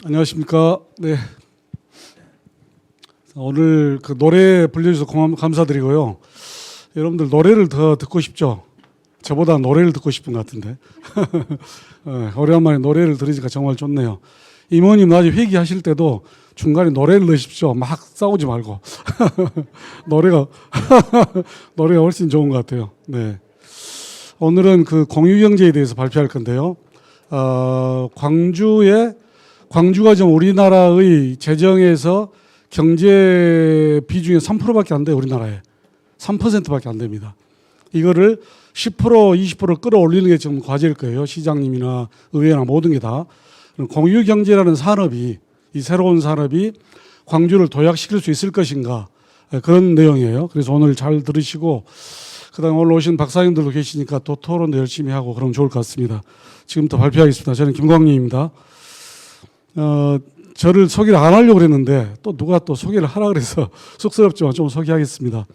안녕하십니까. 네. 오늘 그 노래 불러주셔서 감사드리고요. 여러분들 노래를 더 듣고 싶죠? 저보다 노래를 듣고 싶은 것 같은데. 오랜만에 노래를 들으니까 정말 좋네요. 이모님 나중에 회기하실 때도 중간에 노래를 넣으십시오. 막 싸우지 말고. 노래가 훨씬 좋은 것 같아요. 네. 오늘은 그 공유경제에 대해서 발표할 건데요. 광주가 좀 우리나라의 재정에서 경제 비중이 3%밖에 안 돼요. 우리나라에 3%밖에 안 됩니다. 이거를 10% 20% 끌어올리는 게 지금 과제일 거예요. 시장님이나 의회나 모든 게 다. 공유경제라는 산업이, 이 새로운 산업이 광주를 도약시킬 수 있을 것인가, 그런 내용이에요. 그래서 오늘 잘 들으시고 그다음에 오늘 오신 박사님들도 계시니까 또 토론도 열심히 하고 그러면 좋을 것 같습니다. 지금부터 발표하겠습니다. 저는 김광림입니다. 저를 소개를 안 하려고 그랬는데 또 누가 또 소개를 하라 그래서 쑥스럽지만 좀 소개하겠습니다.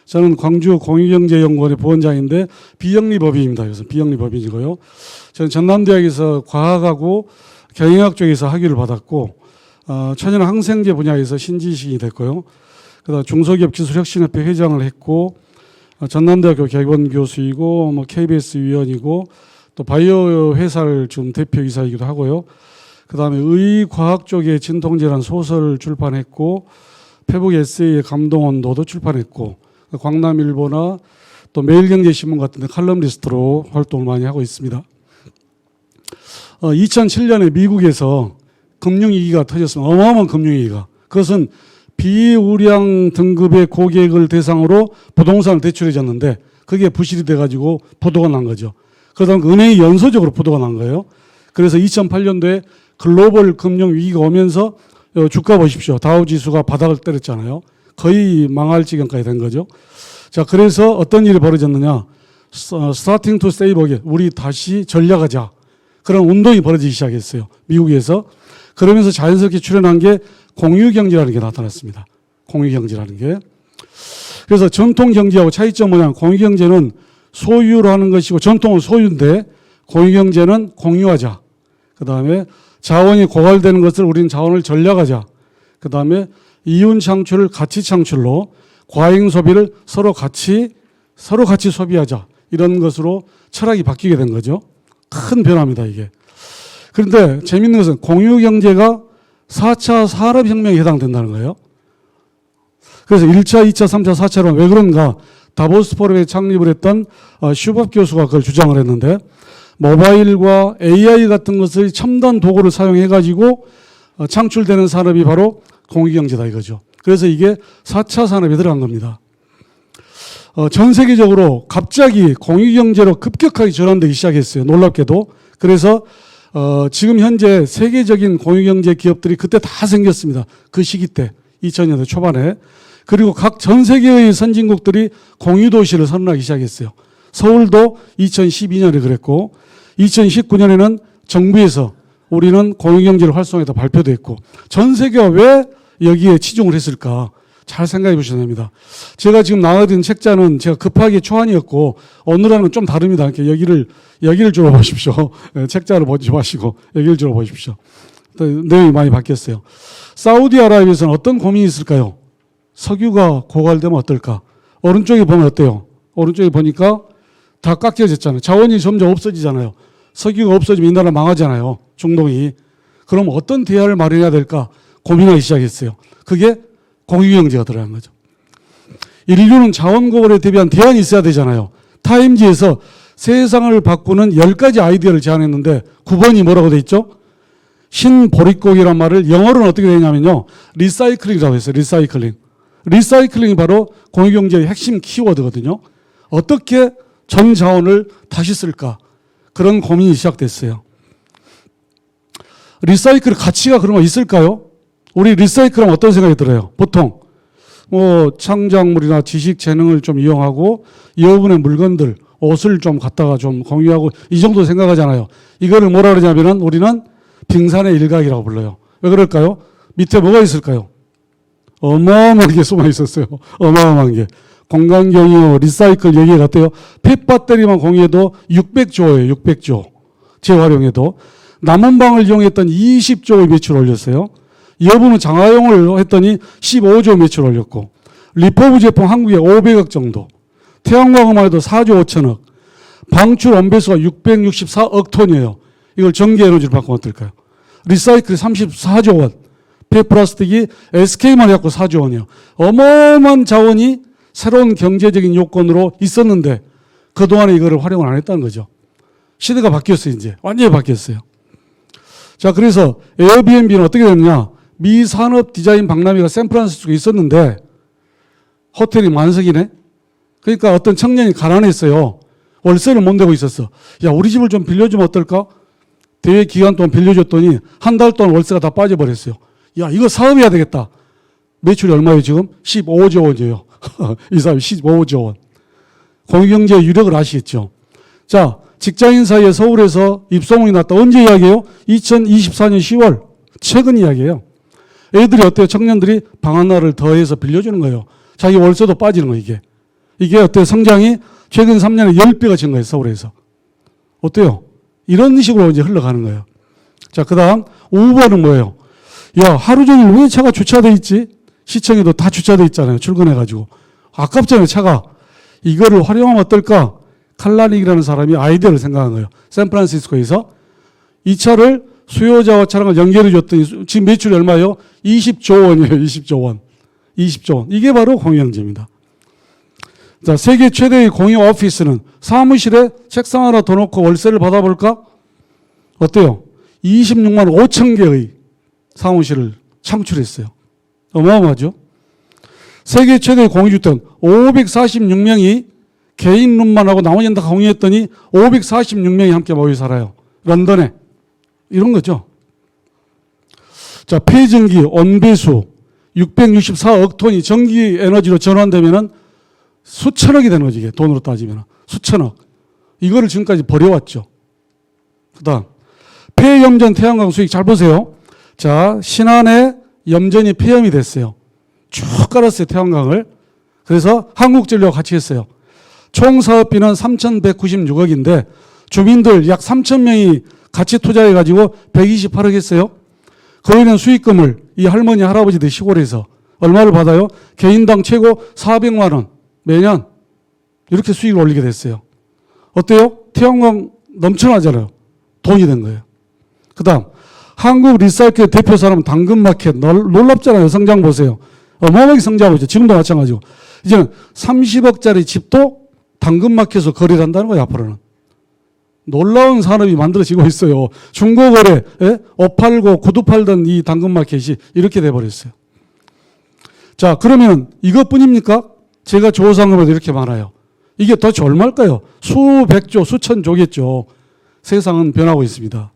저는 광주 공유경제연구원의 부원장인데 비영리법인입니다. 그래서 비영리법인이고요. 저는 전남대학에서 과학하고 경영학 쪽에서 학위를 받았고 천연 항생제 분야에서 신지식이 됐고요. 그다음 중소기업 기술혁신협회 회장을 했고 전남대학교 개원 교수이고 KBS 위원이고 또 바이오 회사를 지금 대표이사이기도 하고요. 그다음에 의과학 쪽에 진통제라는 소설을 출판했고 페북 에세이의 감동원도도 출판했고 광남일보나 또 매일경제신문 같은 데 칼럼니스트로 활동을 많이 하고 있습니다. 2007년에 미국에서 금융위기가 터졌습니다. 어마어마한 금융위기가. 그것은 비우량 등급의 고객을 대상으로 부동산을 대출해줬는데 그게 부실이 돼가지고 부도가 난 거죠. 그러다 보니까 은행이 연소적으로 부도가 난 거예요. 그래서 2008년도에 글로벌 금융 위기가 오면서 주가 보십시오. 다우지수가 바닥을 때렸잖아요. 거의 망할 지경까지 된 거죠. 자, 그래서 어떤 일이 벌어졌느냐. Starting to save again. 우리 다시 전략하자. 그런 운동이 벌어지기 시작했어요. 미국에서. 그러면서 자연스럽게 출현한 게 공유경제라는 게 나타났습니다. 공유경제라는 게. 그래서 전통경제하고 차이점 뭐냐면 공유경제는 소유로 하는 것이고 전통은 소유인데 공유경제는 공유하자. 그 다음에 자원이 고갈되는 것을 우리는 자원을 전략하자. 그 다음에 이윤 창출을 가치 창출로 과잉 소비를 서로 같이 소비하자. 이런 것으로 철학이 바뀌게 된 거죠. 큰 변화입니다, 이게. 그런데 재밌는 것은 공유경제가 4차 산업혁명에 해당된다는 거예요. 그래서 1차, 2차, 3차, 4차로 왜 그런가? 다보스 포럼에 창립을 했던 슈밥 교수가 그걸 주장을 했는데 모바일과 AI 같은 것을 첨단 도구를 사용해가지고 창출되는 산업이 바로 공유경제다 이거죠. 그래서 이게 4차 산업에 들어간 겁니다. 전 세계적으로 갑자기 공유경제로 급격하게 전환되기 시작했어요. 놀랍게도. 그래서 지금 현재 세계적인 공유경제 기업들이 그때 다 생겼습니다. 그 시기 때 2000년대 초반에. 그리고 각 전 세계의 선진국들이 공유도시를 선언하기 시작했어요. 서울도 2012년에 그랬고 2019년에는 정부에서 우리는 공유경제를 활성화해서 발표도 했고 전 세계가 왜 여기에 치중을 했을까? 잘 생각해 보셔야 됩니다. 제가 지금 나눠드린 책자는 제가 급하게 초안이었고 오늘하고는 좀 다릅니다. 이렇게 여기를 주로 보십시오. 책자를 보지 마시고 여기를 주로 보십시오. 내용이 많이 바뀌었어요. 사우디아라비아에서는 어떤 고민이 있을까요? 석유가 고갈되면 어떨까? 오른쪽에 보면 어때요? 오른쪽에 보니까 다 깎여졌잖아요. 자원이 점점 없어지잖아요. 석유가 없어지면 이 나라 망하잖아요. 중동이. 그럼 어떤 대안을 마련해야 될까? 고민하기 시작했어요. 그게 공유경제가 들어간 거죠. 인류는 자원 고갈에 대비한 대안이 있어야 되잖아요. 타임지에서 세상을 바꾸는 10가지 아이디어를 제안했는데 9번이 뭐라고 돼 있죠? 신보릿고기란 말을 영어로는 어떻게 되냐면요. 리사이클링이라고 했어요. 리사이클링. 리사이클링이 바로 공유경제의 핵심 키워드거든요. 어떻게 전 자원을 다시 쓸까? 그런 고민이 시작됐어요. 리사이클 가치가 그런 거 있을까요? 우리 리사이클하면 어떤 생각이 들어요? 보통 창작물이나 지식 재능을 좀 이용하고 여분의 물건들, 옷을 좀 갖다가 좀 공유하고 이 정도 생각하잖아요. 이거를 뭐라 그러냐면은 우리는 빙산의 일각이라고 불러요. 왜 그럴까요? 밑에 뭐가 있을까요? 어마어마한 게 숨어 있었어요. 어마어마한 게. 공간경유, 리사이클 얘기가 같아요. 펫배터리만 공유해도 600조예요. 600조. 재활용해도. 남원방을 이용했던 20조의 매출 올렸어요. 여부는 장화용을 했더니 15조 매출 올렸고, 리포브 제품 한국에 500억 정도, 태양광만 해도 4조 5천억, 방출 원배수가 664억 톤이에요. 이걸 전기에너지로 바꾸면 어떨까요? 리사이클이 34조 원, 폐플라스틱이 SK만 해갖고 4조 원이에요. 어마어마한 자원이 새로운 경제적인 요건으로 있었는데 그동안에 이거를 활용을 안 했다는 거죠. 시대가 바뀌었어요, 이제. 완전히 바뀌었어요. 자, 그래서 에어비앤비는 어떻게 됐느냐? 미 산업 디자인 박람회가 샌프란시스코에 있었는데 호텔이 만석이네? 그러니까 어떤 청년이 가난했어요. 월세를 못 내고 있었어. 야, 우리 집을 좀 빌려주면 어떨까? 대회 기간 동안 빌려줬더니 한 달 동안 월세가 다 빠져버렸어요. 야, 이거 사업해야 되겠다. 매출이 얼마예요, 지금? 15조 원이에요. 이 사람이 15조 원. 공유경제의 유력을 아시겠죠? 자, 직장인 사이에 서울에서 입소문이 났다. 언제 이야기예요? 2024년 10월. 최근 이야기예요. 애들이 어때요? 청년들이 방 하나를 더해서 빌려주는 거예요. 자기 월세도 빠지는 거예요, 이게. 이게 어때요? 성장이 최근 3년에 10배가 진 거예요, 서울에서. 어때요? 이런 식으로 이제 흘러가는 거예요. 자, 그 다음, 우버는 뭐예요? 야, 하루 종일 왜 차가 주차돼 있지? 시청에도 다 주차돼 있잖아요. 출근해가지고. 아깝잖아요, 차가. 이거를 활용하면 어떨까? 칼라닉이라는 사람이 아이디어를 생각한 거예요. 샌프란시스코에서. 이 차를 수요자와 차량을 연결해 줬더니 지금 매출이 얼마예요? 20조 원이에요. 20조 원. 20조 원. 이게 바로 공유경제입니다. 자, 세계 최대의 공유 오피스는 사무실에 책상 하나 더 놓고 월세를 받아볼까? 어때요? 26만 5천 개의 사무실을 창출했어요. 어마어마하죠? 세계 최대의 공유주택 546명이 개인 룸만 하고 나머지는 다 공유했더니 546명이 함께 모여 살아요. 런던에. 이런 거죠. 자, 폐전기 온배수 664억 톤이 전기 에너지로 전환되면은 수천억이 되는 거지, 이게 돈으로 따지면. 수천억. 이거를 지금까지 벌여왔죠. 그 다음, 폐염전 태양광 수익 잘 보세요. 자, 신안에 염전이 폐염이 됐어요. 쭉 깔았어요, 태양광을. 그래서 한국전력 같이 했어요. 총 사업비는 3,196억인데 주민들 약 3,000명이 같이 투자해가지고 128억 했어요. 거기는 수익금을 이 할머니, 할아버지들 시골에서 얼마를 받아요? 개인당 최고 400만 원 매년 이렇게 수익을 올리게 됐어요. 어때요? 태양광 넘쳐나잖아요. 돈이 된 거예요. 그 다음, 한국 리사이클 대표 사람은 당근마켓. 놀랍잖아요. 성장 보세요. 어마어마하게 성장하고 있죠. 지금도 마찬가지고. 이제는 30억짜리 집도 당근마켓에서 거래를 한다는 거예요, 앞으로는. 놀라운 산업이 만들어지고 있어요. 중고거래, 옷 팔고 구두 팔던 이 당근마켓이 이렇게 돼버렸어요. 자, 그러면 이것뿐입니까? 제가 조사한 것보다 이렇게 많아요. 이게 도대체 얼마일까요? 수백조, 수천조겠죠. 세상은 변하고 있습니다.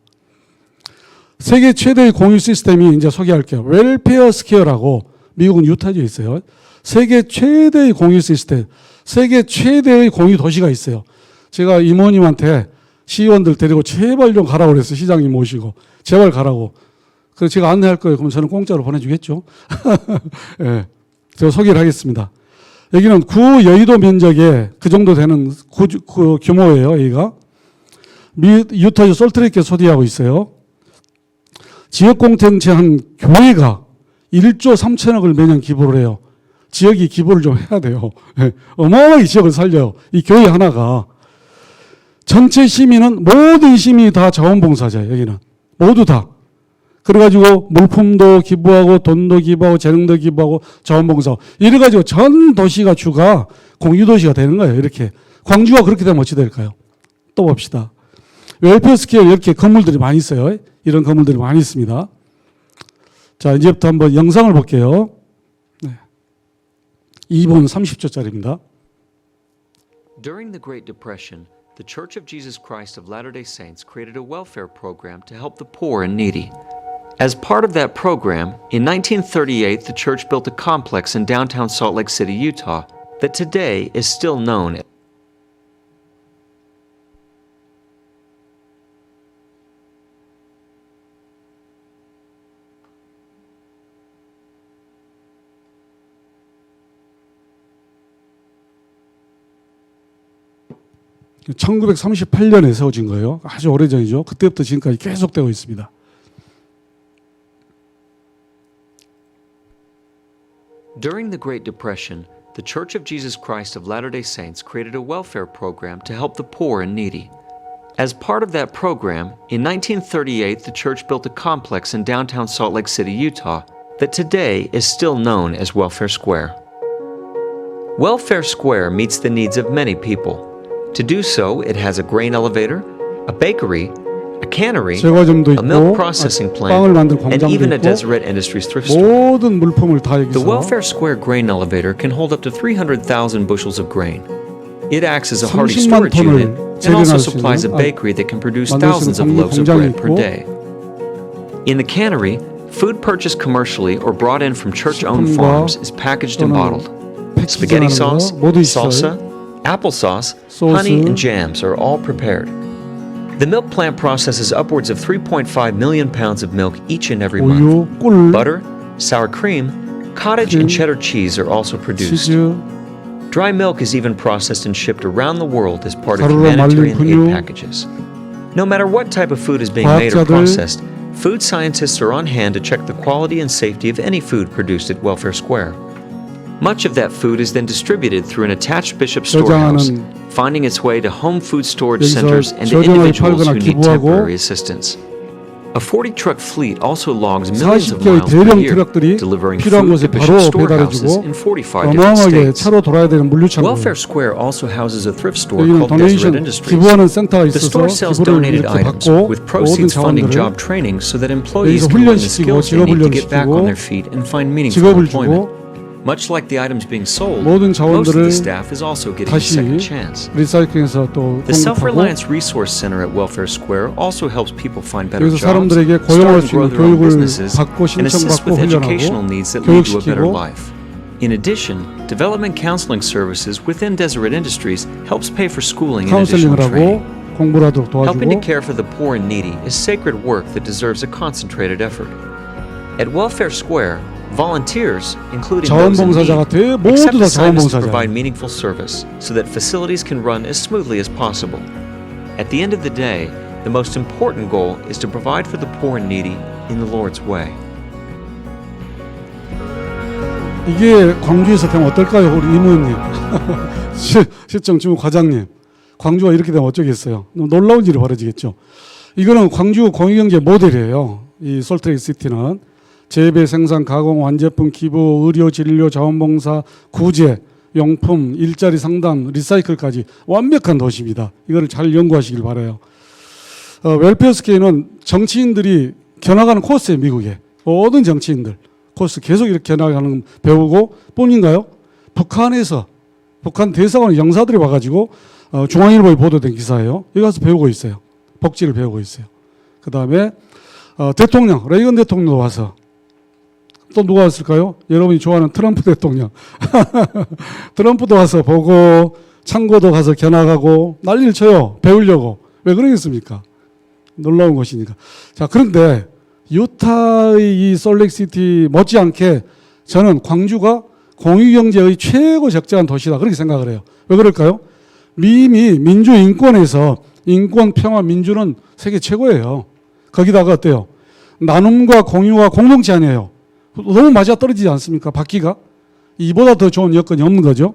세계 최대의 공유 시스템이 이제 소개할게요. 웰페어 스퀘어라고 미국은 유타주에 있어요. 세계 최대의 공유 시스템, 세계 최대의 공유 도시가 있어요. 제가 이모님한테 시의원들 데리고 제발 좀 가라고 그랬어요. 시장님 모시고. 제발 가라고. 그래서 제가 안내할 거예요. 그럼 저는 공짜로 보내주겠죠. 네, 제가 소개를 하겠습니다. 여기는 구 여의도 면적에 그 정도 되는 그 규모예요. 여기가. 유타주 솔트레이크에 소재하고 있어요. 지역공동체 한 교회가 1조 3천억을 매년 기부를 해요. 지역이 기부를 좀 해야 돼요. 어마어마하게 지역을 살려요. 이 교회 하나가. 전체 시민은 모든 시민이 다 자원봉사자예요. 여기는. 모두 다. 그래가지고 물품도 기부하고 돈도 기부하고 재능도 기부하고 자원봉사. 이래가지고 전 도시가 주가 공유도시가 되는 거예요. 이렇게. 광주가 그렇게 되면 어찌 될까요? 또 봅시다. 웰페어 스퀘어 이렇게 건물들이 많이 있어요. 이런 건물들이 많이 있습니다. 자, 이제부터 한번 영상을 볼게요. 네. 2분 30초짜리입니다. During the Great Depression, the Church of Jesus Christ of Latter-day Saints created a welfare program to help the poor and needy. As part of that program, in 1938, the church built a complex in downtown Salt Lake City, Utah, that today is still known as 1938년에 세워진 거예요. 아주 오래전이죠. 그때부터 지금까지 계속되고 있습니다. During the Great Depression, the Church of Jesus Christ of Latter-day Saints created a welfare program to help the poor and needy. As part of that program, in 1938, the church built a complex in downtown Salt Lake City, Utah, that today is still known as Welfare Square. Welfare Square meets the needs of many people. To do so, it has a grain elevator, a bakery, a cannery, 제과점도 a milk 있고 processing 빵을 plant, 만든 and 공장도 even a 있고 Deseret Industries thrift store. 모든 물품을 다 The 여기서 Welfare Square grain elevator can hold up to 300,000 bushels of grain. It acts as a hardy 30만 storage unit 톤을 and also 재련할 수 supplies a 있는 bakery that can produce 만들 수 thousands of 있는 loaves of 공장이 bread per 있고 day. In the cannery, food purchased commercially or brought in from church-owned 식품과 farms is packaged and 또는 bottled. Spaghetti 패키징하는 sauce, 거 모두 있어요. salsa, applesauce, 소스, honey, and jams are all prepared. The milk plant processes upwards of 3.5 million pounds of milk each and every month. 우유, 꿀, Butter, sour cream, cottage, and cheddar cheese are also produced. 치즈, Dry milk is even processed and shipped around the world as part of 가루로 humanitarian 말린 aid 분유, packages. No matter what type of food is being made or 과학자들, processed, food scientists are on hand to check the quality and safety of any food produced at Welfare Square. Much of that food is then distributed through an attached bishop storehouse, 저장하는 finding its way to home food storage 여기서 centers and to 저장을 individuals 팔거나 who need 기부하고 temporary assistance. A 40-truck fleet also logs millions of 40개의 miles per 대형 year, 트럭들이 delivering 필요한 food 곳에 to bishop 바로 storehouses 배달해주고 in 45 different 어마어마하게 states. 차로 돌아야 되는 물류창고. Welfare Square also houses a thrift store 여기는 called Deseret 도네이션 Industries. 기부하는 센터가 The 있어서 store sells 기부를 donated 이렇게 items 받고 with 모든 proceeds funding 자원들을 job training so that employees 여기서 can learn the 훈련시키고 skills they need to get back 직업훈련시키고 on their feet and find meaningful 직업을 employment. 주고 Much like the items being sold, 모든 most of the 자원들을 staff is also getting a 다시 second chance. 리사이클해서 또 The 공급하고 Self-Reliance Resource Center at Welfare Square also helps people find better 여기서 jobs, 사람들에게 start 고용할 and 수 grow 있는 their own 교육을 businesses, 받고 and assist 신청받고 with educational 훈련하고 needs that lead to a better 교육시키고 life. In addition, development counseling services within Deseret Industries helps pay for schooling and additional 카운셀링을 training. 하고 공부를 하도록 Helping to 도와주고 care for the poor and needy is sacred work that deserves a concentrated effort. At Welfare Square, volunteers, including those in need, 자원봉사자가 돼 accept 모두 다 assignments to provide 자원봉사자. meaningful service so that facilities can run as smoothly as possible. At the end of the day, the most important goal is to provide for the poor and needy in the Lord's way. 이게 광주에서 되면 어떨까요, 우리 이모님, 시청 주무 과장님. 광주가 이렇게 되면 어쩌겠어요. 놀라운 일이 벌어지겠죠. 이거는 광주 공익경제 모델이에요. 이 솔트레이크 시티는 재배, 생산, 가공, 완제품, 기부, 의료, 진료, 자원봉사, 구제, 용품, 일자리 상담, 리사이클까지 완벽한 도시입니다. 이거를 잘 연구하시길 바라요. 웰페어 스케이는 정치인들이 견학하는 코스예요. 미국에 모든 정치인들 코스 계속 이렇게 견학하는 배우고 뿐인가요? 북한에서 북한 대사관 영사들이 와가지고 중앙일보에 보도된 기사예요. 여기 가서 배우고 있어요. 복지를 배우고 있어요. 그 다음에 대통령 레이건 대통령도 와서, 또 누가 왔을까요? 여러분이 좋아하는 트럼프 대통령 트럼프도 와서 보고 창고도 가서 견학하고 난리를 쳐요. 배우려고. 왜 그러겠습니까? 놀라운 곳이니까. 자, 그런데 유타의 이 솔렉시티 못지않게 저는 광주가 공유경제의 최고 적절한 도시다 그렇게 생각을 해요. 왜 그럴까요? 미미 민주 인권에서 인권, 평화, 민주는 세계 최고예요. 거기다가 어때요? 나눔과 공유와 공동체 아니에요. 너무 맞아 떨어지지 않습니까? 바퀴가? 이보다 더 좋은 여건이 없는 거죠.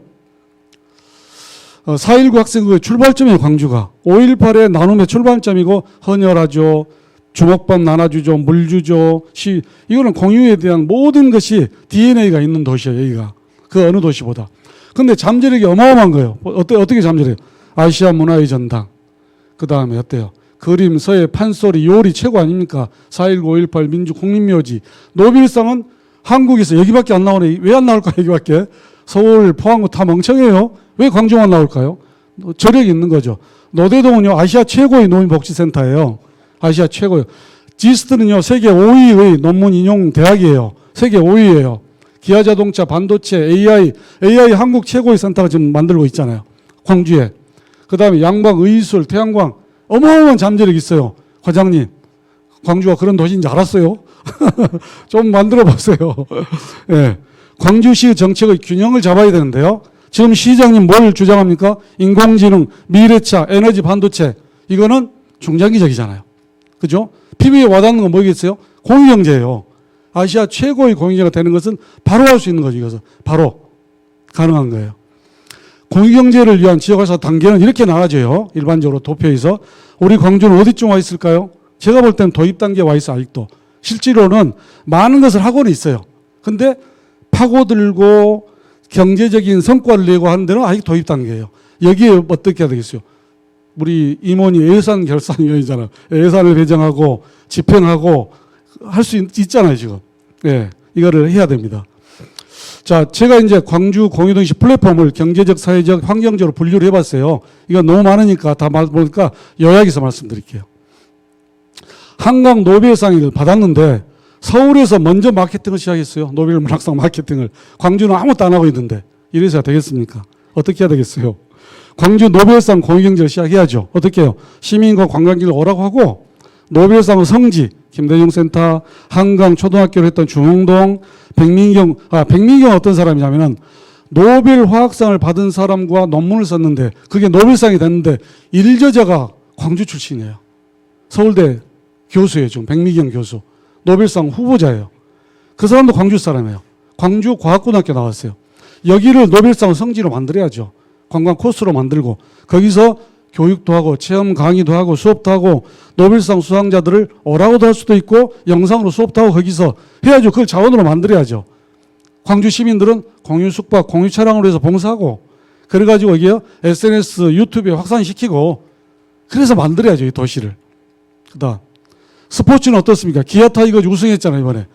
4.19 학생의 출발점이에요. 광주가 5.18의 나눔의 출발점이고, 헌혈하죠, 주먹밥 나눠주죠, 물 주죠, 이거는 공유에 대한 모든 것이 DNA가 있는 도시예요. 여기가 그 어느 도시보다. 근데 잠재력이 어마어마한 거예요. 어떻게 잠재력이에요? 아시아 문화의 전당, 그 다음에 어때요? 그림, 서예, 판소리, 요리 최고 아닙니까? 4.19, 5.18, 민주, 국립묘지. 노벨상은 한국에서 여기밖에 안 나오네. 왜 안 나올까? 여기밖에. 서울, 포항구 다 멍청해요. 왜 광주만 나올까요? 저력이 있는 거죠. 노대동은요, 아시아 최고의 노인복지센터예요. 아시아 최고예요. 지스트는요, 세계 5위의 논문 인용 대학이에요. 세계 5위예요. 기아자동차, 반도체, AI 한국 최고의 센터가 지금 만들고 있잖아요. 광주에. 그 다음에 양방, 의술, 태양광. 어마어마한 잠재력이 있어요. 과장님, 광주가 그런 도시인지 알았어요? 좀 만들어 보세요. 예. 광주시 정책의 균형을 잡아야 되는데요. 지금 시장님 뭘 주장합니까? 인공지능, 미래차, 에너지 반도체. 이거는 중장기적이잖아요. 그죠? PB에 와닿는 건 뭐겠어요? 공유경제예요. 아시아 최고의 공유경제가 되는 것은 바로 할 수 있는 거죠. 이것은 바로 가능한 거예요. 공유경제를 위한 지역화사 단계는 이렇게 나눠져요. 일반적으로 도표에서. 우리 광주는 어디쯤 와 있을까요? 제가 볼 때는 도입 단계에 와 있어 아직도. 실제로는 많은 것을 하고는 있어요. 근데 파고들고 경제적인 성과를 내고 하는 데는 아직 도입 단계예요. 여기에 어떻게 해야 되겠어요? 우리 임원이 예산 결산위원이잖아요. 예산을 배정하고 집행하고 할 수 있잖아요, 지금. 예, 이거를 해야 됩니다. 자, 제가 이제 광주 공유도시 플랫폼을 경제적, 사회적, 환경적으로 분류를 해봤어요. 이거 너무 많으니까 다 보니까 요약해서 말씀드릴게요. 한강 노벨상을 받았는데 서울에서 먼저 마케팅을 시작했어요. 노벨 문학상 마케팅을. 광주는 아무것도 안 하고 있는데 이래서야 되겠습니까? 어떻게 해야 되겠어요? 광주 노벨상 공유경제를 시작해야죠. 어떻게 해요? 시민과 관광객을 오라고 하고 노벨상은 성지, 김대중 센터, 한강 초등학교를 했던 중흥동, 백민경 어떤 사람이냐면은 노벨 화학상을 받은 사람과 논문을 썼는데 그게 노벨상이 됐는데 일저자가 광주 출신이에요. 서울대 교수예요, 지금. 백민경 교수. 노벨상 후보자예요. 그 사람도 광주 사람이에요. 광주 과학고등학교 나왔어요. 여기를 노벨상 성지로 만들어야죠. 관광 코스로 만들고 거기서 교육도 하고 체험 강의도 하고 수업도 하고 노벨상 수상자들을 오라고도 할 수도 있고 영상으로 수업도 하고 거기서 해야죠. 그걸 자원으로 만들어야죠. 광주 시민들은 공유 숙박, 공유 차량으로 해서 봉사하고 그래가지고 여기에 SNS, 유튜브에 확산시키고 그래서 만들어야죠. 이 도시를. 그다음 스포츠는 어떻습니까? 기아 타이거즈 우승했잖아요, 이번에.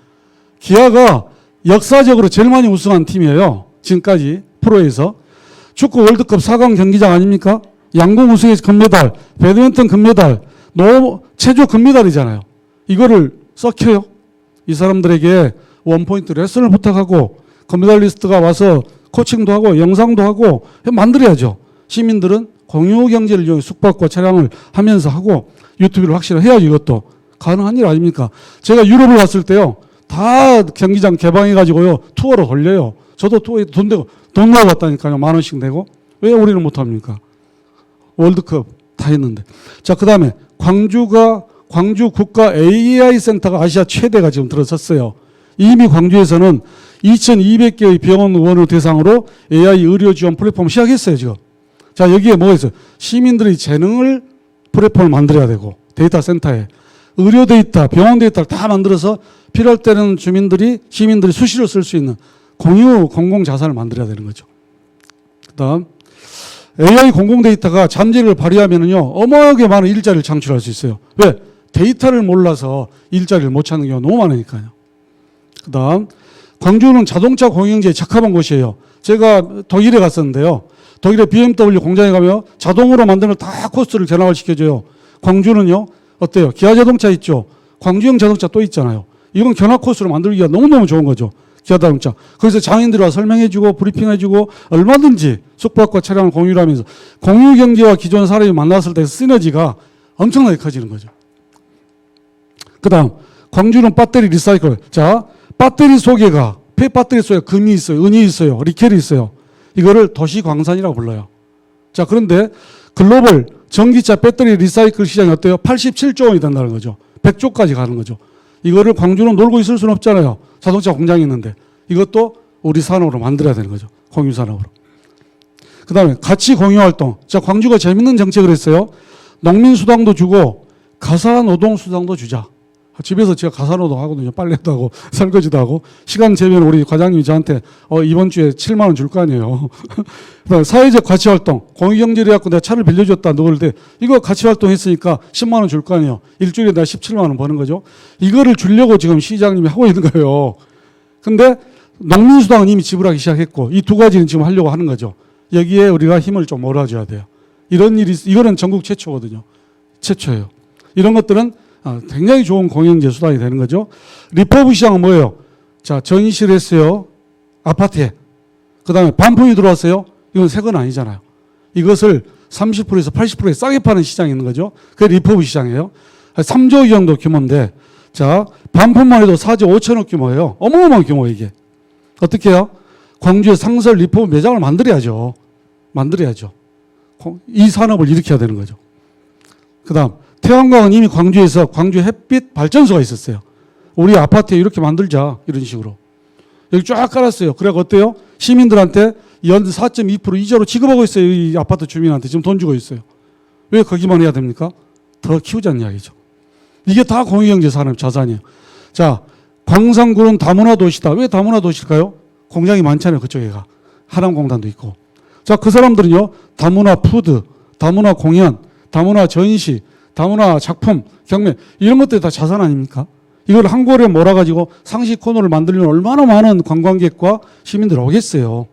기아가 역사적으로 제일 많이 우승한 팀이에요. 지금까지 프로에서. 축구 월드컵 4강 경기장 아닙니까? 양궁 우승에서 금메달, 배드민턴 금메달, 체조 금메달이잖아요. 이거를 썩혀요. 이 사람들에게 원포인트 레슨을 부탁하고 금메달리스트가 와서 코칭도 하고 영상도 하고 만들어야죠. 시민들은 공유 경제를 이용해 숙박과 차량을 하면서 하고 유튜브를 확실히 해야죠. 이것도 가능한 일 아닙니까? 제가 유럽을 갔을 때요. 다 경기장 개방해가지고요. 투어로 돌려요. 저도 투어에 돈 내고 갔다니까요. 10,000원씩 내고. 왜 우리는 못합니까? 월드컵 다 했는데. 자, 그 다음에 광주 국가 AI 센터가 아시아 최대가 지금 들어섰어요. 이미 광주에서는 2,200개의 병원을 대상으로 AI 의료 지원 플랫폼 시작했어요, 지금. 자, 여기에 뭐가 있어요? 시민들의 재능을 플랫폼을 만들어야 되고, 데이터 센터에. 의료 데이터, 병원 데이터를 다 만들어서 필요할 때는 시민들이 수시로 쓸 수 있는 공유 공공 자산을 만들어야 되는 거죠. 그 다음, AI 공공 데이터가 잠재력을 발휘하면은요, 어마어마하게 많은 일자리를 창출할 수 있어요. 왜? 데이터를 몰라서 일자리를 못 찾는 경우가 너무 많으니까요. 그 다음, 광주는 자동차 공유경제에 적합한 곳이에요. 제가 독일에 갔었는데요. 독일의 BMW 공장에 가면 자동으로 만드는 다 코스를 견학을 시켜줘요. 광주는요, 어때요? 기아 자동차 있죠? 광주형 자동차 또 있잖아요. 이건 견학 코스로 만들기가 너무너무 좋은 거죠. 기아 자동차. 거기서 장인들이 와 설명해주고 브리핑해주고 얼마든지 숙박과 차량을 공유를 하면서 공유 경제와 기존 사람이 만났을 때 시너지가 엄청나게 커지는 거죠. 그 다음, 광주는 배터리 리사이클. 자, 배터리 속에가, 폐배터리 속에 금이 있어요. 은이 있어요. 리켈이 있어요. 이거를 도시광산이라고 불러요. 자, 그런데 글로벌 전기차 배터리 리사이클 시장이 어때요? 87조 원이 된다는 거죠. 100조까지 가는 거죠. 이거를 광주는 놀고 있을 수는 없잖아요. 자동차 공장이 있는데. 이것도 우리 산업으로 만들어야 되는 거죠. 공유 산업으로. 그 다음에 가치 공유 활동. 자, 광주가 재밌는 정책을 했어요. 농민 수당도 주고 가사 노동 수당도 주자. 집에서 제가 가사노동 하거든요. 빨래도 하고 설거지도 하고. 시간 되면 우리 과장님이 저한테 이번 주에 7만 원 줄 거 아니에요. 사회적 가치활동. 공유경제를 해갖고 내가 차를 빌려줬다. 누굴 때 이거 가치활동했으니까 10만 원 줄 거 아니에요. 일주일에 내가 17만 원 버는 거죠. 이거를 주려고 지금 시장님이 하고 있는 거예요. 근데 농민수당은 이미 지불하기 시작했고 이 두 가지는 지금 하려고 하는 거죠. 여기에 우리가 힘을 좀 몰아줘야 돼요. 이거는 전국 최초거든요. 최초예요. 이런 것들은 굉장히 좋은 공영제 수단이 되는 거죠. 리퍼브 시장은 뭐예요? 자, 전시를 했어요. 아파트에. 그 다음에 반품이 들어왔어요. 이건 새 건 아니잖아요. 이것을 30%에서 80%에 싸게 파는 시장이 있는 거죠. 그게 리퍼브 시장이에요. 3조 정도 규모인데, 자, 반품만 해도 4조 5천억 규모예요. 어마어마한 규모, 이게. 어떻게 해요? 광주에 상설 리폼 매장을 만들어야죠. 이 산업을 일으켜야 되는 거죠. 그 다음, 태양광은 이미 광주에서 광주 햇빛 발전소가 있었어요. 우리 아파트에 이렇게 만들자. 이런 식으로. 여기 쫙 깔았어요. 그래, 어때요? 시민들한테 연 4.2% 이자로 지급하고 있어요. 이 아파트 주민한테 지금 돈 주고 있어요. 왜 거기만 해야 됩니까? 더 키우자는 이야기죠. 이게 다 공유경제 산업 자산이에요. 자, 광산구는 다문화 도시다. 왜 다문화 도시일까요? 공장이 많잖아요. 그쪽에가. 하남공단도 있고. 자, 그 사람들은요, 다문화 푸드, 다문화 공연, 다문화 전시, 다문화 작품, 경매, 이런 것들이 다 자산 아닙니까? 이걸 한 골에 몰아가지고 상시 코너를 만들면 얼마나 많은 관광객과 시민들이 오겠어요.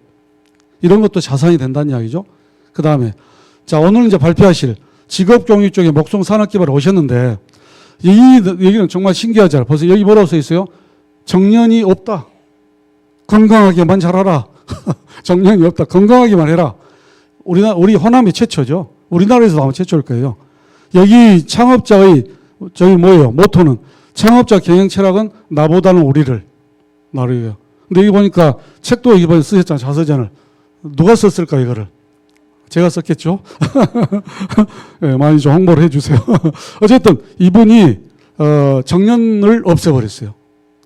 이런 것도 자산이 된다는 이야기죠. 그 다음에, 자, 오늘 이제 발표하실 직업교육 쪽에 목성 산업개발 오셨는데, 이 얘기는 정말 신기하잖아요. 벌써 여기 뭐라고 써 있어요? 정년이 없다. 건강하게만 자라라. 정년이 없다. 건강하게만 해라. 우리 호남이 최초죠. 우리나라에서도 아마 최초일 거예요. 여기 창업자의 모토는 창업자 경영 철학은 나보다는 우리를 말이에요. 근데 여기 보니까 책도 이번에 쓰셨잖아요. 자서전을. 누가 썼을까 이거를? 제가 썼겠죠. 네, 많이 좀 홍보를 해주세요. 어쨌든 이분이 정년을 없애버렸어요.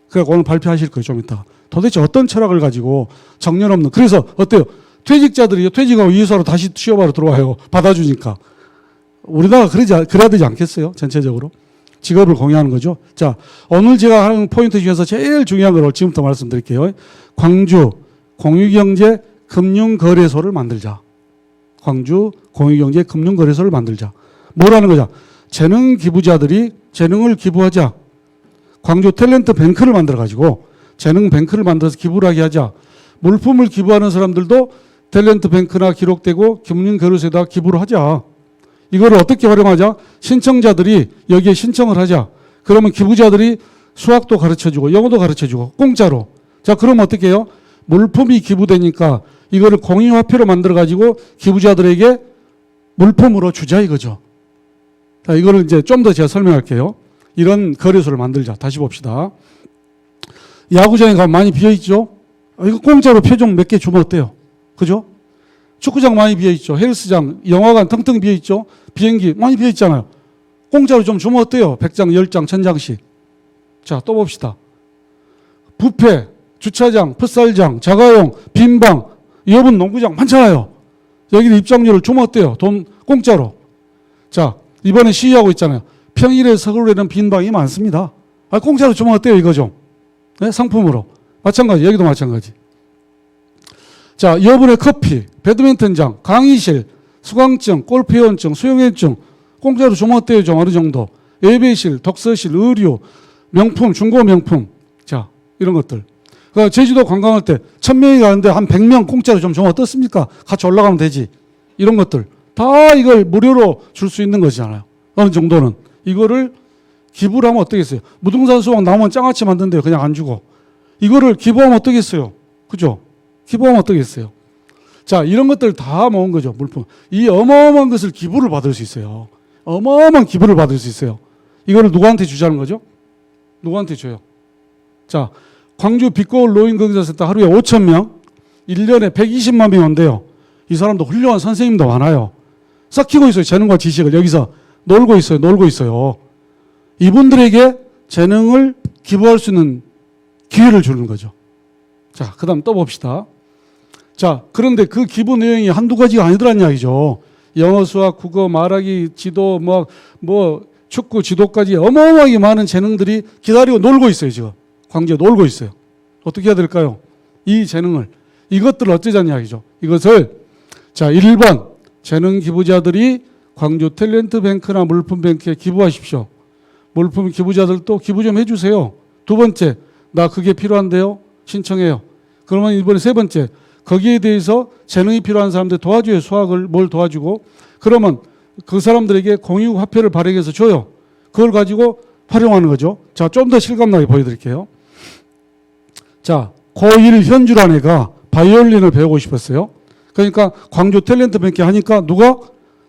그래서 오늘 발표하실 거예요. 좀 이따가. 도대체 어떤 철학을 가지고 정년 없는. 그래서 어때요? 퇴직자들이 퇴직하고 이사로 다시 취업하러 들어와요. 받아주니까. 우리나라가 그래야 되지 않겠어요? 전체적으로. 직업을 공유하는 거죠. 자, 오늘 제가 하는 포인트 중에서 제일 중요한 걸 지금부터 말씀드릴게요. 광주 공유경제 금융거래소를 만들자. 광주 공유경제 금융거래소를 만들자. 뭐라는 거죠? 재능 기부자들이 재능을 기부하자. 광주 탤런트 뱅크를 만들어가지고 재능 뱅크를 만들어서 기부를 하게 하자. 물품을 기부하는 사람들도 탤런트 뱅크나 기록되고 금융거래소에다 기부를 하자. 이거를 어떻게 활용하자? 신청자들이 여기에 신청을 하자. 그러면 기부자들이 수학도 가르쳐주고 영어도 가르쳐주고 공짜로. 자, 그럼 어떻게 해요? 물품이 기부되니까 이거를 공유화폐로 만들어가지고 기부자들에게 물품으로 주자 이거죠. 자, 이거를 이제 좀 더 제가 설명할게요. 이런 거래소를 만들자. 다시 봅시다. 야구장에 가면 많이 비어있죠? 이거 공짜로 표정 몇 개 주면 어때요? 그죠? 축구장 많이 비어있죠? 헬스장, 영화관 텅텅 비어있죠? 비행기 많이 비어있잖아요. 공짜로 좀 주면 어때요? 100장, 10장, 1000장씩. 자, 또 봅시다. 뷔페, 주차장, 풋살장, 자가용, 빈방, 여분 농구장 많잖아요. 여기는 입장료를 주면 어때요? 돈 공짜로. 자, 이번에 시위하고 있잖아요. 평일에 서울에는 빈방이 많습니다. 공짜로 주면 어때요? 이거 좀. 네? 상품으로. 마찬가지. 여기도 마찬가지. 자, 여분의 커피, 배드민턴장, 강의실, 수강증, 골프회원증, 수영회원증 공짜로 주면 어때요? 좀 어느 정도. 예배실, 독서실, 의류, 명품, 중고 명품. 자, 이런 것들. 그러니까 제주도 관광할 때 1000명이 가는데 한 100명 공짜로 좀 주면 어떻습니까? 같이 올라가면 되지. 이런 것들. 다 이걸 무료로 줄 수 있는 거잖아요. 어느 정도는. 이거를 기부를 하면 어떻겠어요? 무등산 수박 나오면 장아찌 만든대요. 그냥 안 주고. 이거를 기부하면 어떻겠어요? 그죠? 기부하면 어떻겠어요? 자, 이런 것들 다 모은 거죠. 물품. 이 어마어마한 것을 기부를 받을 수 있어요. 어마어마한 기부를 받을 수 있어요. 이거를 누구한테 주자는 거죠? 누구한테 줘요? 자, 광주 빛거울 노인건강센터 하루에 5,000명, 1년에 120만 명 온대요. 이 사람도 훌륭한 선생님도 많아요. 섞이고 있어요. 재능과 지식을 여기서 놀고 있어요. 이분들에게 재능을 기부할 수 있는 기회를 주는 거죠. 자, 그 다음 또 봅시다. 자, 그런데 그 기부 내용이 한두 가지가 아니더란 이야기죠. 영어, 수학, 국어, 말하기, 지도, 축구, 지도까지 어마어마하게 많은 재능들이 기다리고 놀고 있어요, 지금. 광주에 놀고 있어요. 어떻게 해야 될까요? 이 재능을, 이것들을 어쩌자는 이야기죠. 이것을, 자, 1번, 재능 기부자들이 광주 탤런트 뱅크나 물품 뱅크에 기부하십시오. 물품 기부자들도 기부 좀 해주세요. 두 번째, 나 그게 필요한데요? 신청해요. 그러면 이번에 세 번째, 거기에 대해서 재능이 필요한 사람들 도와줘요. 수학을 뭘 도와주고. 그러면 그 사람들에게 공유 화폐를 발행해서 줘요. 그걸 가지고 활용하는 거죠. 자, 좀 더 실감나게 보여드릴게요. 자, 고1 현주란 애가 바이올린을 배우고 싶었어요. 그러니까 광주 탤런트 뱅크 하니까 누가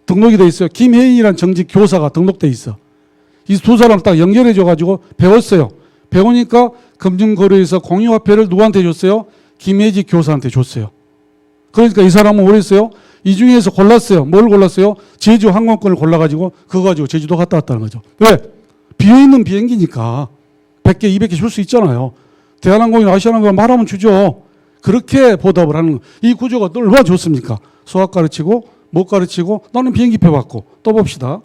등록이 돼 있어요. 김혜인이라는 정직 교사가 등록돼 있어. 이 두 사람을 딱 연결해 줘가지고 배웠어요. 배우니까 금융거래에서 공유화폐를 누구한테 줬어요? 김혜직 교사한테 줬어요. 그러니까 이 사람은 뭘 했어요? 이 중에서 골랐어요. 뭘 골랐어요? 제주 항공권을 골라가지고 그거 가지고 제주도 갔다 왔다는 거죠. 왜? 비어있는 비행기니까 100개, 200개 줄 수 있잖아요. 대한항공이나 아시아항공 말하면 주죠. 그렇게 보답을 하는 거예요. 이 구조가 얼마나 좋습니까? 수학 가르치고 못 가르치고 나는 비행기표 받고. 또 봅시다.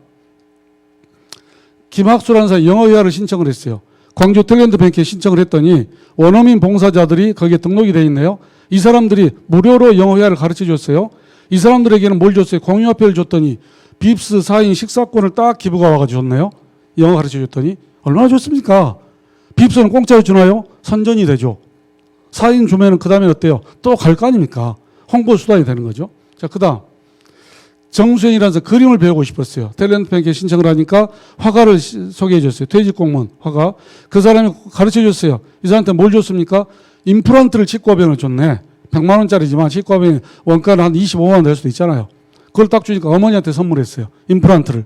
김학수라는 사람이 영어회화를 신청을 했어요. 광주 탤런트뱅크에 신청을 했더니 원어민 봉사자들이 거기에 등록이 돼 있네요. 이 사람들이 무료로 영어회화를 가르쳐 줬어요. 이 사람들에게는 뭘 줬어요? 공유화표를 줬더니 빕스 4인 식사권을 딱 기부가 와가지고 줬네요. 영어 가르쳐 줬더니 얼마나 좋습니까? 빕스는 공짜로 주나요? 선전이 되죠. 4인 주면은 그 다음에 어때요? 또 갈 거 아닙니까? 홍보 수단이 되는 거죠. 자, 그 다음. 정수현이라는 사람 그림을 배우고 싶었어요. 탤런트뱅크에 신청을 하니까 화가를 소개해 줬어요. 퇴직 공무원 화가. 그 사람이 가르쳐 줬어요. 이 사람한테 뭘 줬습니까? 임플란트를 치과병을 줬네. 100만 원짜리지만 치과병이 원가는 한 25만 원 될 수도 있잖아요. 그걸 딱 주니까 어머니한테 선물했어요. 임플란트를.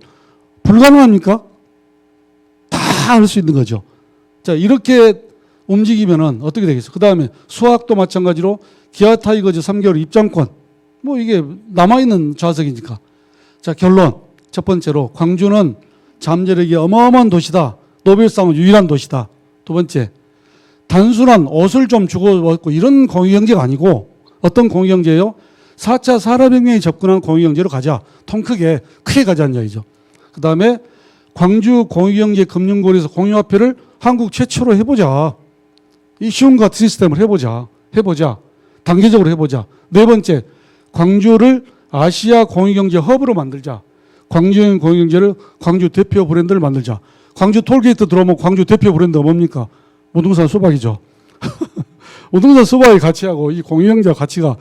불가능합니까? 다 할 수 있는 거죠. 자, 이렇게 움직이면은 어떻게 되겠어요? 그 다음에 수학도 마찬가지로 기아 타이거즈 3개월 입장권. 뭐 이게 남아있는 좌석이니까. 자, 결론. 첫 번째로 광주는 잠재력이 어마어마한 도시다. 노벨상은 유일한 도시다. 두 번째. 단순한 옷을 좀 주고 먹고 이런 공유경제가 아니고 어떤 공유경제예요? 4차 산업혁명에 접근한 공유경제로 가자. 통 크게 가자는 이야기죠. 그 다음에 광주 공유경제 금융거래에서 공유화폐를 한국 최초로 해보자. 이 쉬운 것 시스템을 해보자. 단계적으로 해보자. 네 번째, 광주를 아시아 공유경제 허브로 만들자. 광주 공유경제를 광주 대표 브랜드를 만들자. 광주 톨게이트 들어오면 광주 대표 브랜드 뭡니까? 우등산 수박이죠. 우등산 수박의 가치하고 이 공유경제 가치가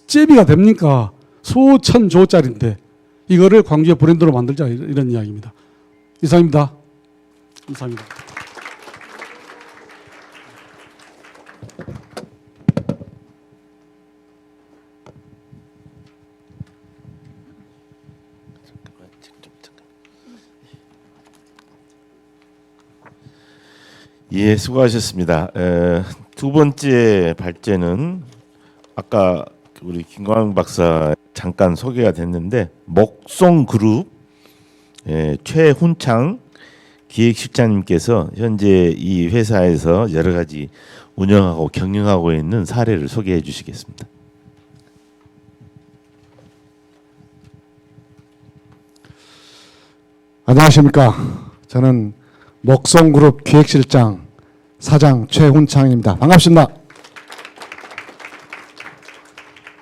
째비가 됩니까? 수천 조짜리인데 이거를 광주의 브랜드로 만들자 이런 이야기입니다. 이상입니다. 감사합니다. 예, 수고하셨습니다. 두 번째 발제는 아까 우리 김광 박사 잠깐 소개가 됐는데 목송그룹 최훈창 기획실장님께서 현재 이 회사에서 여러 가지 운영하고 경영하고 있는 사례를 소개해 주시겠습니다. 안녕하십니까. 저는 목송그룹 기획실장 사장 최훈창입니다. 반갑습니다.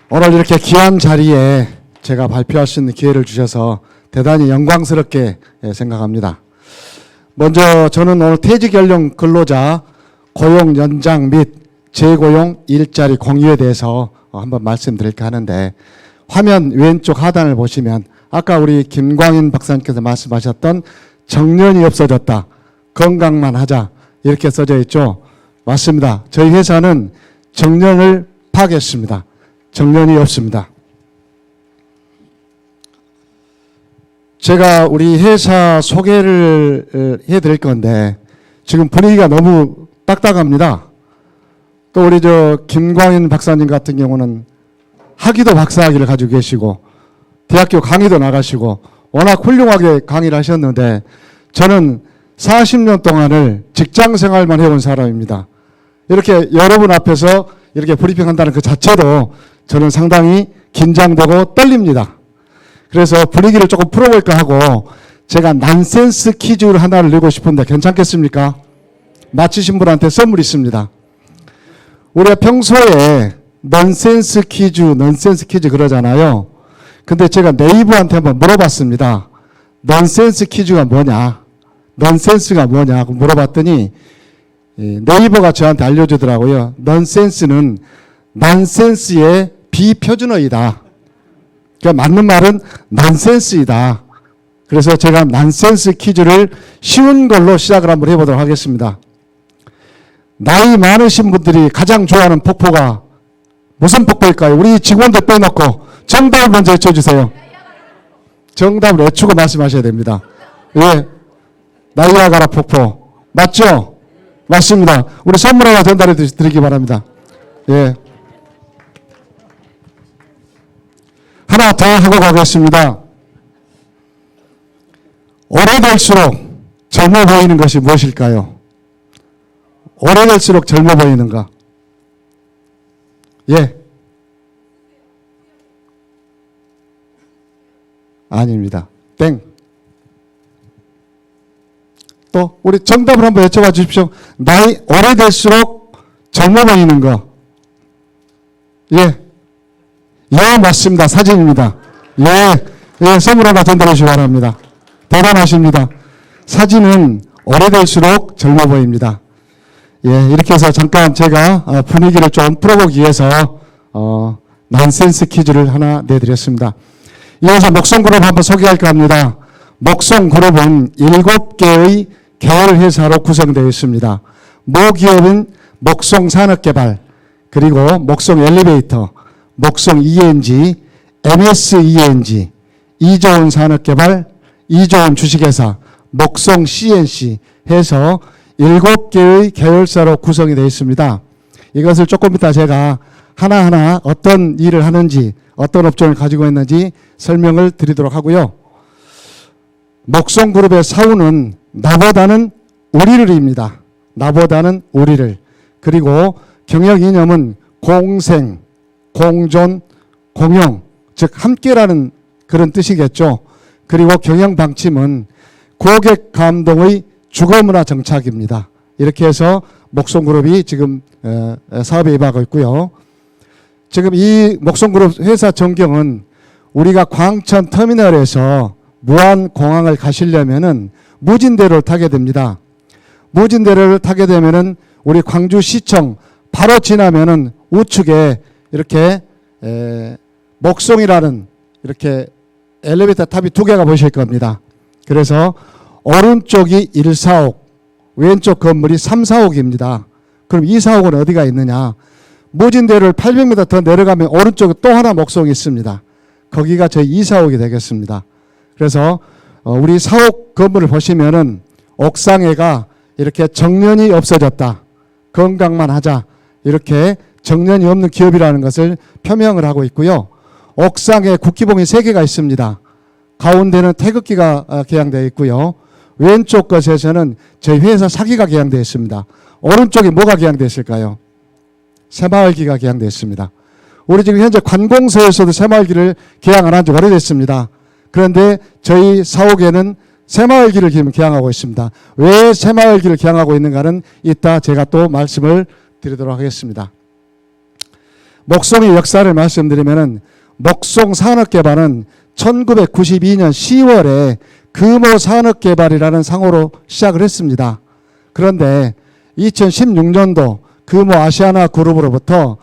오늘 이렇게 귀한 자리에 제가 발표할 수 있는 기회를 주셔서 대단히 영광스럽게 생각합니다. 먼저 저는 오늘 퇴직 연령 근로자 고용 연장 및 재고용 일자리 공유에 대해서 한번 말씀드릴까 하는데 화면 왼쪽 하단을 보시면 아까 우리 김광인 박사님께서 말씀하셨던 정년이 없어졌다. 건강만 하자. 이렇게 써져 있죠. 맞습니다. 저희 회사는 정년을 파괴했습니다. 정년이 없습니다. 제가 우리 회사 소개를 해드릴 건데 지금 분위기가 너무 딱딱합니다. 또 우리 김광인 박사님 같은 경우는 학위도 박사학위를 가지고 계시고 대학교 강의도 나가시고 워낙 훌륭하게 강의를 하셨는데 저는 40년 동안을 직장 생활만 해온 사람입니다. 이렇게 여러분 앞에서 이렇게 브리핑한다는 그 자체도 저는 상당히 긴장되고 떨립니다. 그래서 분위기를 조금 풀어볼까 하고 제가 난센스 퀴즈를 하나를 내고 싶은데 괜찮겠습니까? 맞히신 분한테 선물 있습니다. 우리가 평소에 넌센스 퀴즈 그러잖아요. 근데 제가 네이버한테 한번 물어봤습니다. 넌센스 퀴즈가 뭐냐? 넌센스가 뭐냐고 물어봤더니 네이버가 저한테 알려주더라고요. 넌센스는 난센스의 비표준어이다. 그러니까 맞는 말은 난센스이다. 그래서 제가 난센스 퀴즈를 쉬운 걸로 시작을 한번 해보도록 하겠습니다. 나이 많으신 분들이 가장 좋아하는 폭포가 무슨 폭포일까요? 우리 직원들 빼놓고 정답을 먼저 외쳐주세요. 정답을 외치고 말씀하셔야 됩니다. 예, 나이아가라 폭포 맞죠? 맞습니다. 우리 선물 하나 전달해 드리기 바랍니다. 예, 하나 더 하고 가겠습니다. 오래될수록 젊어 보이는 것이 무엇일까요? 오래될수록 젊어 보이는가? 예. 아닙니다. 땡. 또 우리 정답을 한번 여쭤봐 주십시오. 나이 오래될수록 젊어 보이는 거. 예. 예, 맞습니다. 사진입니다. 예. 예, 선물 하나 전달해 주시기 바랍니다. 대단하십니다. 사진은 오래될수록 젊어 보입니다. 예, 이렇게 해서 잠깐 제가 분위기를 좀 풀어보기 위해서 난센스 퀴즈를 하나 내드렸습니다. 이어서 목성그룹 한번 소개할까 합니다. 목성그룹은 7개의 계열 회사로 구성되어 있습니다. 모기업은 목성산업개발, 그리고 목성엘리베이터, 목성ENG, MSENG, 이조은산업개발, 이조은 주식회사, 목성CNC 해서 7개의 계열사로 구성이 되어 있습니다. 이것을 조금 이따 제가 하나하나 어떤 일을 하는지, 어떤 업종을 가지고 있는지 설명을 드리도록 하고요. 목성그룹의 사우는 나보다는 우리를입니다. 나보다는 우리를. 그리고 경영 이념은 공생, 공존, 공영, 즉 함께라는 그런 뜻이겠죠. 그리고 경영 방침은 고객 감동의 주거문화 정착입니다. 이렇게 해서 목성그룹이 지금 사업에 임하고 있고요. 지금 이 목성그룹 회사 전경은 우리가 광천 터미널에서 무안공항을 가시려면은 무진대로를 타게 됩니다. 무진대로를 타게 되면은 우리 광주시청 바로 지나면은 우측에 이렇게 목성이라는 이렇게 엘리베이터 탑이 2개가 보이실 겁니다. 그래서 오른쪽이 1사옥, 왼쪽 건물이 3사옥입니다. 그럼 2사옥은 어디가 있느냐? 무진대로를 800m 더 내려가면 오른쪽에 또 하나 목성이 있습니다. 거기가 저희 2사옥이 되겠습니다. 그래서 우리 사옥 건물을 보시면은 옥상에가 이렇게 정년이 없어졌다. 건강만 하자. 이렇게 정년이 없는 기업이라는 것을 표명을 하고 있고요. 옥상에 국기봉이 3개가 있습니다. 가운데는 태극기가 개양되어 있고요. 왼쪽 것에서는 저희 회사 사기가 개양되어 있습니다. 오른쪽에 뭐가 개양되어 있을까요? 새마을기가 개양되어 있습니다. 우리 지금 현재 관공서에서도 새마을기를 개양 안 한 지 오래됐습니다. 그런데 저희 사옥에는 새마을기를 지금 개양하고 있습니다. 왜 새마을기를 개양하고 있는가는 이따 제가 또 말씀을 드리도록 하겠습니다. 목성의 역사를 말씀드리면은 목성산업개발은 1992년 10월에 금호산업개발이라는 상호로 시작을 했습니다. 그런데 2016년도 금호아시아나 그룹으로부터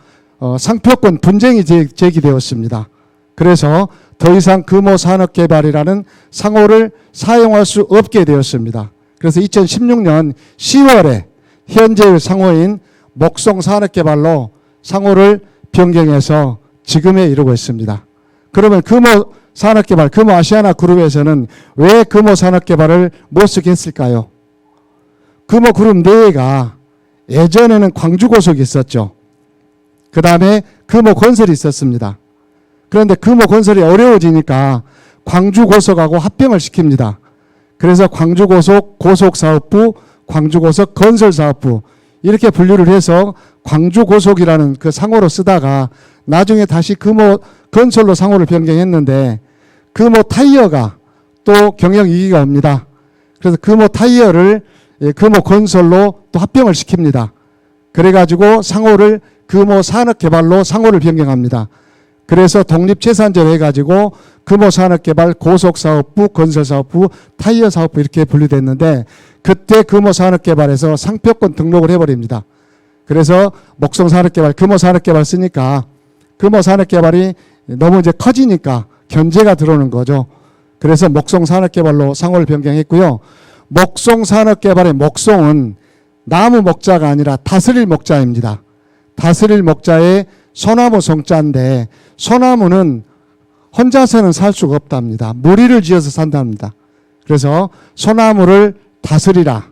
상표권 분쟁이 제기되었습니다. 그래서 더 이상 금호산업개발이라는 상호를 사용할 수 없게 되었습니다. 그래서 2016년 10월에 현재의 상호인 목성산업개발로 상호를 변경해서 지금에 이르고 있습니다. 그러면 금호산업개발, 금호아시아나 그룹에서는 왜 금호산업개발을 못 쓰게 했을까요? 금호그룹 내가 예전에는 광주고속이 있었죠. 그 다음에 금호건설이 있었습니다. 그런데 금호건설이 어려워지니까 광주고속하고 합병을 시킵니다. 그래서 광주고속 고속사업부, 광주고속 건설사업부 이렇게 분류를 해서 광주고속이라는 그 상호로 쓰다가 나중에 다시 금호건설로 상호를 변경했는데 금호타이어가 또 경영위기가 옵니다. 그래서 금호타이어를 금호건설로 또 합병을 시킵니다. 그래가지고 상호를 금호산업개발로 상호를 변경합니다. 그래서 독립재산제로 해가지고 금호산업개발, 고속사업부, 건설사업부, 타이어사업부 이렇게 분류됐는데 그때 금호산업개발에서 상표권 등록을 해버립니다. 그래서 목성산업개발, 금호산업개발 쓰니까 금호산업개발이 너무 이제 커지니까 견제가 들어오는 거죠. 그래서 목성산업개발로 상호를 변경했고요. 목성산업개발의 목성은 나무 목자가 아니라 다스릴 목자입니다. 다스릴 목자의 소나무 성자인데 소나무는 혼자서는 살 수가 없답니다. 무리를 지어서 산답니다. 그래서 소나무를 다스리라.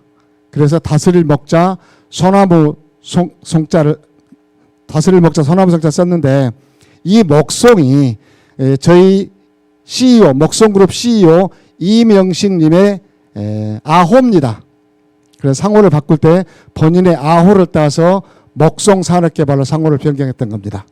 그래서 다스릴 목자 소나무 송자를 다스릴 목자 소나무 성자 썼는데 이 목성이 저희 CEO, 먹성그룹 CEO 이명식님의 아호입니다. 그래서 상호를 바꿀 때 본인의 아호를 따서 먹성산업개발로 상호를 변경했던 겁니다.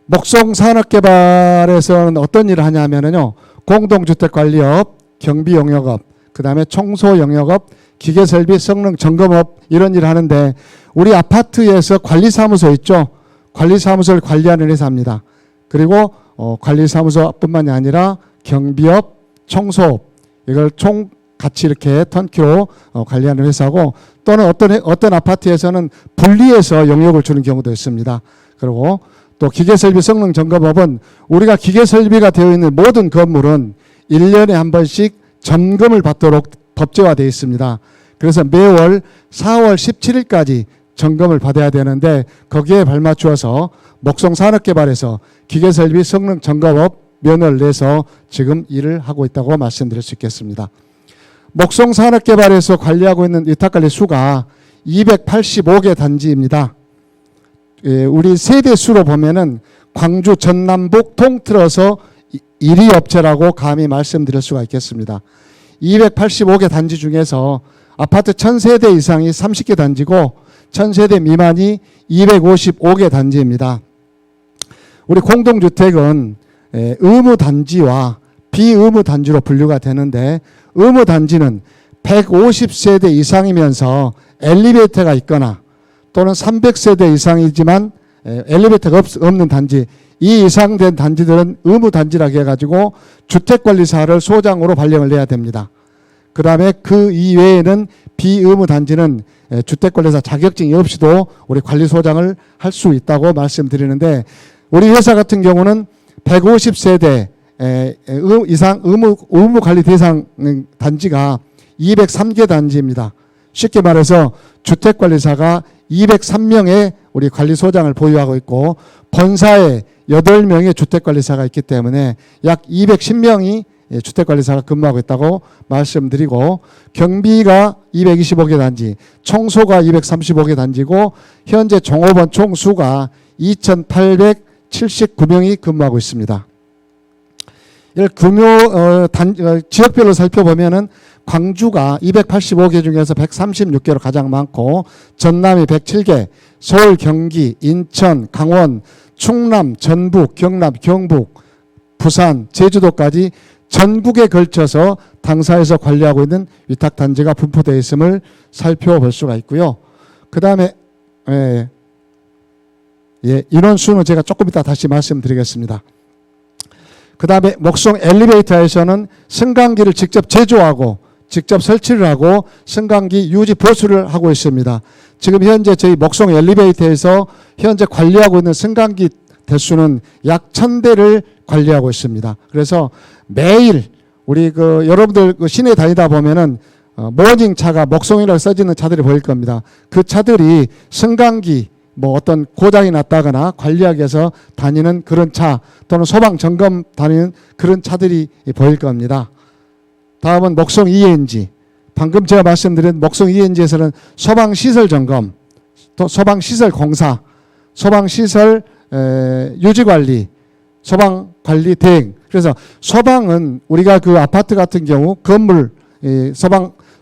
먹성산업개발에서는 어떤 일을 하냐면요, 공동주택관리업, 경비용역업, 그 다음에 청소용역업, 기계설비, 성능점검업 이런 일을 하는데, 우리 아파트에서 관리사무소 있죠. 관리사무소를 관리하는 회사입니다. 그리고 관리사무소뿐만이 아니라 경비업, 청소업 이걸 총 같이 이렇게 턴키로 관리하는 회사고, 또는 어떤 아파트에서는 분리해서 영역을 주는 경우도 있습니다. 그리고 또 기계설비 성능점검업은 우리가 기계설비가 되어 있는 모든 건물은 1년에 한 번씩 점검을 받도록 법제화되어 있습니다. 그래서 매월 4월 17일까지 점검을 받아야 되는데, 거기에 발맞추어서 먹성산업개발에서 기계설비 성능점검업 면허를 내서 지금 일을 하고 있다고 말씀드릴 수 있겠습니다. 먹성산업개발에서 관리하고 있는 위탁관리 수가 285개 단지입니다. 우리 세대 수로 보면은 광주 전남북 통틀어서 1위 업체라고 감히 말씀드릴 수가 있겠습니다. 285개 단지 중에서 아파트 1000세대 이상이 30개 단지고 1000세대 미만이 255개 단지입니다. 우리 공동주택은 의무단지와 비의무단지로 분류가 되는데, 의무단지는 150세대 이상이면서 엘리베이터가 있거나 또는 300세대 이상이지만 엘리베이터가 없는 단지, 이 이상 된 단지들은 의무단지라고 해가지고 주택관리사를 소장으로 발령을 내야 됩니다. 그 다음에 그 이외에는 비의무단지는 주택관리사 자격증이 없이도 우리 관리소장을 할 수 있다고 말씀드리는데, 우리 회사 같은 경우는 150세대 이상 의무관리 대상 단지가 203개 단지입니다. 쉽게 말해서 주택관리사가 203명의 우리 관리소장을 보유하고 있고, 본사에 8명의 주택관리사가 있기 때문에 약 210명이 주택관리사가 근무하고 있다고 말씀드리고, 경비가 225개 단지, 청소가 235개 단지고, 현재 종업원 총수가 2,879명이 근무하고 있습니다. 지역별로 살펴보면은 광주가 285개 중에서 136개로 가장 많고, 전남이 107개, 서울, 경기, 인천, 강원, 충남, 전북, 경남, 경북, 부산, 제주도까지 전국에 걸쳐서 당사에서 관리하고 있는 위탁단지가 분포되어 있음을 살펴볼 수가 있고요. 그 다음에 인원수는 제가 조금 이따 다시 말씀드리겠습니다. 그 다음에 먹성 엘리베이터에서는 승강기를 직접 제조하고 직접 설치를 하고 승강기 유지 보수를 하고 있습니다. 지금 현재 저희 먹성 엘리베이터에서 현재 관리하고 있는 승강기 대수는 약 1000대를 관리하고 있습니다. 그래서 매일 우리 여러분들 시내 다니다 보면은 모닝차가 먹성이라고 써지는 차들이 보일 겁니다. 그 차들이 승강기 어떤 고장이 났다거나 관리하기 위해서 다니는 그런 차, 또는 소방 점검 다니는 그런 차들이 보일 겁니다. 다음은 먹성 ENG. 방금 제가 말씀드린 먹성 ENG에서는 소방시설 점검, 또 소방시설 공사, 소방시설 유지관리, 소방관리 대행. 그래서 소방은 우리가 그 아파트 같은 경우 건물,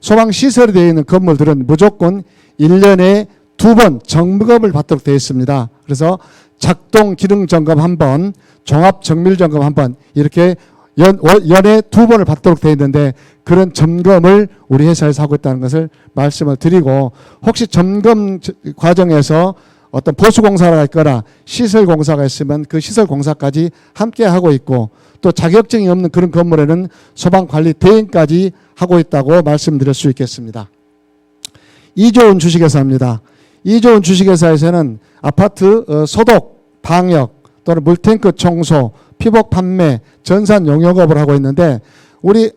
소방시설이 되어 있는 건물들은 무조건 1년에 2번 점검을 받도록 되어 있습니다. 그래서 작동 기능 점검 1번, 종합 정밀 점검 1번, 이렇게 연에 2번을 받도록 되어 있는데, 그런 점검을 우리 회사에서 하고 있다는 것을 말씀을 드리고, 혹시 점검 과정에서 어떤 보수공사가 있거나 시설공사가 있으면 그 시설공사까지 함께 하고 있고, 또 자격증이 없는 그런 건물에는 소방관리 대행까지 하고 있다고 말씀드릴 수 있겠습니다. 이조은 주식회사입니다. 이조은 주식회사에서는 아파트 소독, 방역, 또는 물탱크 청소, 피복 판매, 전산 용역업을 하고 있는데, 우리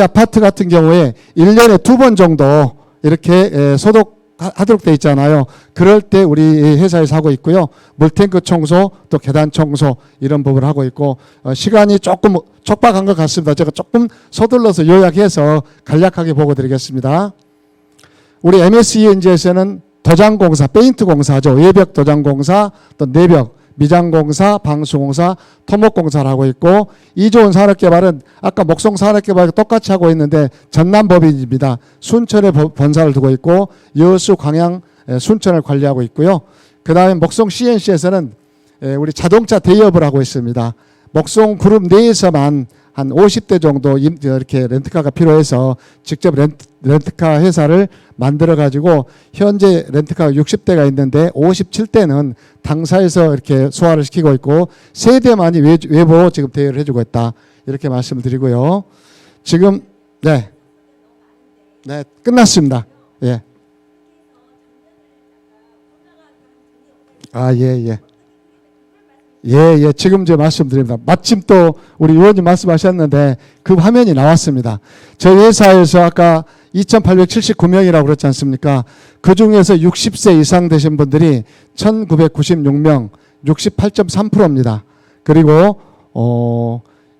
아파트 같은 경우에 1년에 2번 정도 이렇게 소독하도록 되어 있잖아요. 그럴 때 우리 회사에서 하고 있고요. 물탱크 청소, 또 계단 청소 이런 부분을 하고 있고, 시간이 조금 촉박한 것 같습니다. 제가 조금 서둘러서 요약해서 간략하게 보고 드리겠습니다. 우리 MSENG에서는 도장공사, 페인트 공사죠. 외벽 도장공사, 또 내벽, 미장공사, 방수공사, 토목공사를 하고 있고 이조은 산업개발은 아까 목송 산업개발과 똑같이 하고 있는데 전남법인입니다. 순천에 본사를 두고 있고 여수, 광양, 순천을 관리하고 있고요. 그 다음에 목송 CNC에서는 우리 자동차 대여업을 하고 있습니다. 목송 그룹 내에서만 한 50대 정도 이렇게 렌트카가 필요해서 직접 렌트카 회사를 만들어 가지고 현재 렌트카가 60대가 있는데 57대는 당사에서 이렇게 소화를 시키고 있고 3대만이 외부로 지금 대여를 해주고 있다. 이렇게 말씀을 드리고요. 지금 네 끝났습니다. 예. 예, 지금 제 말씀드립니다. 마침 또 우리 의원님 말씀하셨는데 그 화면이 나왔습니다. 저희 회사에서 아까 2,879명이라고 그랬지 않습니까? 그 중에서 60세 이상 되신 분들이 1,996명, 68.3%입니다. 그리고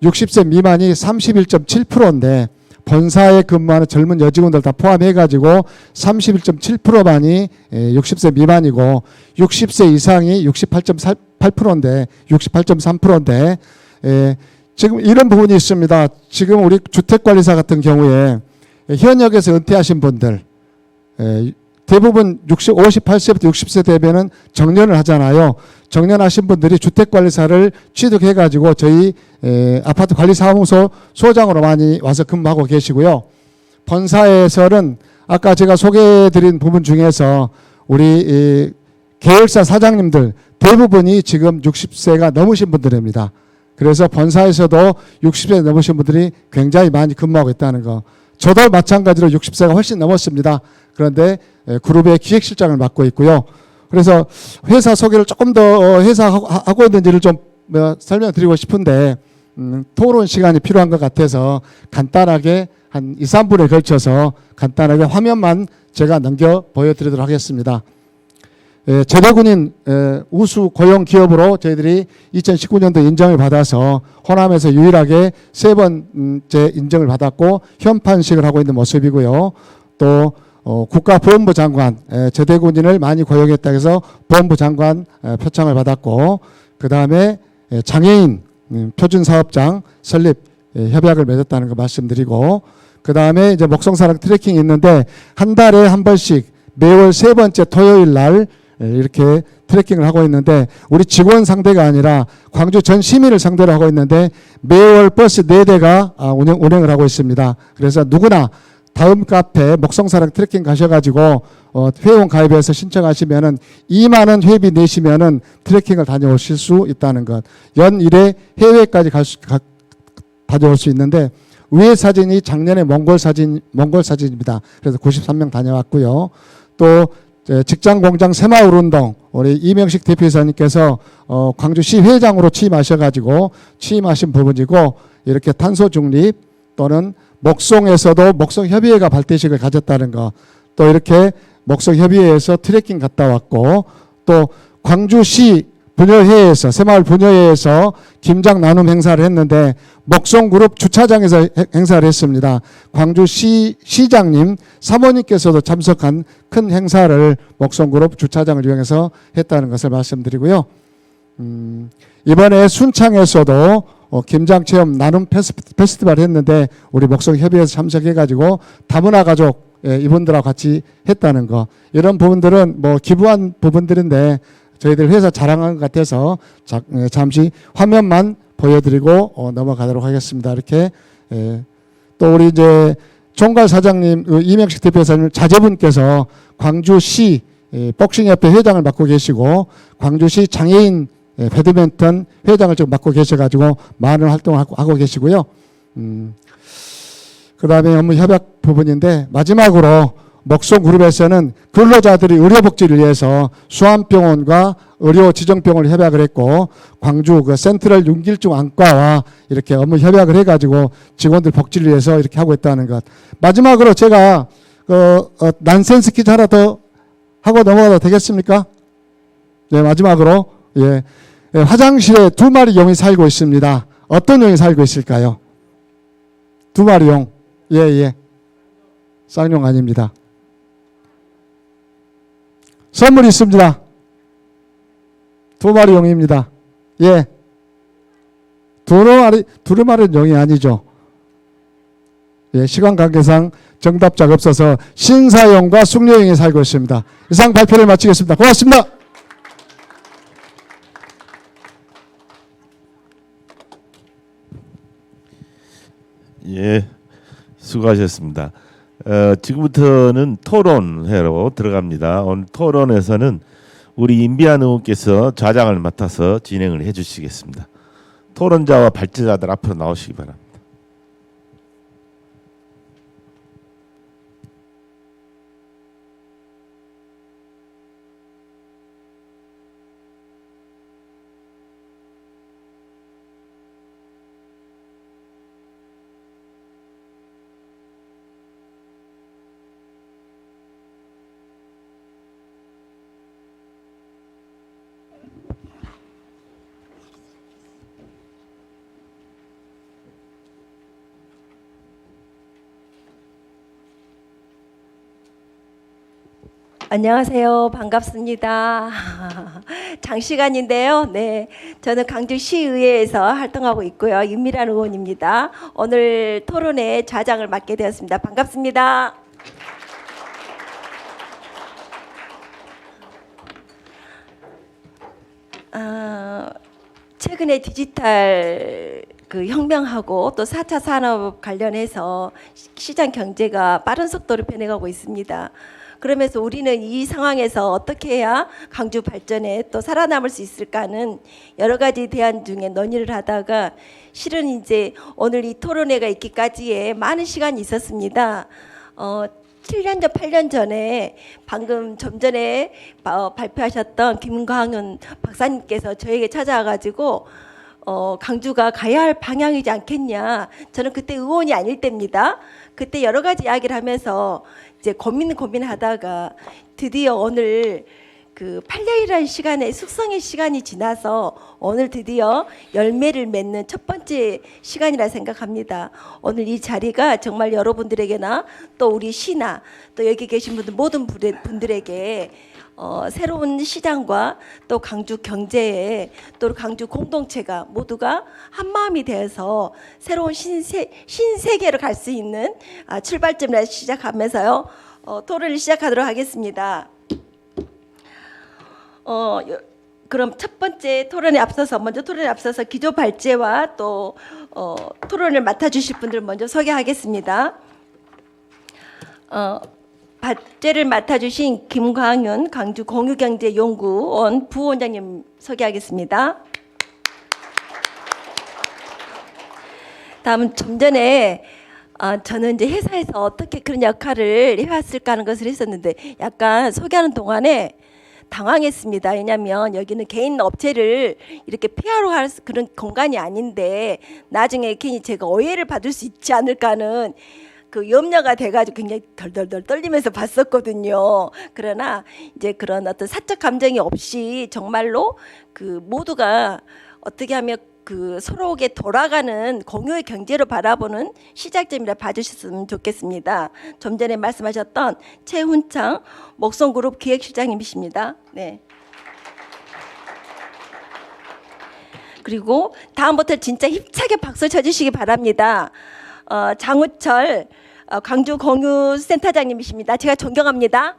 60세 미만이 31.7%인데 본사에 근무하는 젊은 여직원들 다 포함해가지고 31.7%만이 60세 미만이고 60세 이상이 68.8%인데 68.3%인데 지금 이런 부분이 있습니다. 지금 우리 주택관리사 같은 경우에 현역에서 은퇴하신 분들 대부분 58세부터 60세 되면은 정년을 하잖아요. 정년하신 분들이 주택관리사를 취득해가지고 저희 아파트 관리사무소 소장으로 많이 와서 근무하고 계시고요. 본사에서는 아까 제가 소개해드린 부분 중에서 우리 계열사 사장님들 대부분이 지금 60세가 넘으신 분들입니다. 그래서 본사에서도 60세 넘으신 분들이 굉장히 많이 근무하고 있다는 거. 저도 마찬가지로 60세가 훨씬 넘었습니다. 그런데 그룹의 기획실장을 맡고 있고요. 그래서 회사 소개를 조금 더 회사 하고 있는지를 좀 설명드리고 싶은데 토론 시간이 필요한 것 같아서 간단하게 한 2, 3분에 걸쳐서 간단하게 화면만 제가 넘겨 보여드리도록 하겠습니다. 제대군인 우수 고용 기업으로 저희들이 2019년도 인정을 받아서 호남에서 유일하게 3번째 인정을 받았고 현판식을 하고 있는 모습이고요. 또 국가보훈부 장관 제대군인을 많이 고용했다 해서 보훈부 장관 표창을 받았고 그 다음에 장애인 표준사업장 설립 협약을 맺었다는 거 말씀드리고 그 다음에 이제 목성산업 트래킹이 있는데 한 달에 한 번씩 매월 3번째 토요일 날 이렇게 트래킹을 하고 있는데 우리 직원 상대가 아니라 광주 전 시민을 상대로 하고 있는데 매월 버스 4대가 운행을 하고 있습니다. 그래서 누구나 다음 카페 목성사랑 트래킹 가셔가지고 회원 가입해서 신청하시면은 2만 원 회비 내시면은 트래킹을 다녀오실 수 있다는 것. 연 1회 해외까지 다녀올 수 있는데 위에 사진이 작년에 몽골 사진입니다. 그래서 93명 다녀왔고요. 또 직장 공장 새마을 운동 우리 이명식 대표이사님께서 광주시 회장으로 취임하셔가지고 취임하신 부분이고 이렇게 탄소 중립 또는 목송에서도 목송협의회가 발대식을 가졌다는 거 또 이렇게 목송협의회에서 트래킹 갔다 왔고 또 광주시 분여회에서 새마을 분여회에서 김장 나눔 행사를 했는데 목송그룹 주차장에서 행사를 했습니다. 광주시 시장님 사모님께서도 참석한 큰 행사를 목송그룹 주차장을 이용해서 했다는 것을 말씀드리고요. 이번에 순창에서도 김장체험 나눔 페스티벌을 했는데 우리 목송협의회에서 참석해가지고 다문화 가족 이분들하고 같이 했다는 거 이런 부분들은 뭐 기부한 부분들인데 저희들 회사 자랑한 것 같아서 잠시 화면만 보여드리고 넘어가도록 하겠습니다. 이렇게 또 우리 이제 총괄 사장님 이명식 대표이사님 자제분께서 광주시 복싱협회 회장을 맡고 계시고 광주시 장애인 배드민턴 회장을 지금 맡고 계셔가지고 많은 활동을 하고 계시고요. 그 다음에 업무 협약 부분인데 마지막으로 목송그룹에서는 근로자들이 의료복지를 위해서 수암병원과 의료지정병원을 협약을 했고 광주 그 센트럴 윤길중 안과와 이렇게 업무 협약을 해가지고 직원들 복지를 위해서 이렇게 하고 있다는 것. 마지막으로 제가 난센스 퀴즈 하나 더 하고 넘어가도 되겠습니까? 네, 마지막으로 화장실에 2마리 용이 살고 있습니다. 어떤 용이 살고 있을까요? 2마리 용. 쌍용 아닙니다. 선물이 있습니다. 2마리 용입니다. 예. 두루마리 용이 아니죠. 예, 시간 관계상 정답자가 없어서 신사용과 숙녀용이 살고 있습니다. 이상 발표를 마치겠습니다. 고맙습니다. 예, 수고하셨습니다. 지금부터는 토론회로 들어갑니다. 오늘 토론에서는 우리 임비한 의원께서 좌장을 맡아서 진행을 해주시겠습니다. 토론자와 발제자들 앞으로 나오시기 바랍니다. 안녕하세요. 반갑습니다. 장시간인데요. 네, 저는 광주시의회에서 활동하고 있고요. 윤미란 의원입니다. 오늘 토론회 좌장을 맡게 되었습니다. 반갑습니다. 최근에 디지털 그 혁명하고 또 4차 산업 관련해서 시장 경제가 빠른 속도로 변해가고 있습니다. 그러면서 우리는 이 상황에서 어떻게 해야 광주 발전에 또 살아남을 수 있을까는 여러 가지 대안 중에 논의를 하다가 실은 이제 오늘 이 토론회가 있기까지에 많은 시간이 있었습니다. 7년 전, 8년 전에 방금 좀 전에 발표하셨던 김광현 박사님께서 저에게 찾아와가지고 강주가 가야 할 방향이지 않겠냐. 저는 그때 의원이 아닐 때입니다. 그때 여러 가지 이야기를 하면서 이제 고민하다가 드디어 오늘 그 8년이라는 시간에 숙성의 시간이 지나서 오늘 드디어 열매를 맺는 첫 번째 시간이라 생각합니다. 오늘 이 자리가 정말 여러분들에게나 또 우리 시나 또 여기 계신 분들 모든 분들에게 새로운 시장과 또 광주 경제에 또 광주 공동체가 모두가 한 마음이 되어서 새로운 신세계로 갈 수 있는 출발점을 시작하면서요. 토론을 시작하도록 하겠습니다. 그럼 첫 번째 토론에 앞서서 기조 발제와 또 토론을 맡아주실 분들 먼저 소개하겠습니다. 발제를 맡아주신 김광윤 광주 공유경제연구원 부원장님 소개하겠습니다. 다음 좀 전에 저는 이제 회사에서 어떻게 그런 역할을 해왔을까 하는 것을 했었는데 약간 소개하는 동안에 당황했습니다. 왜냐하면 여기는 개인 업체를 이렇게 피하러 할 그런 공간이 아닌데 나중에 괜히 제가 오해를 받을 수 있지 않을까 하는 그 염려가 돼가지고 굉장히 덜덜덜 떨리면서 봤었거든요. 그러나 이제 그런 어떤 사적 감정이 없이 정말로 그 모두가 어떻게 하면 그 서로에게 돌아가는 공유의 경제로 바라보는 시작점이라 봐주셨으면 좋겠습니다. 좀 전에 말씀하셨던 최훈창 목성그룹 기획실장님이십니다. 네. 그리고 다음부터 진짜 힘차게 박수 쳐주시기 바랍니다. 장우철 광주 공유센터장님이십니다. 제가 존경합니다.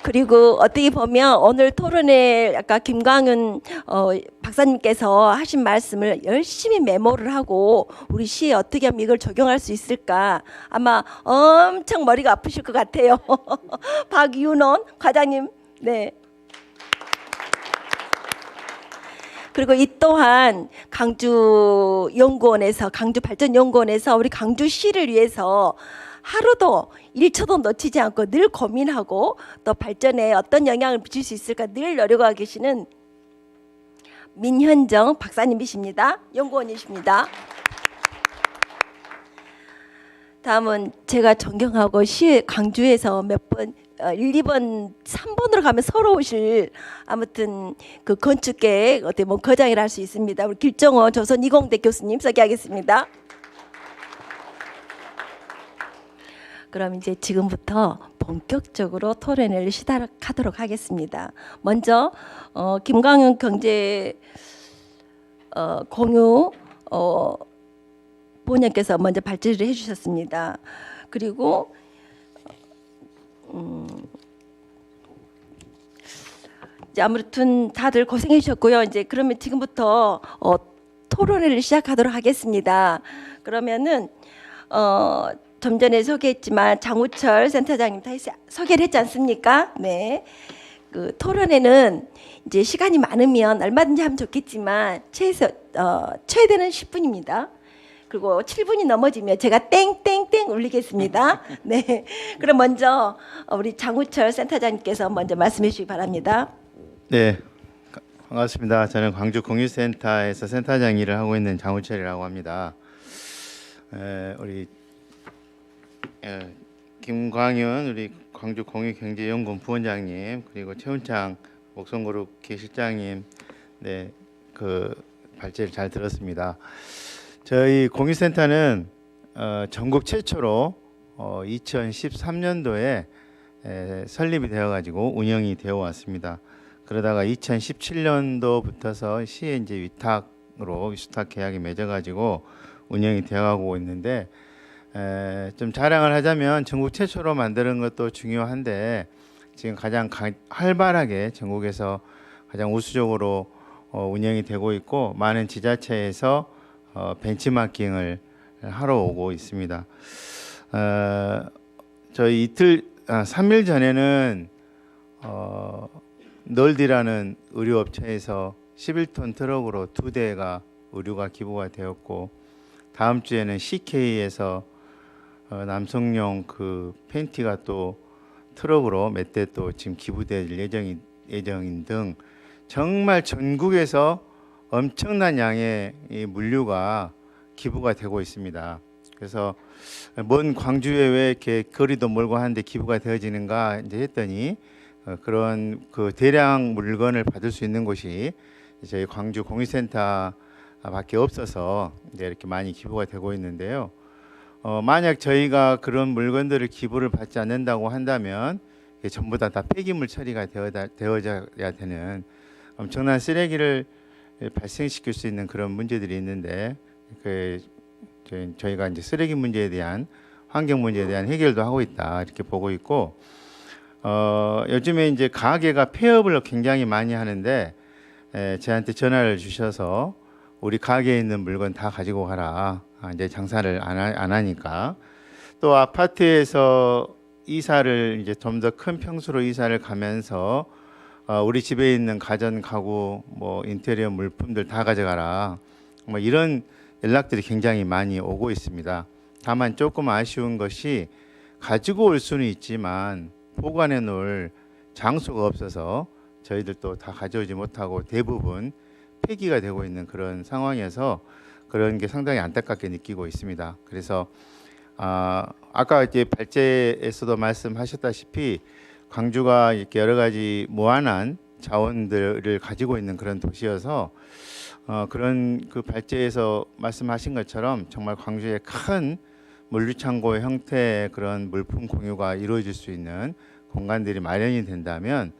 그리고 어떻게 보면 오늘 토론에 아까 김광윤 박사님께서 하신 말씀을 열심히 메모를 하고 우리 시에 어떻게 하면 이걸 적용할 수 있을까 아마 엄청 머리가 아프실 것 같아요. 박윤원 과장님, 네. 그리고 이 또한 광주연구원에서 광주발전연구원에서 우리 광주시를 위해서 하루도 1초도 놓치지 않고 늘 고민하고 또 발전에 어떤 영향을 미칠 수 있을까 늘 노력하고 계시는 민현정 박사님이십니다. 연구원이십니다. 다음은 제가 존경하고 시 광주에서 몇 번 1, 2번, 3번으로 가면 서러우실 아무튼 그 건축계획 어떻게 뭐 거장이라 할 수 있습니다. 우리 길정호 조선이공대 교수님 소개하겠습니다. 그럼 이제 지금부터 본격적으로 토론회를 시작하도록 하겠습니다. 먼저 김광현 경제 공유 본연께서 먼저 발제를 해주셨습니다. 그리고 이제 아무튼 다들 고생해 주셨고요. 이제 그러면 지금부터 토론회를 시작하도록 하겠습니다. 그러면은 좀 전에 소개했지만 장우철 센터장님 다 소개를 했지 않습니까? 네. 그 토론회는 이제 시간이 많으면 얼마든지 하면 좋겠지만 최대는 10분입니다. 그리고 7분이 넘어지면 제가 땡땡땡 울리겠습니다. 네. 그럼 먼저 우리 장우철 센터장님께서 먼저 말씀해 주시기 바랍니다. 네, 반갑습니다. 저는 광주 공유센터에서 센터장 일을 하고 있는 장우철이라고 합니다. 우리 김광윤 우리 광주 공유경제연구원 부원장님 그리고 최훈창 목성그룹 계실장님 네, 그 발제를 잘 들었습니다. 저희 공유센터는 전국 최초로 2013년도에 설립이 되어가지고 운영이 되어 왔습니다. 그러다가 2017년도부터서 시에 이제 위탁으로 위탁 계약이 맺어가지고 운영이 되어가고 있는데 좀 자랑을 하자면 전국 최초로 만드는 것도 중요한데 지금 가장 활발하게 전국에서 가장 우수적으로 운영이 되고 있고 많은 지자체에서 벤치마킹을 하러 오고 있습니다. 저희 3일 전에는 널디라는 의류업체에서 11톤 트럭으로 2대가 의류가 기부가 되었고 다음 주에는 CK에서 남성용 그 팬티가 또 트럭으로 몇 대 또 지금 기부될 예정인 등 정말 전국에서 엄청난 양의 이 물류가 기부가 되고 있습니다. 그래서 먼 광주에 왜 이렇게 거리도 멀고 하는데 기부가 되어지는가 이제 했더니 그런 그 대량 물건을 받을 수 있는 곳이 저희 광주 공유센터밖에 없어서 이제 이렇게 많이 기부가 되고 있는데요. 만약 저희가 그런 물건들을 기부를 받지 않는다고 한다면 전부 다 폐기물 처리가 되어져야 되는 엄청난 쓰레기를 발생시킬 수 있는 그런 문제들이 있는데 저희가 이제 쓰레기 문제에 대한 환경 문제에 대한 해결도 하고 있다 이렇게 보고 있고. 요즘에 이제 가게가 폐업을 굉장히 많이 하는데 저한테 전화를 주셔서 우리 가게에 있는 물건 다 가지고 가라. 이제 장사를 안 하니까 또 아파트에서 이사를 이제 좀 더 큰 평수로 이사를 가면서 우리 집에 있는 가전 가구 뭐 인테리어 물품들 다 가져가라. 뭐 이런 연락들이 굉장히 많이 오고 있습니다. 다만 조금 아쉬운 것이 가지고 올 수는 있지만 보관해 놓을 장소가 없어서 저희들도 다 가져오지 못하고 대부분 폐기가 되고 있는 그런 상황에서 그런 게 상당히 안타깝게 느끼고 있습니다. 그래서 아까 이제 발제에서도 말씀하셨다시피 광주가 이렇게 여러 가지 무한한 자원들을 가지고 있는 그런 도시여서 그런 그 발제에서 말씀하신 것처럼 정말 광주에 큰 물류창고의 형태의 그런 물품 공유가 이루어질 수 있는 공간들이 마련이 된다면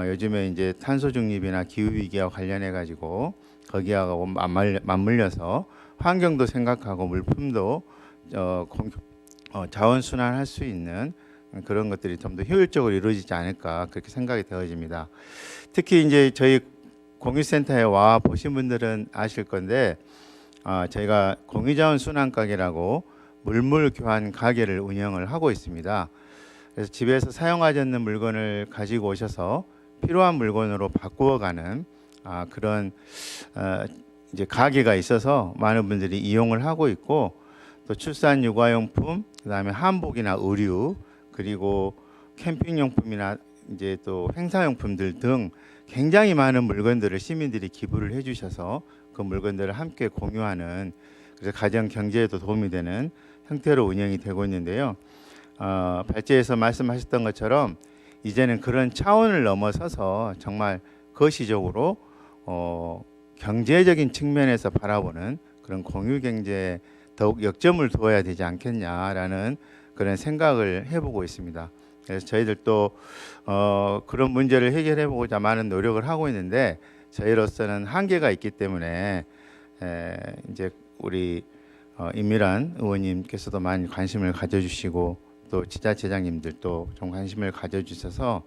요즘에 이제 탄소 중립이나 기후 위기와 관련해 가지고 거기하고 맞물려서 환경도 생각하고 물품도 자원 순환할 수 있는 그런 것들이 좀 더 효율적으로 이루어지지 않을까 그렇게 생각이 되어집니다. 특히 이제 저희 공유센터에 와 보신 분들은 아실 건데 저희가 공유자원 순환 가게라고 물물 교환 가게를 운영을 하고 있습니다. 그래서 집에서 사용하지 않는 물건을 가지고 오셔서 필요한 물건으로 바꾸어가는 그런 이제 가게가 있어서 많은 분들이 이용을 하고 있고 또 출산 육아용품, 그다음에 한복이나 의류, 그리고 캠핑용품이나 이제 또 행사용품들 등 굉장히 많은 물건들을 시민들이 기부를 해주셔서 그 물건들을 함께 공유하는 그래서 가정 경제에도 도움이 되는 형태로 운영이 되고 있는데요. 발제에서 말씀하셨던 것처럼 이제는 그런 차원을 넘어서서 정말 거시적으로 경제적인 측면에서 바라보는 그런 공유 경제에 더욱 역점을 두어야 되지 않겠냐라는 그런 생각을 해보고 있습니다. 그래서 저희들도 그런 문제를 해결해 보고자 많은 노력을 하고 있는데 저희로서는 한계가 있기 때문에 이제 우리 임미란 의원님께서도 많이 관심을 가져주시고 또 지자체장님들도 좀 관심을 가져주셔서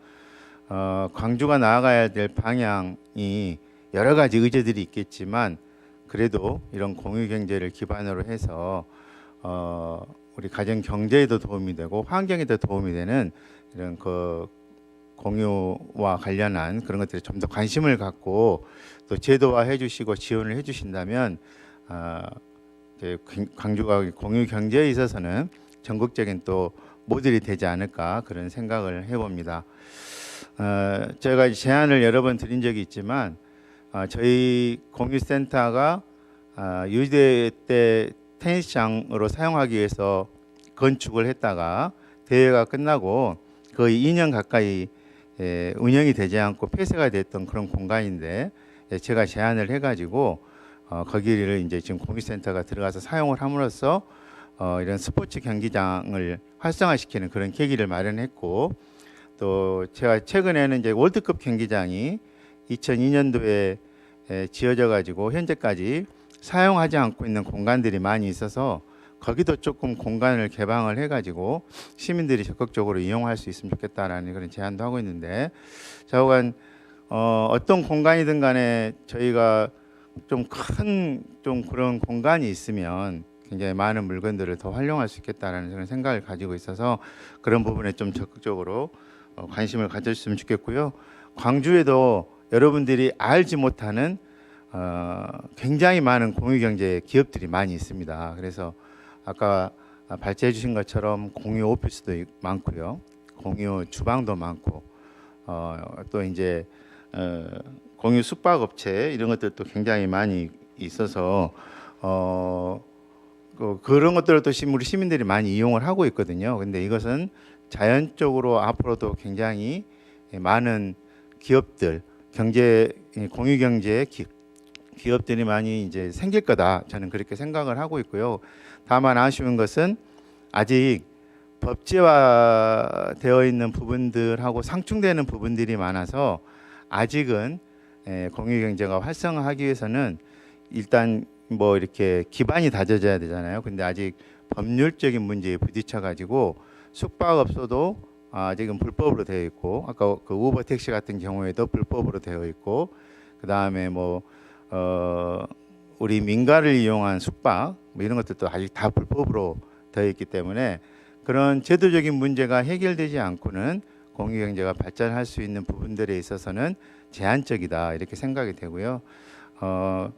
광주가 나아가야 될 방향이 여러 가지 의제들이 있겠지만 그래도 이런 공유 경제를 기반으로 해서 우리 가정 경제에도 도움이 되고 환경에도 도움이 되는 이런 그 공유와 관련한 그런 것들에 좀 더 관심을 갖고 또 제도화해 주시고 지원을 해 주신다면 광주가 공유 경제에 있어서는 전국적인 또 모델이 되지 않을까 그런 생각을 해봅니다. 제가 제안을 여러 번 드린 적이 있지만 저희 공유센터가 유대 때 테니스장으로 사용하기 위해서 건축을 했다가 대회가 끝나고 거의 2년 가까이 운영이 되지 않고 폐쇄가 됐던 그런 공간인데 제가 제안을 해가지고 거기를 이제 지금 공유센터가 들어가서 사용을 함으로써 이런 스포츠 경기장을 활성화시키는 그런 계기를 마련했고 또 제가 최근에는 이제 월드컵 경기장이 2002년도에 지어져 가지고 현재까지 사용하지 않고 있는 공간들이 많이 있어서 거기도 조금 공간을 개방을 해가지고 시민들이 적극적으로 이용할 수 있으면 좋겠다라는 그런 제안도 하고 있는데 좌우간 어떤 공간이든 간에 저희가 좀 큰 좀 그런 공간이 있으면 굉장히 많은 물건들을 더 활용할 수 있겠다라는 그런 생각을 가지고 있어서 그런 부분에 좀 적극적으로 관심을 가져주시면 좋겠고요. 광주에도 여러분들이 알지 못하는 굉장히 많은 공유경제 기업들이 많이 있습니다. 그래서 아까 발제해 주신 것처럼 공유 오피스도 많고요. 공유 주방도 많고 또 이제 공유 숙박업체 이런 것들도 굉장히 많이 있어서 그런 것들을 또 우리 시민들이 많이 이용을 하고 있거든요. 근데 이것은 자연적으로 앞으로도 굉장히 많은 기업들 공유 경제 기업들이 많이 이제 생길 거다. 저는 그렇게 생각을 하고 있고요. 다만 아쉬운 것은 아직 법제화되어 있는 부분들하고 상충되는 부분들이 많아서 아직은 공유 경제가 활성화하기 위해서는 일단 뭐 이렇게 기반이 다져져야 되잖아요. 근데 아직 법률적인 문제에 부딪혀 가지고 숙박업소도 아직은 불법으로 되어 있고 아까 그 우버 택시 같은 경우에도 불법으로 되어 있고 그 다음에 뭐 우리 민가를 이용한 숙박 뭐 이런 것들도 아직 다 불법으로 되어 있기 때문에 그런 제도적인 문제가 해결되지 않고는 공유경제가 발전할 수 있는 부분들에 있어서는 제한적이다 이렇게 생각이 되고요.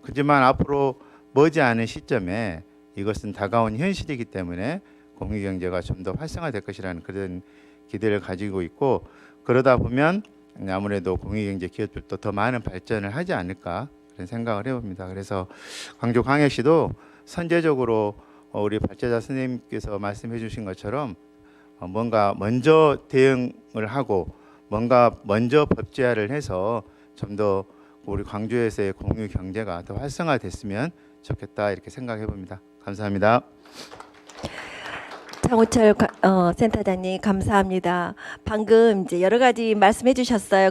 그렇지만 앞으로 머지않은 시점에 이것은 다가온 현실이기 때문에 공유경제가 좀 더 활성화될 것이라는 그런 기대를 가지고 있고 그러다 보면 아무래도 공유경제 기업들도 더 많은 발전을 하지 않을까 그런 생각을 해봅니다. 그래서 광주광역시도 선제적으로 우리 발제자 선생님께서 말씀해 주신 것처럼 뭔가 먼저 대응을 하고 뭔가 먼저 법제화를 해서 좀 더 우리 광주에서의 공유 경제가 더 활성화됐으면 좋겠다 이렇게 생각해 봅니다. 감사합니다. 장우철 센터장님 감사합니다. 방금 이제 여러 가지 말씀해 주셨어요.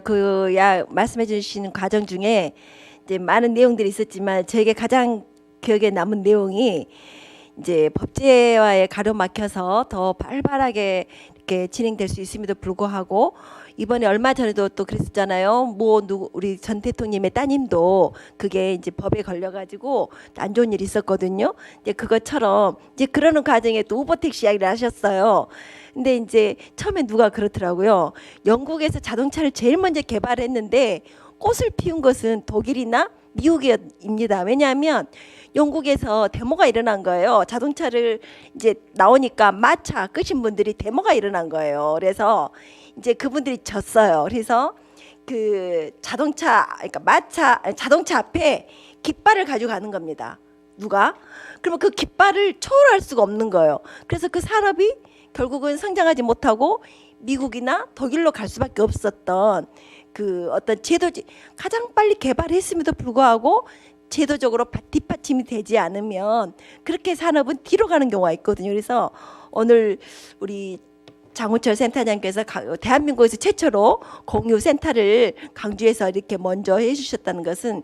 말씀해 주신 과정 중에 이제 많은 내용들이 있었지만 저에게 가장 기억에 남은 내용이 이제 법제화에 가로막혀서 더 활발하게 이렇게 진행될 수 있음에도 불구하고 이번에 얼마 전에도 또 그랬었잖아요. 우리 전 대통령의 따님도 그게 이제 법에 걸려가지고 안 좋은 일이 있었거든요. 이제 그것처럼 이제 그러는 과정에 또 우버 택시 이야기를 하셨어요. 근데 이제 처음에 누가 그렇더라고요. 영국에서 자동차를 제일 먼저 개발했는데 꽃을 피운 것은 독일이나 미국입니다. 왜냐하면 영국에서 데모가 일어난 거예요. 자동차를 이제 나오니까 마차 끄신 분들이 데모가 일어난 거예요. 그래서 이제 그분들이 졌어요. 그래서 그 자동차 앞에 깃발을 가지고 가는 겁니다. 누가? 그러면 그 깃발을 초월할 수가 없는 거예요. 그래서 그 산업이 결국은 성장하지 못하고 미국이나 독일로 갈 수밖에 없었던 그 어떤 가장 빨리 개발했음에도 불구하고 제도적으로 뒷받침이 되지 않으면 그렇게 산업은 뒤로 가는 경우가 있거든요. 그래서 오늘 우리 장우철 센터장께서 대한민국에서 최초로 공유 센터를 강주에서 이렇게 먼저 해주셨다는 것은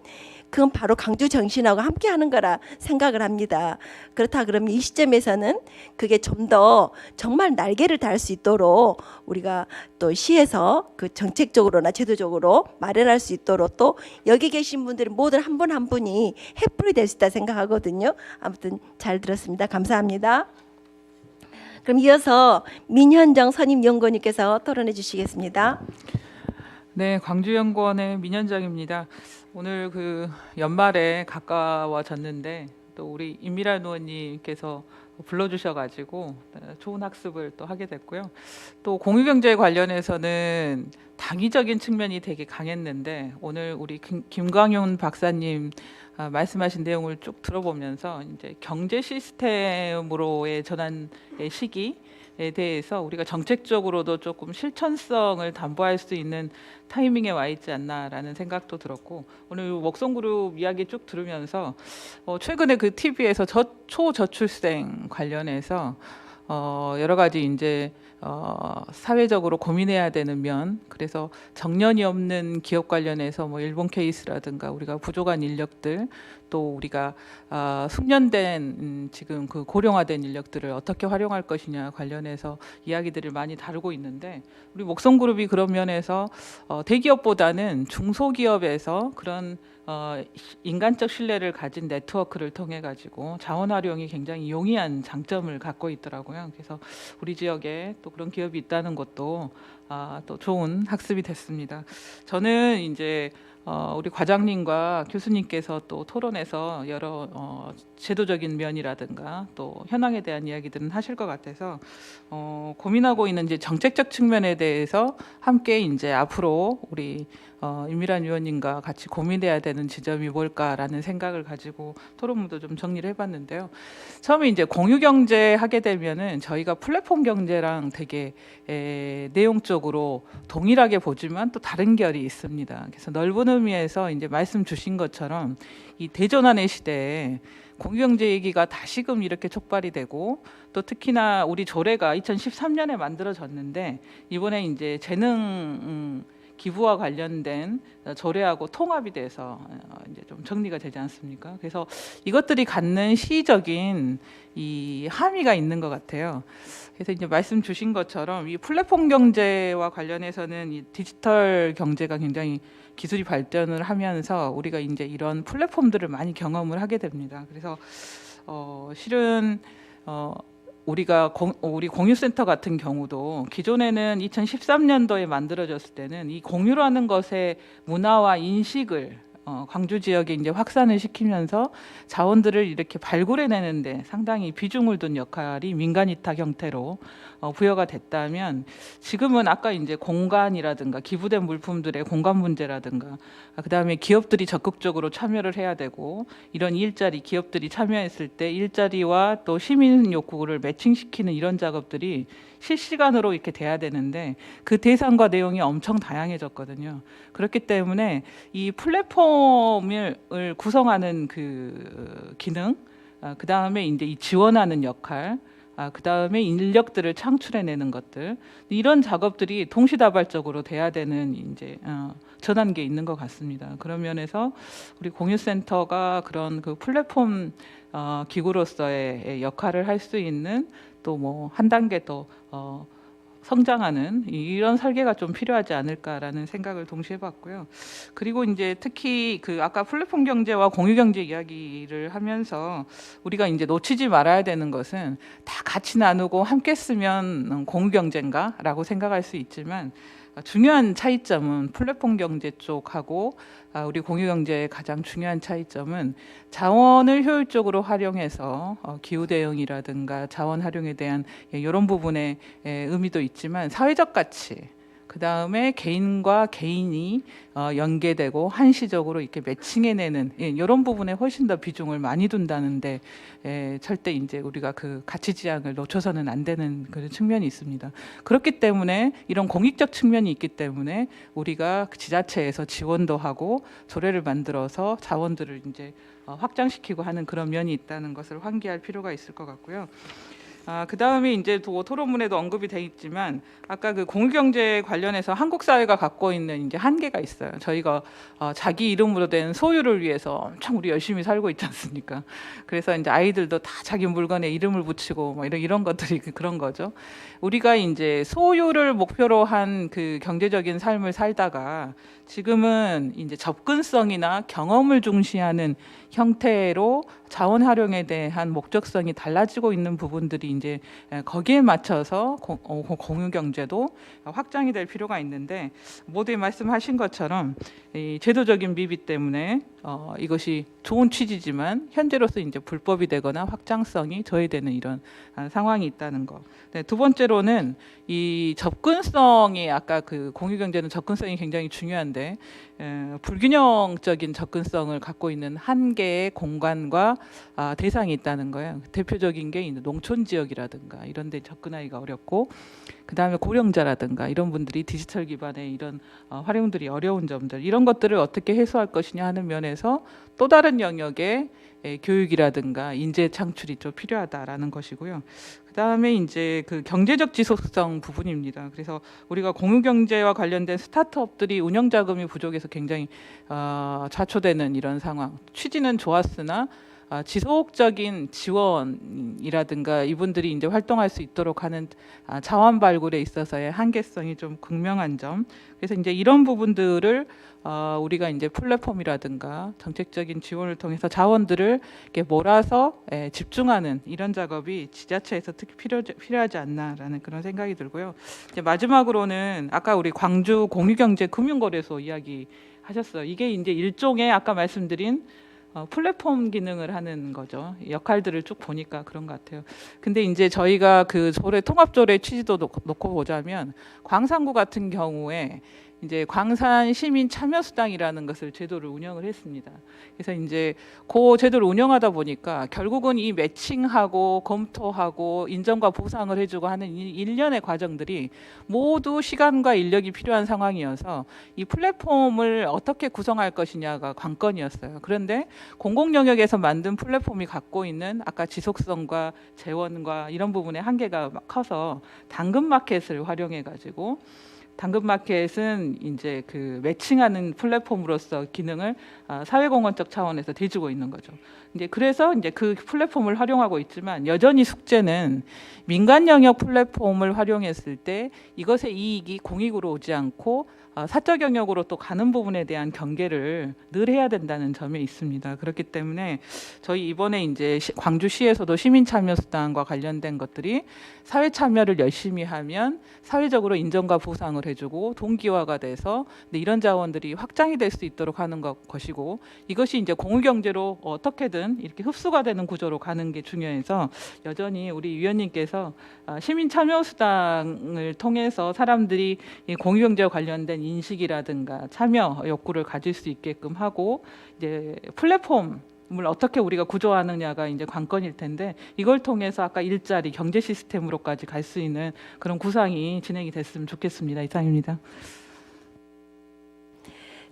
그건 바로 강주 정신하고 함께하는 거라 생각을 합니다. 그렇다 그러면 이 시점에서는 그게 좀 더 정말 날개를 달 수 있도록 우리가 또 시에서 그 정책적으로나 제도적으로 마련할 수 있도록 또 여기 계신 분들이 모두 한 분 한 분이 횃불이 될 수 있다 생각하거든요. 아무튼 잘 들었습니다. 감사합니다. 그럼 이어서 민현정 선임연구원님께서 토론해 주시겠습니다. 네, 광주연구원의 민현정입니다. 오늘 그 연말에 가까워졌는데 또 우리 임미란 의원님께서 불러주셔가지고 좋은 학습을 또 하게 됐고요. 또 공유경제 관련해서는 당위적인 측면이 되게 강했는데 오늘 우리 김광윤 박사님 말씀하신 내용을 쭉 들어보면서 이제 경제 시스템으로의 전환의 시기에 대해서 우리가 정책적으로도 조금 실천성을 담보할 수 있는 타이밍에 와 있지 않나라는 생각도 들었고 오늘 웍성그룹 이야기 쭉 들으면서 최근에 그 TV에서 초저출생 관련해서 여러 가지 이제 사회적으로 고민해야 되는 면 그래서 정년이 없는 기업 관련해서 뭐 일본 케이스라든가 우리가 부족한 인력들 또 우리가 숙련된 지금 그 고령화된 인력들을 어떻게 활용할 것이냐 관련해서 이야기들을 많이 다루고 있는데 우리 목성그룹이 그런 면에서 대기업보다는 중소기업에서 그런 인간적 신뢰를 가진 네트워크를 통해 가지고 자원 활용이 굉장히 용이한 장점을 갖고 있더라고요. 그래서 우리 지역에 또 그런 기업이 있다는 것도 또 좋은 학습이 됐습니다. 저는 이제 우리 과장님과 교수님께서 또 토론에서 여러 제도적인 면이라든가 또 현황에 대한 이야기들은 하실 것 같아서 고민하고 있는 이제 정책적 측면에 대해서 함께 이제 앞으로 우리 임미란 위원님과 같이 고민해야 되는 지점이 뭘까라는 생각을 가지고 토론문도 좀 정리를 해봤는데요. 처음에 이제 공유 경제 하게 되면은 저희가 플랫폼 경제랑 되게 내용적으로 동일하게 보지만 또 다른 결이 있습니다. 그래서 넓은 의미에서 이제 말씀 주신 것처럼 이 대전환의 시대에 공유경제 얘기가 다시금 이렇게 촉발이 되고 또 특히나 우리 조례가 2013년에 만들어졌는데 이번에 이제 재능 기부와 관련된 조례하고 통합이 돼서 이제 좀 정리가 되지 않습니까? 그래서 이것들이 갖는 시적인 이 함의가 있는 것 같아요. 그래서 이제 말씀 주신 것처럼 이 플랫폼 경제와 관련해서는 이 디지털 경제가 굉장히 기술이 발전을 하면서 우리가 이제 이런 플랫폼들을 많이 경험을 하게 됩니다. 그래서 실은 우리가 우리 공유센터 같은 경우도 기존에는 2013년도에 만들어졌을 때는 이 공유라는 것의 문화와 인식을 광주 지역에 이제 확산을 시키면서 자원들을 이렇게 발굴해내는데 상당히 비중을 둔 역할이 민간 위탁 형태로 부여가 됐다면 지금은 아까 이제 공간이라든가 기부된 물품들의 공간 문제라든가 그다음에 기업들이 적극적으로 참여를 해야 되고 이런 일자리 기업들이 참여했을 때 일자리와 또 시민 욕구를 매칭시키는 이런 작업들이 실시간으로 이렇게 돼야 되는데 그 대상과 내용이 엄청 다양해졌거든요. 그렇기 때문에 이 플랫폼을 구성하는 그 기능, 그 다음에 이제 이 지원하는 역할, 그 다음에 인력들을 창출해내는 것들 이런 작업들이 동시다발적으로 돼야 되는 이제 전환기에 있는 것 같습니다. 그런 면에서 우리 공유센터가 그런 그 플랫폼 기구로서의 역할을 할 수 있는 또 뭐 한 단계 더 성장하는 이런 설계가 좀 필요하지 않을까라는 생각을 동시에 해봤고요. 그리고 이제 특히 그 아까 플랫폼 경제와 공유 경제 이야기를 하면서 우리가 이제 놓치지 말아야 되는 것은 다 같이 나누고 함께 쓰면 공유 경제인가라고 생각할 수 있지만 중요한 차이점은 플랫폼 경제 쪽하고 우리 공유 경제의 가장 중요한 차이점은 자원을 효율적으로 활용해서 기후 대응이라든가 자원 활용에 대한 이런 부분의 의미도 있지만 사회적 가치 그 다음에 개인과 개인이 연계되고 한시적으로 이렇게 매칭해내는 이런 부분에 훨씬 더 비중을 많이 둔다는데 절대 이제 우리가 그 가치 지향을 놓쳐서는 안 되는 그런 측면이 있습니다. 그렇기 때문에 이런 공익적 측면이 있기 때문에 우리가 지자체에서 지원도 하고 조례를 만들어서 자원들을 이제 확장시키고 하는 그런 면이 있다는 것을 환기할 필요가 있을 것 같고요. 그 다음에 이제 토론문에도 언급이 돼 있지만 아까 그 공유경제 관련해서 한국 사회가 갖고 있는 이제 한계가 있어요. 저희가 자기 이름으로 된 소유를 위해서 엄청 우리 열심히 살고 있지 않습니까? 그래서 이제 아이들도 다 자기 물건에 이름을 붙이고 뭐 이런 것들이 그런 거죠. 우리가 이제 소유를 목표로 한 그 경제적인 삶을 살다가 지금은 이제 접근성이나 경험을 중시하는 형태로 자원 활용에 대한 목적성이 달라지고 있는 부분들이 이제 거기에 맞춰서 공유 경제도 확장이 될 필요가 있는데 모두 말씀하신 것처럼 이 제도적인 미비 때문에 이것이 좋은 취지지만 현재로서 이제 불법이 되거나 확장성이 저해되는 이런 상황이 있다는 거. 네, 두 번째로는 이 접근성이 아까 그 공유 경제는 접근성이 굉장히 중요한데 불균형적인 접근성을 갖고 있는 한 개의 공간과 대상이 있다는 거예요. 대표적인 게 농촌 지역이라든가 이런 데 접근하기가 어렵고 그다음에 고령자라든가 이런 분들이 디지털 기반의 이런 활용들이 어려운 점들 이런 것들을 어떻게 해소할 것이냐 하는 면에서 또 다른 영역의 교육이라든가 인재 창출이 좀 필요하다라는 것이고요. 그다음에 이제 그 경제적 지속성 부분입니다. 그래서 우리가 공유 경제와 관련된 스타트업들이 운영 자금이 부족해서 굉장히 좌초되는 이런 상황. 취지는 좋았으나 지속적인 지원이라든가 이분들이 이제 활동할 수 있도록 하는 자원 발굴에 있어서의 한계성이 좀 극명한 점. 그래서 이제 이런 부분들을 우리가 이제 플랫폼이라든가 정책적인 지원을 통해서 자원들을 이렇게 몰아서 집중하는 이런 작업이 지자체에서 특히 필요하지 않나라는 그런 생각이 들고요. 이제 마지막으로는 아까 우리 광주 공유경제 금융거래소 이야기 하셨어요. 이게 이제 일종의 아까 말씀드린 플랫폼 기능을 하는 거죠. 역할들을 쭉 보니까 그런 것 같아요. 근데 이제 저희가 그 통합조례 취지도 놓고 보자면 광산구 같은 경우에 이제 광산 시민 참여 수당이라는 것을 제도를 운영을 했습니다. 그래서 이제 그 제도를 운영하다 보니까 결국은 이 매칭하고 검토하고 인정과 보상을 해주고 하는 일련의 과정들이 모두 시간과 인력이 필요한 상황이어서 이 플랫폼을 어떻게 구성할 것이냐가 관건이었어요. 그런데 공공 영역에서 만든 플랫폼이 갖고 있는 아까 지속성과 재원과 이런 부분의 한계가 커서 당근마켓을 활용해 가지고 당근마켓은 이제 그 매칭하는 플랫폼으로서 기능을 사회공헌적 차원에서 대주고 있는 거죠. 이제 그래서 이제 그 플랫폼을 활용하고 있지만 여전히 숙제는 민간 영역 플랫폼을 활용했을 때 이것의 이익이 공익으로 오지 않고 사적 영역으로 또 가는 부분에 대한 경계를 늘 해야 된다는 점에 있습니다. 그렇기 때문에 저희 이번에 이제 광주시에서도 시민 참여 수당과 관련된 것들이 사회 참여를 열심히 하면 사회적으로 인정과 보상을 해주고 동기화가 돼서 이런 자원들이 확장이 될 수 있도록 하는 것이고 이것이 이제 공유경제로 어떻게든 이렇게 흡수가 되는 구조로 가는 게 중요해서 여전히 우리 위원님께서 시민 참여 수당을 통해서 사람들이 이 공유경제와 관련된 인식이라든가 참여 욕구를 가질 수 있게끔 하고 이제 플랫폼을 어떻게 우리가 구조하느냐가 이제 관건일 텐데 이걸 통해서 아까 일자리 경제 시스템으로까지 갈 수 있는 그런 구상이 진행이 됐으면 좋겠습니다. 이상입니다.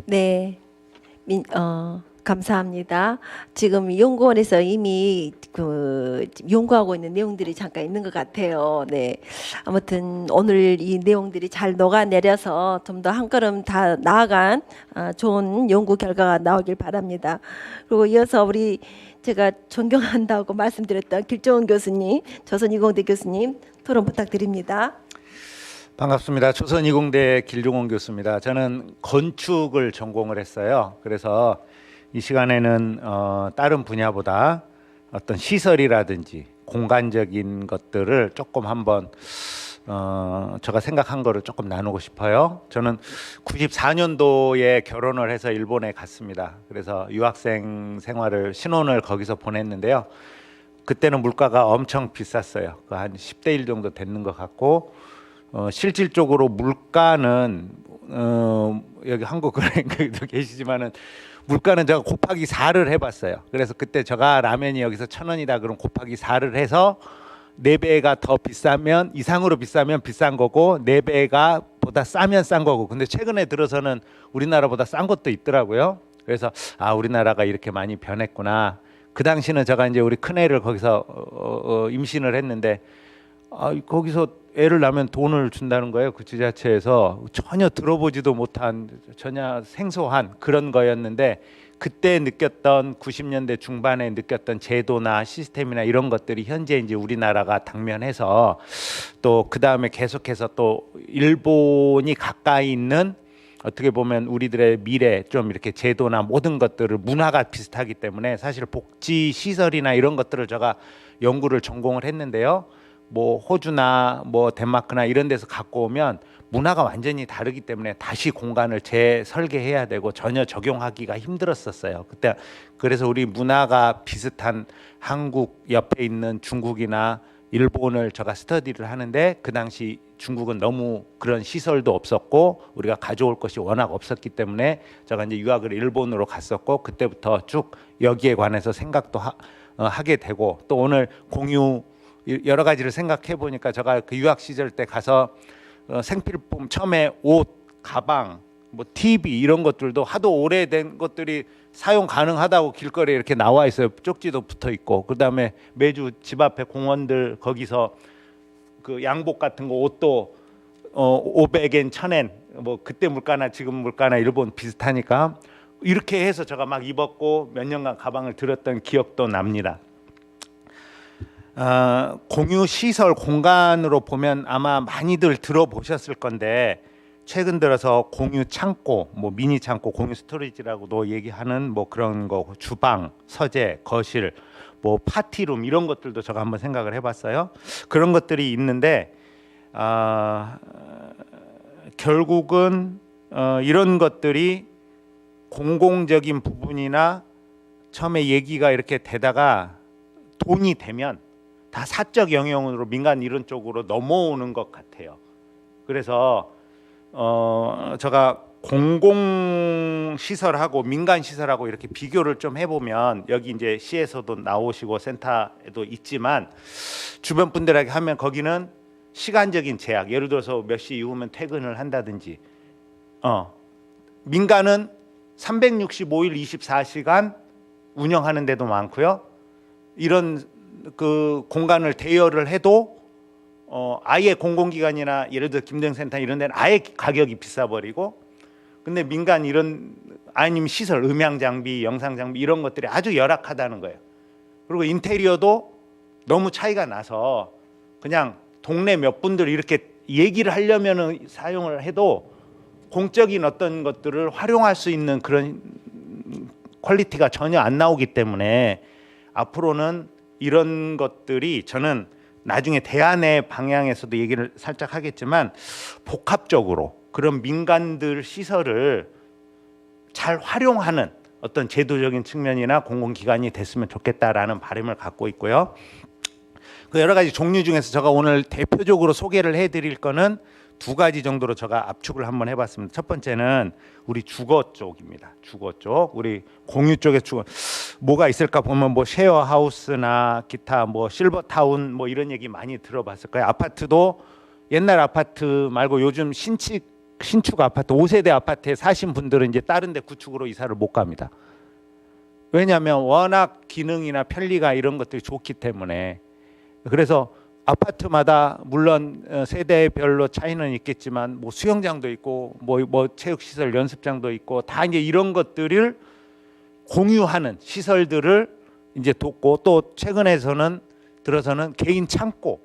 네, 감사합니다. 지금 연구원에서 이미 연구하고 있는 내용들이 잠깐 있는 것 같아요. 네, 아무튼 오늘 이 내용들이 잘 녹아내려서 좀 더 한 걸음 다 나아간 좋은 연구 결과가 나오길 바랍니다. 그리고 이어서 제가 존경한다고 말씀드렸던 길종원 교수님, 조선이공대 교수님 토론 부탁드립니다. 반갑습니다. 조선이공대 길종원 교수입니다. 저는 건축을 전공을 했어요. 그래서 이 시간에는 다른 분야보다 어떤 시설이라든지 공간적인 것들을 조금 한번 제가 생각한 거를 조금 나누고 싶어요. 저는 94년도에 결혼을 해서 일본에 갔습니다. 그래서 유학생 생활을 신혼을 거기서 보냈는데요. 그때는 물가가 엄청 비쌌어요. 한 10대 1 정도 됐는 것 같고 실질적으로 물가는 여기 한국은행도 계시지만은 물가는 제가 곱하기 4를 해봤어요. 그래서 그때 제가 라면이 여기서 1,000원이다 그럼 곱하기 4를 해서 4배가 더 비싸면 이상으로 비싸면 비싼 거고 4배가 보다 싸면 싼 거고 근데 최근에 들어서는 우리나라보다 싼 것도 있더라고요. 그래서 우리나라가 이렇게 많이 변했구나. 그 당시는 제가 이제 우리 큰애를 거기서 임신을 했는데 거기서 애를 낳으면 돈을 준다는 거예요. 그 지자체에서 전혀 들어보지도 못한 전혀 생소한 그런 거였는데 그때 느꼈던 90년대 중반에 느꼈던 제도나 시스템이나 이런 것들이 현재 이제 우리나라가 당면해서 또 그 다음에 계속해서 또 일본이 가까이 있는 어떻게 보면 우리들의 미래 좀 이렇게 제도나 모든 것들을 문화가 비슷하기 때문에 사실 복지 시설이나 이런 것들을 제가 연구를 전공을 했는데요. 뭐 호주나 뭐 덴마크나 이런 데서 갖고 오면 문화가 완전히 다르기 때문에 다시 공간을 재설계해야 되고 전혀 적용하기가 힘들었었어요. 그때 그래서 우리 문화가 비슷한 한국 옆에 있는 중국이나 일본을 제가 스터디를 하는데 그 당시 중국은 너무 그런 시설도 없었고 우리가 가져올 것이 워낙 없었기 때문에 제가 이제 유학을 일본으로 갔었고 그때부터 쭉 여기에 관해서 생각도 하게 되고 또 오늘 공유 여러 가지를 생각해 보니까 제가 그 유학 시절 때 가서 생필품 처음에 옷, 가방, 뭐 TV 이런 것들도 하도 오래된 것들이 사용 가능하다고 길거리에 이렇게 나와 있어요. 쪽지도 붙어 있고 그다음에 매주 집 앞에 공원들 거기서 그 양복 같은 거 옷도 500엔 1000엔 뭐 그때 물가나 지금 물가나 일본 비슷하니까 이렇게 해서 제가 막 입었고 몇 년간 가방을 들었던 기억도 납니다. 공유 시설 공간으로 보면 아마 많이들 들어보셨을 건데 최근 들어서 공유 창고, 뭐 미니 창고, 공유 스토리지라고도 얘기하는 뭐 그런 거, 주방, 서재, 거실, 뭐 파티룸 이런 것들도 제가 한번 생각을 해봤어요. 그런 것들이 있는데 결국은 이런 것들이 공공적인 부분이나 처음에 얘기가 이렇게 되다가 돈이 되면 다 사적 영역으로 민간 이런 쪽으로 넘어오는 것 같아요. 그래서 제가 공공 시설하고 민간 시설하고 이렇게 비교를 좀 해보면 여기 이제 시에서도 나오시고 센터에도 있지만 주변 분들에게 하면 거기는 시간적인 제약, 예를 들어서 몇 시 이후면 퇴근을 한다든지, 민간은 365일 24시간 운영하는 데도 많고요. 이런 그 공간을 대여를 해도 아예 공공기관이나 예를 들어 김정센터 이런 데는 아예 가격이 비싸 버리고 근데 민간 이런 아니면 시설 음향 장비, 영상 장비 이런 것들이 아주 열악하다는 거예요. 그리고 인테리어도 너무 차이가 나서 그냥 동네 몇 분들 이렇게 얘기를 하려면은 사용을 해도 공적인 어떤 것들을 활용할 수 있는 그런 퀄리티가 전혀 안 나오기 때문에 앞으로는 이런 것들이 저는 나중에 대안의 방향에서도 얘기를 살짝 하겠지만 복합적으로 그런 민간들 시설을 잘 활용하는 어떤 제도적인 측면이나 공공기관이 됐으면 좋겠다라는 바람을 갖고 있고요. 그 여러 가지 종류 중에서 제가 오늘 대표적으로 소개를 해드릴 거는 두 가지 정도로 제가 압축을 한번 해봤습니다. 첫 번째는 우리 주거 쪽입니다. 주거 쪽, 우리 공유 쪽에 주거 뭐가 있을까 보면 뭐 쉐어하우스나 기타 뭐 실버타운 뭐 이런 얘기 많이 들어봤을 거예요. 아파트도 옛날 아파트 말고 요즘 신축 아파트 5세대 아파트에 사신 분들은 이제 다른 데 구축으로 이사를 못 갑니다. 왜냐하면 워낙 기능이나 편리가 이런 것들이 좋기 때문에. 그래서 아파트마다 물론 세대별로 차이는 있겠지만 뭐 수영장도 있고 뭐 체육시설 연습장도 있고 다 이제 이런 것들을 공유하는 시설들을 이제 돕고 또 최근에서는 들어서는 개인 창고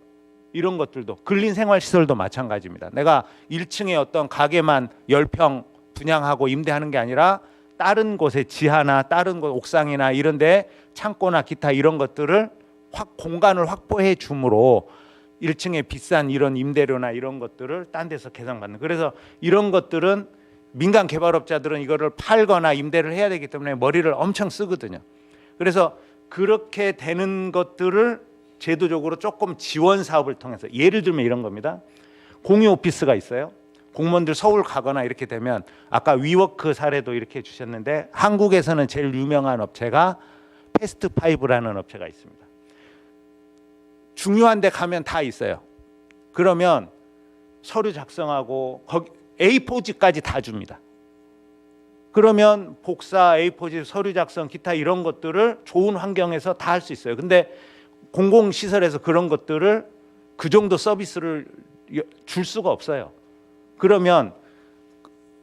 이런 것들도 근린생활시설도 마찬가지입니다. 내가 1층에 어떤 가게만 10평 분양하고 임대하는 게 아니라 다른 곳에 지하나 다른 곳 옥상이나 이런 데 창고나 기타 이런 것들을 공간을 확보해 줌으로 1층에 비싼 이런 임대료나 이런 것들을 딴 데서 계산받는. 그래서 이런 것들은 민간 개발업자들은 이거를 팔거나 임대를 해야 되기 때문에 머리를 엄청 쓰거든요. 그래서 그렇게 되는 것들을 제도적으로 조금 지원 사업을 통해서 예를 들면 이런 겁니다. 공유 오피스가 있어요. 공무원들 서울 가거나 이렇게 되면 아까 위워크 사례도 이렇게 주셨는데 한국에서는 제일 유명한 업체가 패스트5라는 업체가 있습니다. 중요한 데 가면 다 있어요. 그러면 서류 작성하고 A4지까지 다 줍니다. 그러면 복사, A4지, 서류 작성, 기타 이런 것들을 좋은 환경에서 다 할 수 있어요. 근데 공공시설에서 그런 것들을 그 정도 서비스를 줄 수가 없어요. 그러면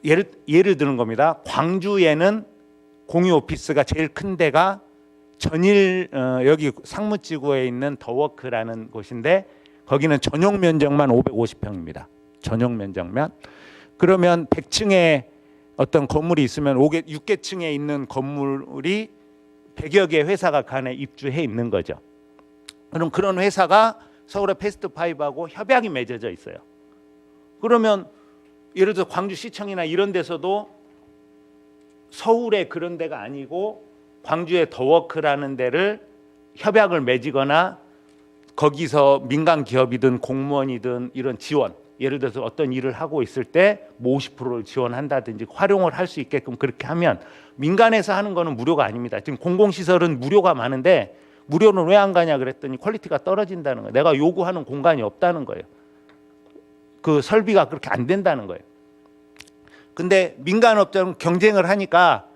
예를 드는 겁니다. 광주에는 공유 오피스가 제일 큰 데가 전일 여기 상무지구에 있는 더워크라는 곳인데 거기는 전용 면적만 550평입니다. 전용 면적만. 그러면 100층에 어떤 건물이 있으면 6개층에 있는 건물이 100여 개 회사가 그 안에 입주해 있는 거죠. 그럼 그런 회사가 서울의 패스트5하고 협약이 맺어져 있어요. 그러면 예를 들어 광주시청이나 이런 데서도 서울에 그런 데가 아니고 광주의 더워크라는 데를 협약을 맺거나 거기서 민간 기업이든 공무원이든 이런 지원, 예를 들어서 어떤 일을 하고 있을 때 50%를 지원한다든지 활용을 할 수 있게끔 그렇게 하면, 민간에서 하는 거는 무료가 아닙니다. 지금 공공시설은 무료가 많은데 무료는 왜 안 가냐 그랬더니 퀄리티가 떨어진다는 거예요. 내가 요구하는 공간이 없다는 거예요. 그 설비가 그렇게 안 된다는 거예요. 근데 민간 업자는 경쟁을 하니까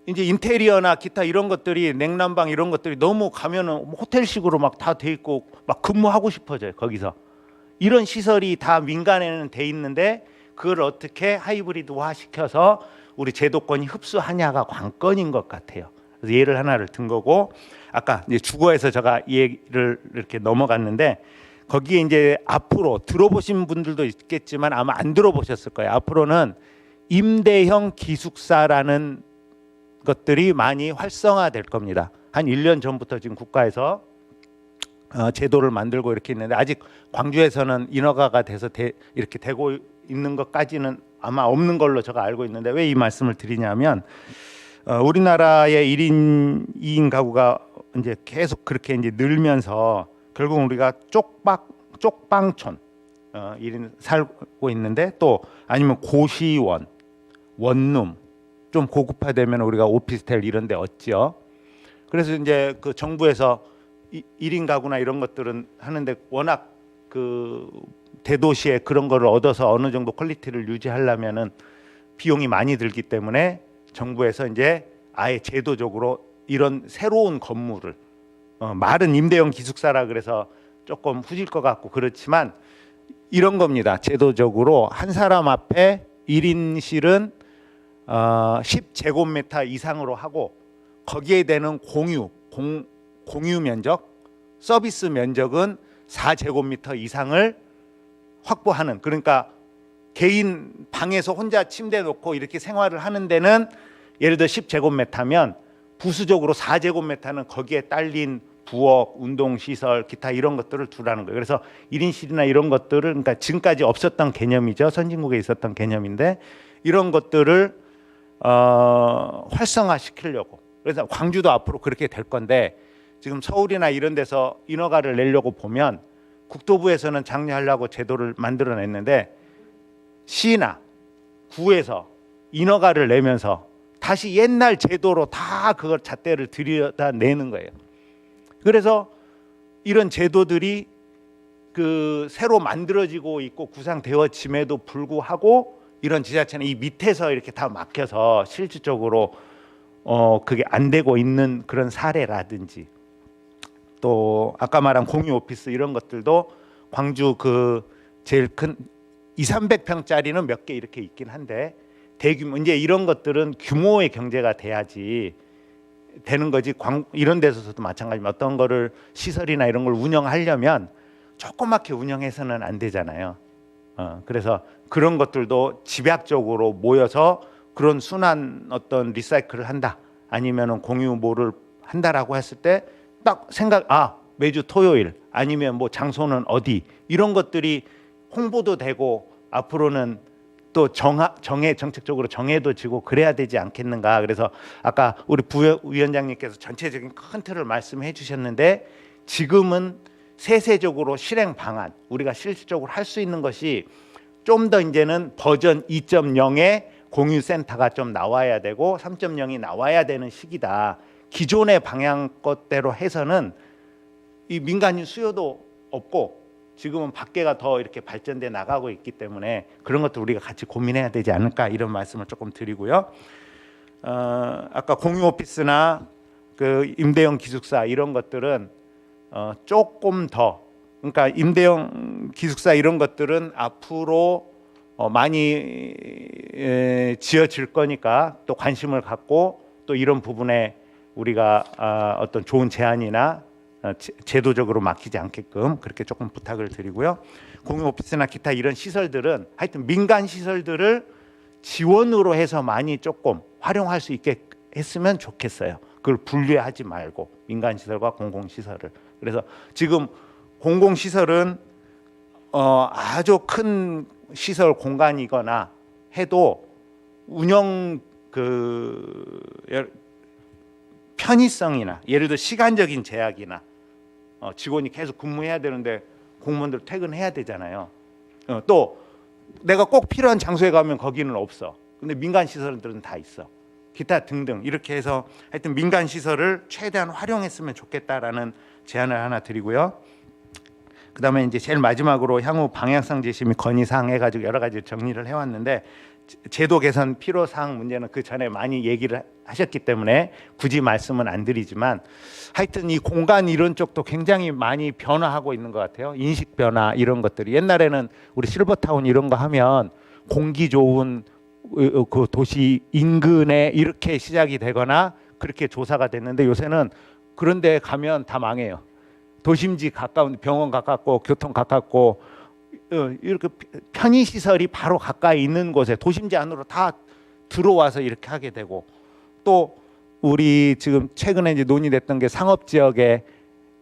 이제 인테리어나 기타 이런 것들이, 냉난방 이런 것들이 너무 가면은 호텔식으로 막 다 돼 있고 막 근무하고 싶어져요. 거기서 이런 시설이 다 민간에는 돼 있는데 그걸 어떻게 하이브리드화 시켜서 우리 제도권이 흡수하냐가 관건인 것 같아요. 그래서 예를 하나를 든 거고, 아까 이제 주거에서 제가 얘기를 이렇게 넘어갔는데 거기에 이제 앞으로 들어보신 분들도 있겠지만 아마 안 들어보셨을 거예요. 앞으로는 임대형 기숙사라는 것들이 많이 활성화될 겁니다. 한 1년 전부터 지금 국가에서 제도를 만들고 이렇게 있는데 아직 광주에서는 인허가가 돼서 이렇게 되고 있는 것까지는 아마 없는 걸로 제가 알고 있는데, 왜 이 말씀을 드리냐면 우리나라의 1인 2인 가구가 이제 계속 그렇게 이제 늘면서 결국 우리가 쪽방촌 1인 살고 있는데, 또 아니면 고시원, 원룸, 좀 고급화되면 우리가 오피스텔 이런 데 얻죠. 그래서 이제 그 정부에서 1인 가구나 이런 것들은 하는데 워낙 그 대도시에 그런 거를 얻어서 어느 정도 퀄리티를 유지하려면은 비용이 많이 들기 때문에 정부에서 이제 아예 제도적으로 이런 새로운 건물을 말은 임대형 기숙사라 그래서 조금 후질 것 같고 그렇지만 이런 겁니다. 제도적으로 한 사람 앞에 1인실은 10제곱미터 이상으로 하고 거기에 되는 공유 면적, 서비스 면적은 4제곱미터 이상을 확보하는, 그러니까 개인 방에서 혼자 침대 놓고 이렇게 생활을 하는 데는 예를 들어 10제곱미터면 부수적으로 4제곱미터는 거기에 딸린 부엌, 운동시설, 기타 이런 것들을 두라는 거예요. 그래서 1인실이나 이런 것들을, 그러니까 지금까지 없었던 개념이죠. 선진국에 있었던 개념인데 이런 것들을 활성화시키려고. 그래서 광주도 앞으로 그렇게 될 건데, 지금 서울이나 이런 데서 인허가를 내려고 보면 국토부에서는 장려하려고 제도를 만들어냈는데 시나 구에서 인허가를 내면서 다시 옛날 제도로 다 그걸 잣대를 들여다내는 거예요. 그래서 이런 제도들이 그 새로 만들어지고 있고 구상되어짐에도 불구하고 이런 지자체는 이 밑에서 이렇게 다 막혀서 실질적으로 그게 안 되고 있는 그런 사례라든지, 또 아까 말한 공유 오피스 이런 것들도 광주 그 제일 큰 200~300평짜리는 몇 개 이렇게 있긴 한데 대규모 이제 이런 것들은 규모의 경제가 돼야지 되는 거지. 이런 데서도 마찬가지입니다. 어떤 거를 시설이나 이런 걸 운영하려면 조그맣게 운영해서는 안 되잖아요. 그래서 그런 것들도 집약적으로 모여서 그런 순환 어떤 리사이클을 한다, 아니면은 공유 뭐를 한다라고 했을 때 딱 매주 토요일 아니면 뭐 장소는 어디, 이런 것들이 홍보도 되고 앞으로는 또 정책적으로 정해도 지고 그래야 되지 않겠는가. 그래서 아까 우리 부위원장님께서 전체적인 큰 틀을 말씀해 주셨는데 지금은 세세적으로 실행 방안, 우리가 실질적으로 할 수 있는 것이 좀 더 이제는 버전 2.0의 공유센터가 좀 나와야 되고 3.0이 나와야 되는 시기다. 기존의 방향것대로 해서는 이 민간인 수요도 없고 지금은 밖에가 더 이렇게 발전돼 나가고 있기 때문에 그런 것도 우리가 같이 고민해야 되지 않을까, 이런 말씀을 조금 드리고요. 아까 공유 오피스나 그 임대형 기숙사 이런 것들은 조금 더 그러니까 임대형 기숙사 이런 것들은 앞으로 많이 지어질 거니까 또 관심을 갖고 또 이런 부분에 우리가 어떤 좋은 제안이나 제도적으로 막히지 않게끔 그렇게 조금 부탁을 드리고요. 공유 오피스나 기타 이런 시설들은 하여튼 민간 시설들을 지원으로 해서 많이 조금 활용할 수 있게 했으면 좋겠어요. 그걸 분리하지 말고 민간 시설과 공공 시설을. 그래서 지금 공공 시설은 아주 큰 시설 공간이거나 해도 운영 편의성이나 예를 들어 시간적인 제약이나 직원이 계속 근무해야 되는데 공무원들 퇴근해야 되잖아요. 또 내가 꼭 필요한 장소에 가면 거기는 없어. 근데 민간 시설들은 다 있어. 기타 등등 이렇게 해서 하여튼 민간 시설을 최대한 활용했으면 좋겠다라는 제안을 하나 드리고요. 그다음에 이제 제일 마지막으로 향후 방향성 제시 및 건의사항 해가지고 여러 가지 정리를 해왔는데 제도 개선 필요사항 문제는 그 전에 많이 얘기를 하셨기 때문에 굳이 말씀은 안 드리지만 하여튼 이 공간 이런 쪽도 굉장히 많이 변화하고 있는 것 같아요. 인식 변화 이런 것들이 옛날에는 우리 실버타운 이런 거 하면 공기 좋은 그 도시 인근에 이렇게 시작이 되거나 그렇게 조사가 됐는데 요새는 그런 데 가면 다 망해요. 도심지 가까운 병원 가깝고 교통 가깝고 이렇게 편의시설이 바로 가까이 있는 곳에 도심지 안으로 다 들어와서 이렇게 하게 되고 또 우리 지금 최근에 이제 논의됐던 게 상업지역에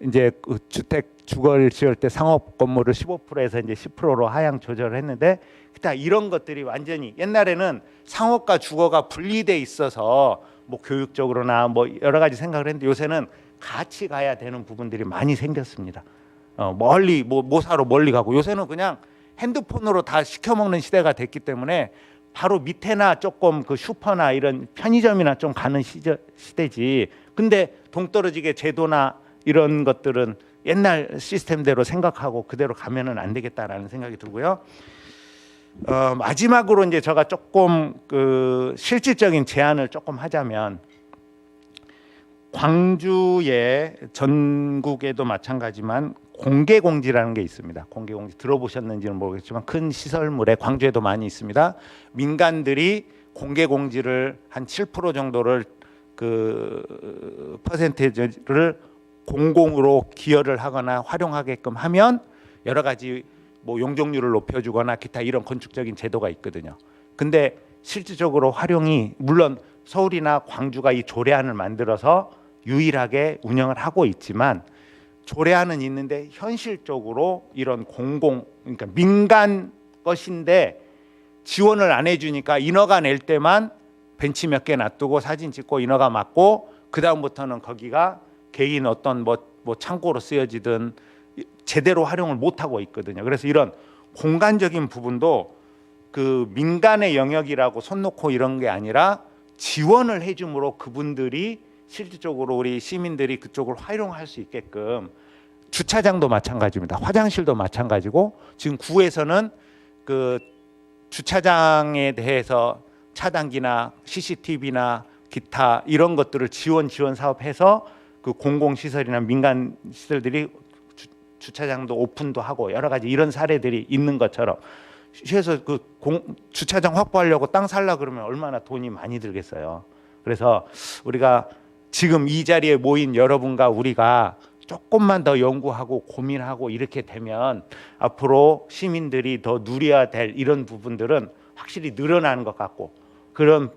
이제 그 주택 주거를 지을 때 상업 건물을 15%에서 이제 10%로 하향 조절을 했는데 기타 이런 것들이 완전히 옛날에는 상업과 주거가 분리돼 있어서 뭐 교육적으로나 뭐 여러 가지 생각을 했는데 요새는 같이 가야 되는 부분들이 많이 생겼습니다. 멀리 모사로 멀리 가고 요새는 그냥 핸드폰으로 다 시켜 먹는 시대가 됐기 때문에 바로 밑에나 조금 그 슈퍼나 이런 편의점이나 좀 가는 시대지. 근데 동떨어지게 제도나 이런 것들은 옛날 시스템대로 생각하고 그대로 가면은 안 되겠다라는 생각이 들고요. 마지막으로 이제 제가 조금 그 실질적인 제안을 조금 하자면 광주에 전국에도 마찬가지만 공개공지라는 게 있습니다. 공개공지 들어보셨는지는 모르겠지만 큰 시설물에 광주에도 많이 있습니다. 민간들이 공개공지를 한 7% 정도를 그 퍼센테이지를 공공으로 기여를 하거나 활용하게끔 하면 여러 가지 뭐 용적률을 높여주거나 기타 이런 건축적인 제도가 있거든요. 근데 실질적으로 활용이 물론 서울이나 광주가 이 조례안을 만들어서 유일하게 운영을 하고 있지만 조례안은 있는데 현실적으로 이런 공공 그러니까 민간 것인데 지원을 안 해주니까 인허가 낼 때만 벤치 몇 개 놔두고 사진 찍고 인허가 맞고 그 다음부터는 거기가 개인 어떤 뭐 창고로 쓰여지든 제대로 활용을 못 하고 있거든요. 그래서 이런 공간적인 부분도 그 민간의 영역이라고 손 놓고 이런 게 아니라 지원을 해줌으로 그분들이 실질적으로 우리 시민들이 그쪽을 활용할 수 있게끔 주차장도 마찬가지입니다. 화장실도 마찬가지고 지금 구에서는 그 주차장에 대해서 차단기나 CCTV나 기타 이런 것들을 지원 사업해서 그 공공시설이나 민간 시설들이 주차장도 오픈도 하고 여러 가지 이런 사례들이 있는 것처럼 그래서 그 주차장 확보하려고 땅 살라 그러면 얼마나 돈이 많이 들겠어요. 그래서 우리가 지금 이 자리에 모인 여러분과 우리가 조금만 더 연구하고 고민하고 이렇게 되면 앞으로 시민들이 더 누려야 될 이런 부분들은 확실히 늘어나는 것 같고 그런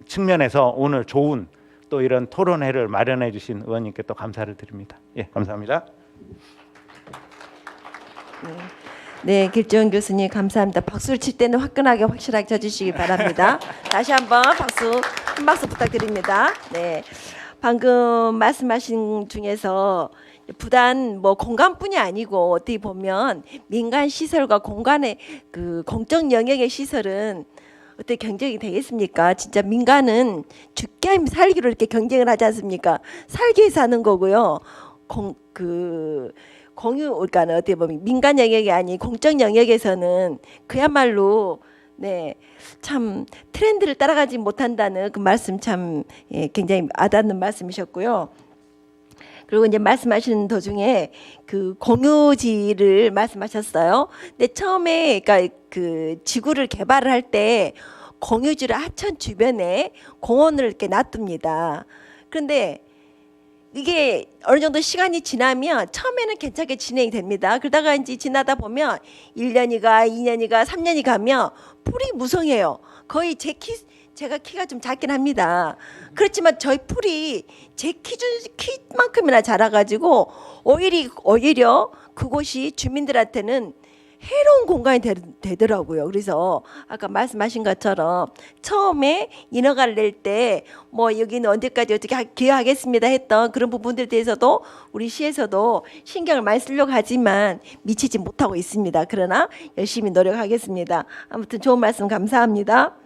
측면에서 오늘 좋은 또 이런 토론회를 마련해 주신 의원님께 또 감사를 드립니다. 예, 감사합니다. 네, 길정훈 교수님 감사합니다. 박수를 칠 때는 화끈하게 확실하게 쳐주시기 바랍니다. 다시 한번 큰 박수 부탁드립니다. 네, 방금 말씀하신 중에서 부단 뭐 공간뿐이 아니고 어떻게 보면 민간 시설과 공간의 그 공적 영역의 시설은 어떻게 경쟁이 되겠습니까? 진짜 민간은 죽게 하면 살기로 이렇게 경쟁을 하지 않습니까? 살기 위해서 하는 거고요. 공유 그러니까 어떻게 보면 민간 영역이 아닌 공적 영역에서는 그야말로 네, 참 트렌드를 따라가지 못한다는 그 말씀 참 굉장히 와닿는 말씀이셨고요. 그리고 이제 말씀하시는 도중에 그 공유지를 말씀하셨어요. 근데 처음에 그러니까 그 지구를 개발을 할 때 공유지를 하천 주변에 공원을 이렇게 놔둡니다. 그런데 이게 어느 정도 시간이 지나면 처음에는 괜찮게 진행이 됩니다. 그러다가 이제 지나다 보면 1년이가 2년이가 3년이 가면 풀이 무성해요. 거의 제가 키가 좀 작긴 합니다. 그렇지만 저희 풀이 제 키만큼이나 자라가지고 오히려 그곳이 주민들한테는 해로운 공간이 되더라고요. 그래서 아까 말씀하신 것처럼 처음에 인허가를 낼 때 뭐 여기는 언제까지 어떻게 기여하겠습니다 했던 그런 부분들에 대해서도 우리 시에서도 신경을 많이 쓰려고 하지만 미치지 못하고 있습니다. 그러나 열심히 노력하겠습니다. 아무튼 좋은 말씀 감사합니다.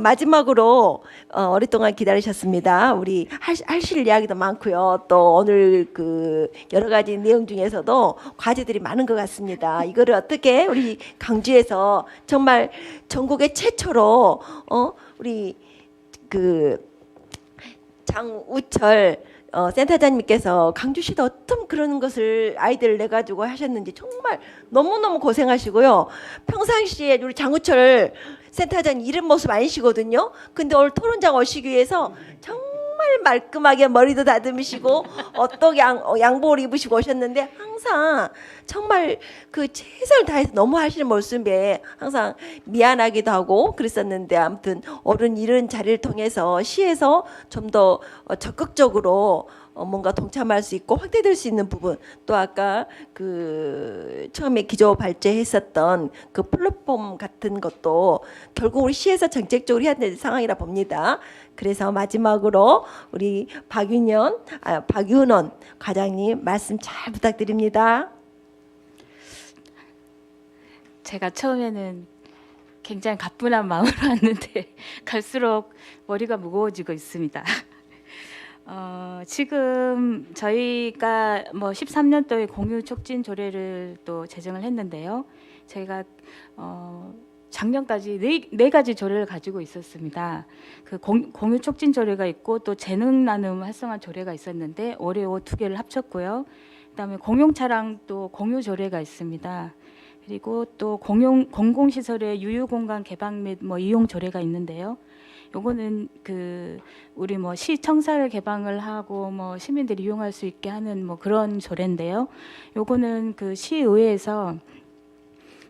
마지막으로 오랫동안 기다리셨습니다. 우리 하실 이야기도 많고요. 또 오늘 그 여러 가지 내용 중에서도 과제들이 많은 것 같습니다. 이거를 어떻게 우리 강주에서 정말 전국의 최초로 우리 그 장우철 센터장님께서 강주시도 어떤 그런 것을 아이디어를 내가지고 하셨는지 정말 너무너무 고생하시고요. 평상시에 우리 장우철 센터장님 이런 모습 아니시거든요. 근데 오늘 토론장 오시기 위해서 정말 말끔하게 머리도 다듬으시고 어떤 양복을 입으시고 오셨는데 항상 정말 그 최선을 다해서 너무 하시는 모습에 항상 미안하기도 하고 그랬었는데 아무튼 오늘 이런 자리를 통해서 시에서 좀 더 적극적으로 뭔가 동참할 수 있고 확대될 수 있는 부분 또 아까 그 처음에 기조 발제했었던 그 플랫폼 같은 것도 결국 우리 시에서 정책적으로 해야 될 상황이라 봅니다. 그래서 마지막으로 우리 박윤원 과장님 말씀 잘 부탁드립니다. 제가 처음에는 굉장히 가뿐한 마음으로 왔는데 갈수록 머리가 무거워지고 있습니다. 지금 저희가 뭐 13년도에 공유 촉진 조례를 또 제정을 했는데요. 저희가 작년까지 네 가지 조례를 가지고 있었습니다. 그 공유 촉진 조례가 있고 또 재능 나눔 활성화 조례가 있었는데 올해 2개를 합쳤고요. 그다음에 공용 차량 또 공유 조례가 있습니다. 그리고 또 공공시설의 유유 공간 개방 및 뭐 이용 조례가 있는데요. 요거는 그 우리 뭐 시청사를 개방을 하고 뭐 시민들이 이용할 수 있게 하는 뭐 그런 조례인데요. 요거는 그 시의회에서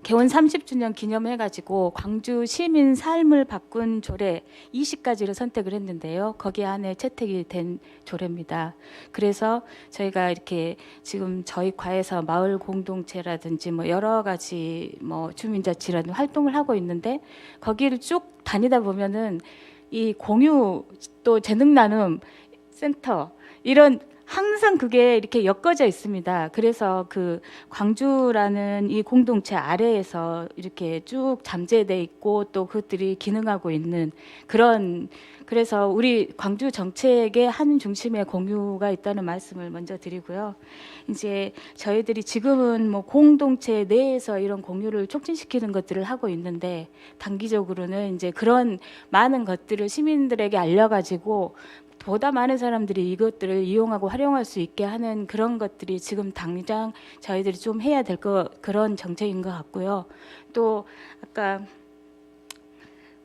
개원 30주년 기념해가지고 광주 시민 삶을 바꾼 조례 20가지를 선택을 했는데요. 거기 안에 채택이 된 조례입니다. 그래서 저희가 이렇게 지금 저희 과에서 마을 공동체라든지 뭐 여러 가지 뭐 주민자치라는 활동을 하고 있는데 거기를 쭉 다니다 보면은 이 공유 또 재능 나눔 센터 이런 항상 그게 이렇게 엮어져 있습니다. 그래서 그 광주라는 이 공동체 아래에서 이렇게 쭉 잠재돼 있고 또 그것들이 기능하고 있는 그런 그래서 우리 광주 정책의 한 중심에 공유가 있다는 말씀을 먼저 드리고요. 이제 저희들이 지금은 뭐 공동체 내에서 이런 공유를 촉진시키는 것들을 하고 있는데 단기적으로는 이제 그런 많은 것들을 시민들에게 알려가지고 보다 많은 사람들이 이것들을 이용하고 활용할 수 있게 하는 그런 것들이 지금 당장 저희들이 좀 해야 될 그런 정책인 것 같고요. 또 아까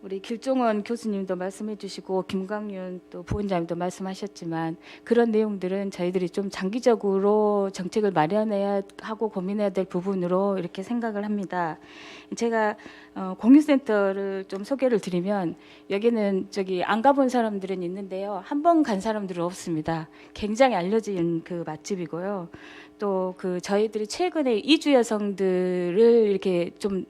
우리 길종원 교수님도 말씀해 주시고 김광윤 또 부원장님도 말씀하셨지만 그런 내용들은 저희들이 좀 장기적으로 정책을 마련해야 하고 고민해야 될 부분으로 이렇게 생각을 합니다. 제가 공유센터를 좀 소개를 드리면 여기는 저기 안 가본 사람들은 있는데요. 한 번 간 사람들은 없습니다. 굉장히 알려진 그 맛집이고요. 또 그 저희들이 최근에 이주 여성들을 이렇게 좀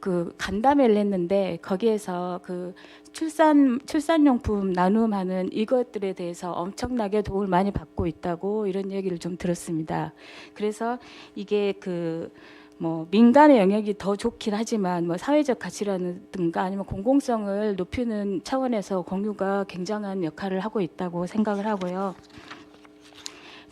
그 간담회를 했는데 거기에서 그 출산용품 나눔하는 이것들에 대해서 엄청나게 도움을 많이 받고 있다고 이런 얘기를 좀 들었습니다. 그래서 이게 그 뭐 민간의 영역이 더 좋긴 하지만 뭐 사회적 가치라든가 아니면 공공성을 높이는 차원에서 공유가 굉장한 역할을 하고 있다고 생각을 하고요.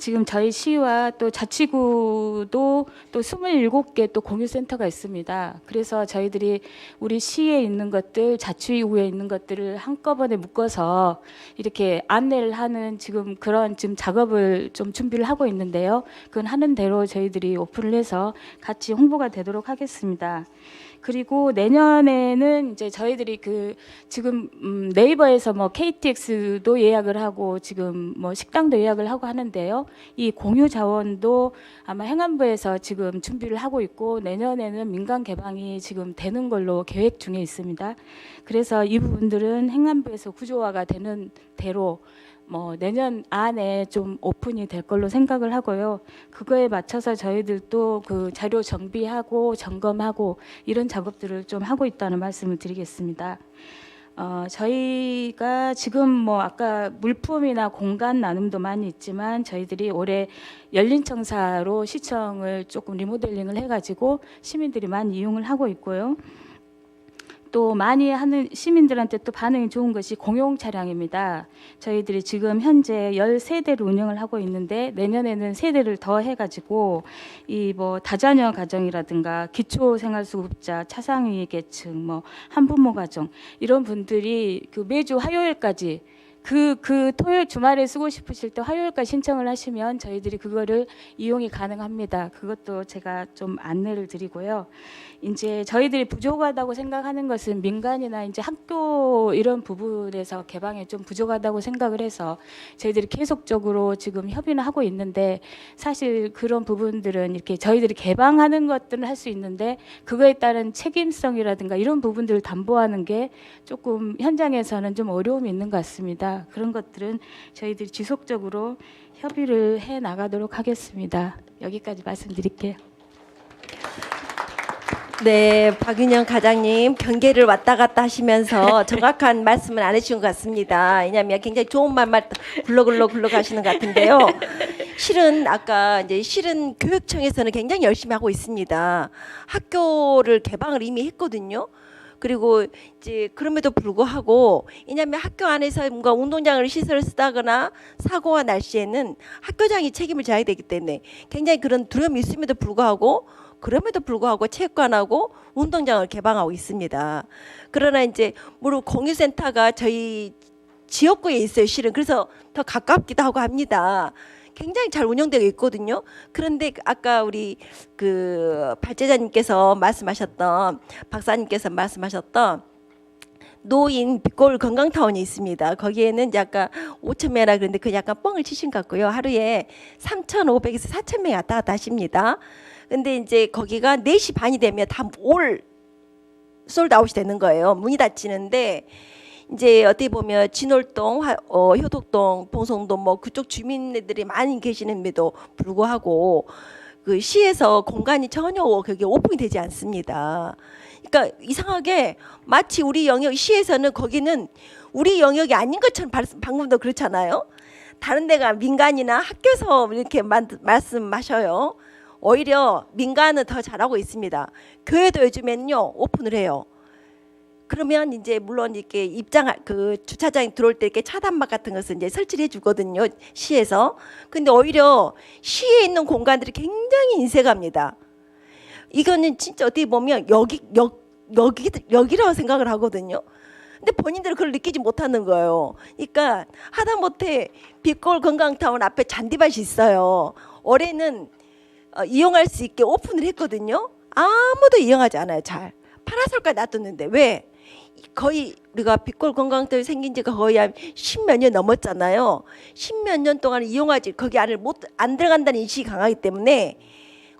지금 저희 시와 또 자치구도 또 27개 또 공유센터가 있습니다. 그래서 저희들이 우리 시에 있는 것들, 자치구에 있는 것들을 한꺼번에 묶어서 이렇게 안내를 하는 지금 그런 지금 작업을 좀 준비를 하고 있는데요. 그건 하는 대로 저희들이 오픈을 해서 같이 홍보가 되도록 하겠습니다. 그리고 내년에는 이제 저희들이 그 지금 네이버에서 뭐 KTX도 예약을 하고 지금 뭐 식당도 예약을 하고 하는데요. 이 공유 자원도 아마 행안부에서 지금 준비를 하고 있고 내년에는 민간 개방이 지금 되는 걸로 계획 중에 있습니다. 그래서 이 부분들은 행안부에서 구조화가 되는 대로 뭐 내년 안에 좀 오픈이 될 걸로 생각을 하고요. 그거에 맞춰서 저희들도 그 자료 정비하고 점검하고 이런 작업들을 좀 하고 있다는 말씀을 드리겠습니다. 저희가 지금 뭐 아까 물품이나 공간 나눔도 많이 있지만 저희들이 올해 열린 청사로 시청을 조금 리모델링을 해가지고 시민들이 많이 이용을 하고 있고요. 또 많이 하는 시민들한테 또 반응이 좋은 것이 공용 차량입니다. 저희들이 지금 현재 13대를 운영을 하고 있는데 내년에는 3대를 더 해가지고 이 뭐 다자녀 가정이라든가 기초생활수급자, 차상위 계층, 뭐 한부모 가정 이런 분들이 그 매주 화요일까지 그 토요일 주말에 쓰고 싶으실 때 화요일까지 신청을 하시면 저희들이 그거를 이용이 가능합니다. 그것도 제가 좀 안내를 드리고요. 이제 저희들이 부족하다고 생각하는 것은 민간이나 이제 학교 이런 부분에서 개방에 좀 부족하다고 생각을 해서 저희들이 계속적으로 지금 협의는 하고 있는데 사실 그런 부분들은 이렇게 저희들이 개방하는 것들은 할 수 있는데 그거에 따른 책임성이라든가 이런 부분들을 담보하는 게 조금 현장에서는 좀 어려움이 있는 것 같습니다. 그런 것들은 저희들이 지속적으로 협의를 해 나가도록 하겠습니다. 여기까지 말씀드릴게요. 네, 박윤영 과장님 경계를 왔다 갔다 하시면서 정확한 말씀은 안 해주신 것 같습니다. 왜냐하면 굉장히 좋은 말만 굴러굴러 가시는 것 같은데요. 실은 아까 이제 실은 교육청에서는 굉장히 열심히 하고 있습니다. 학교를 개방을 이미 했거든요. 그리고 이제 그럼에도 불구하고 왜냐하면 학교 안에서 뭔가 운동장을 시설을 쓰다거나 사고가 날 시에는 학교장이 책임을 져야 되기 때문에 굉장히 그런 두려움이 있음에도 불구하고 체육관하고 운동장을 개방하고 있습니다. 그러나 이제 물론 공유센터가 저희 지역구에 있어요. 실은 그래서 더 가깝기도 하고 합니다. 굉장히 잘 운영되고 있거든요. 그런데 아까 우리 그 발제자님께서 말씀하셨던 박사님께서 말씀하셨던 노인 빛골 건강타운이 있습니다. 거기에는 이제 아까 5,000명이라 그랬는데 그 약간 뻥을 치신 것 같고요. 하루에 3,500에서 4,000명이 왔다 갔다 하십니다. 근데 이제 거기가 4시 반이 되면 다 올 솔드아웃이 되는 거예요. 문이 닫히는데 이제 어떻게 보면 진월동, 효덕동, 봉성동 뭐 그쪽 주민들이 많이 계시는데도 불구하고 그 시에서 공간이 전혀 그게 오픈이 되지 않습니다. 그러니까 이상하게 마치 우리 영역 시에서는 거기는 우리 영역이 아닌 것처럼 방금도 그렇잖아요. 다른 데가 민간이나 학교에서 이렇게 말씀하셔요. 오히려 민간은 더 잘하고 있습니다. 교회도 요즘에는요 오픈을 해요. 그러면 이제 물론 이렇게 그 주차장에 들어올 때 이렇게 차단막 같은 것을 이제 설치를 해주거든요 시에서. 근데 오히려 시에 있는 공간들이 굉장히 인색합니다. 이거는 진짜 어떻게 보면 여기라고 생각을 하거든요. 근데 본인들은 그걸 느끼지 못하는 거예요. 그러니까 하다못해 빛골 건강타운 앞에 잔디밭이 있어요. 올해는 이용할 수 있게 오픈을 했거든요. 아무도 이용하지 않아요. 잘 파라솔까지 놔뒀는데 왜? 거의 우리가 빛골 건강타운이 생긴 지가 거의 한 10몇 년 넘었잖아요. 10몇 년 동안 이용하지 거기 안을 안 들어간다는 인식이 강하기 때문에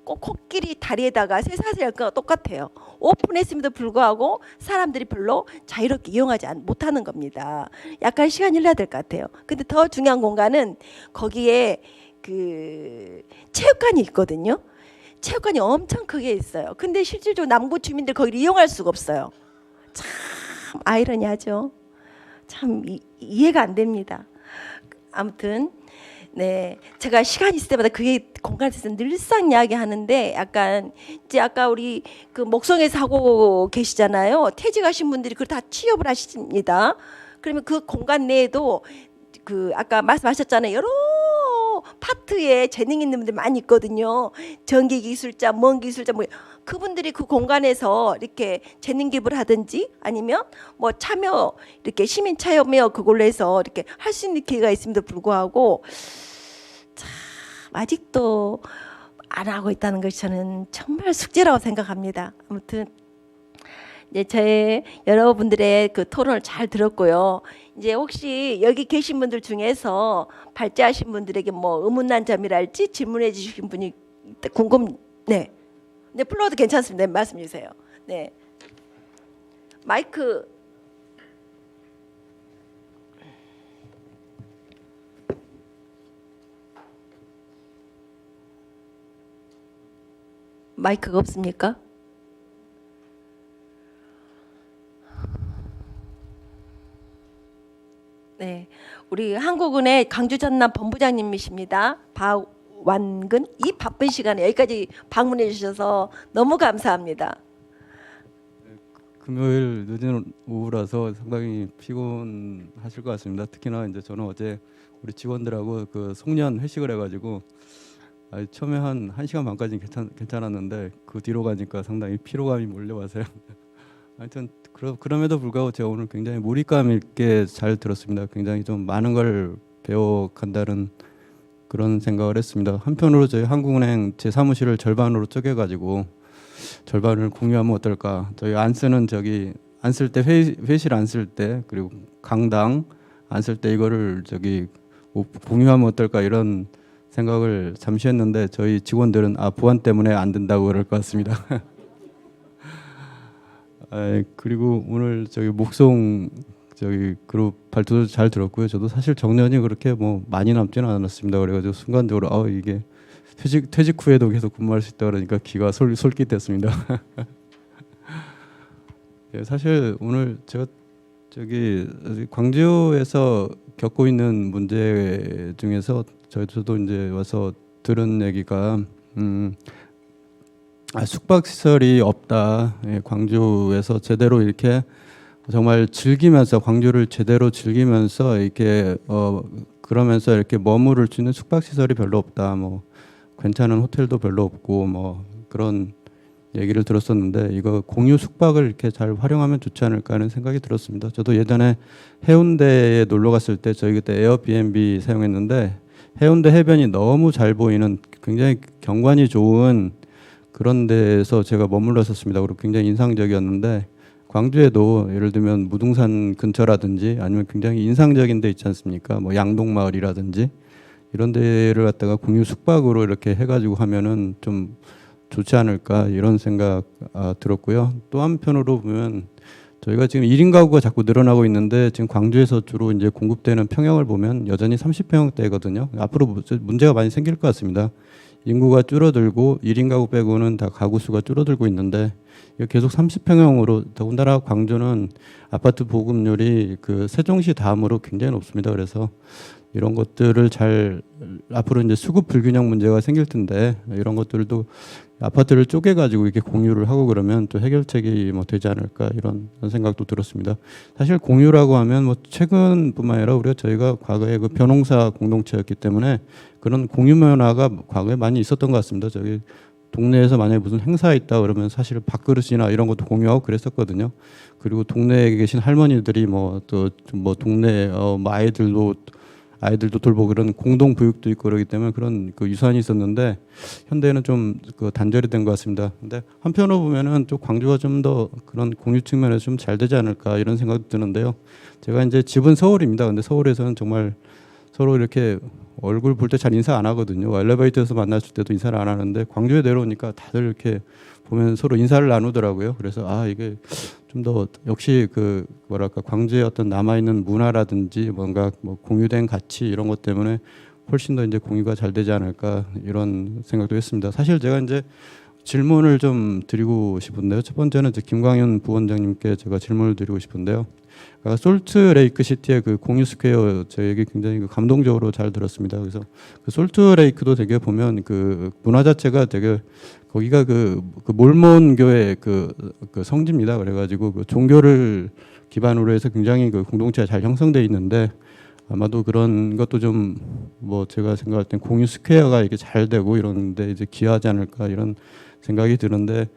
꼭 코끼리 다리에다가 쇠사슬 할 거가 똑같아요. 오픈했음에도 불구하고 사람들이 별로 자유롭게 이용하지 못하는 겁니다. 약간 시간이 흘러야 될 것 같아요. 근데 더 중요한 공간은 거기에 그 체육관이 있거든요. 체육관이 엄청 크게 있어요. 근데 실질적으로 남구 주민들 거기를 이용할 수가 없어요. 참 아이러니하죠. 참 이해가 안 됩니다. 아무튼 네, 제가 시간 있을 때마다 그게 공간에 대해서 늘상 이야기하는데 약간 이제 아까 우리 그 목성에서 하고 계시잖아요. 퇴직하신 분들이 그걸 다 취업을 하십니다. 그러면 그 공간 내에도 그 아까 말씀하셨잖아요. 여러 아파트에 재능 있는 분들 많이 있거든요. 전기 기술자, 먼 기술자 뭐 그분들이 그 공간에서 이렇게 재능 기부를 하든지 아니면 뭐 참여 이렇게 시민 참여 그걸로 해서 이렇게 할 수 있는 기회가 있음에도 불구하고 참 아직도 안 하고 있다는 것이 저는 정말 숙제라고 생각합니다. 아무튼 이제 제 여러분들의 그 토론을 잘 들었고요. 이제 혹시 여기 계신 분들 중에서 발제하신 분들에게 뭐 의문난 점이랄지 질문해 주신 분이 네, 네 불러도 괜찮습니다. 네, 말씀 주세요. 네, 마이크. 마이크가 없습니까? 네, 우리 한국은의 강주 전남 본부장님이십니다. 박완근. 이 바쁜 시간에 여기까지 방문해 주셔서 너무 감사합니다. 금요일 늦은 오후라서 상당히 피곤하실 것 같습니다. 특히나 이제 저는 어제 우리 직원들하고 그 송년 회식을 해가지고 처음에 한 1시간 반까지는 괜찮았는데 그 뒤로 가니까 상당히 피로감이 몰려와서요. 하여튼 그럼에도 불구하고 제가 오늘 굉장히 몰입감 있게 잘 들었습니다. 굉장히 좀 많은 걸 배워간다는 그런 생각을 했습니다. 한편으로 저희 한국은행 제 사무실을 절반으로 쪼개가지고 절반을 공유하면 어떨까? 저희 안 쓰는 안 쓸 때 회의실 안 쓸 때 그리고 강당 안 쓸 때 이거를 공유하면 어떨까 이런 생각을 잠시 했는데 저희 직원들은 보안 때문에 안 된다고 그럴 것 같습니다. 그리고 오늘 목송 그룹 발표도 잘 들었고요. 저도 사실 정년이 그렇게 뭐 많이 남지는 않았습니다. 그래가지고 순간적으로 이게 퇴직 후에도 계속 근무할 수 있다 그러니까 기가 솔깃했습니다. 네, 사실 오늘 제가 광주에서 겪고 있는 문제 중에서 저도 이제 와서 들은 얘기가 숙박 시설이 없다. 예, 광주에서 제대로 이렇게 정말 즐기면서 광주를 제대로 즐기면서 이렇게 그러면서 이렇게 머무를 수 있는 숙박 시설이 별로 없다. 뭐 괜찮은 호텔도 별로 없고 뭐 그런 얘기를 들었었는데 이거 공유 숙박을 이렇게 잘 활용하면 좋지 않을까 하는 생각이 들었습니다. 저도 예전에 해운대에 놀러 갔을 때 저희 그때 에어비앤비 사용했는데 해운대 해변이 너무 잘 보이는 굉장히 경관이 좋은 그런 데서 제가 머물렀었습니다. 그리고 굉장히 인상적이었는데 광주에도 예를 들면 무등산 근처라든지 아니면 굉장히 인상적인 데 있지 않습니까? 뭐 양동마을이라든지 이런 데를 갖다가 공유 숙박으로 이렇게 해가지고 하면은 좀 좋지 않을까 이런 생각 들었고요. 또 한편으로 보면 저희가 지금 1인 가구가 자꾸 늘어나고 있는데 지금 광주에서 주로 이제 공급되는 평형을 보면 여전히 30평대거든요. 앞으로 문제가 많이 생길 것 같습니다. 인구가 줄어들고 1인 가구 빼고는 다 가구 수가 줄어들고 있는데 이거 계속 30평형으로 더군다나 광주는 아파트 보급률이 그 세종시 다음으로 굉장히 높습니다. 그래서 이런 것들을 잘 앞으로 이제 수급 불균형 문제가 생길 텐데 이런 것들도 아파트를 쪼개 가지고 이렇게 공유를 하고 그러면 또 해결책이 뭐 되지 않을까 이런 생각도 들었습니다. 사실 공유라고 하면 뭐 최근뿐만 아니라 저희가 과거에 그 벼농사 공동체였기 때문에 그런 공유 문화가 과거에 많이 있었던 것 같습니다. 동네에서 만약에 무슨 행사 있다 그러면 사실 밥그릇이나 이런 것도 공유하고 그랬었거든요. 그리고 동네에 계신 할머니들이 동네 아이들도 돌보고 그런 공동 부육도 있고 그러기 때문에 그런 그 유산이 있었는데 현대에는 좀 그 단절이 된 것 같습니다. 근데 한편으로 보면은 좀 광주가 좀 더 그런 공유 측면에서 좀 잘 되지 않을까 이런 생각도 드는데요. 제가 이제 집은 서울입니다. 근데 서울에서는 정말 서로 이렇게 얼굴 볼 때 잘 인사 안 하거든요. 엘리베이터에서 만났을 때도 인사를 안 하는데 광주에 내려오니까 다들 이렇게 보면 서로 인사를 나누더라고요. 그래서 이게 좀 더 역시 광주의 어떤 남아 있는 문화라든지 뭔가 뭐 공유된 가치 이런 것 때문에 훨씬 더 이제 공유가 잘 되지 않을까 이런 생각도 했습니다. 사실 제가 이제 질문을 좀 드리고 싶은데요. 첫 번째는 김광현 부원장님께 제가 질문을 드리고 싶은데요. 솔트레이크 시티의 그 공유 스퀘어 제 얘기 굉장히 감동적으로 잘 들었습니다. 그래서 그 솔트레이크도 되게 보면 그 문화 자체가 되게 거기가 그 몰몬 교회 그 성지입니다. 그래가지고 그 종교를 기반으로 해서 굉장히 그 공동체가 잘 형성돼 있는데 아마도 그런 것도 좀 뭐 제가 생각할 땐 공유 스퀘어가 이게 잘 되고 이런데 이제 기여하지 않을까 이런 생각이 드는데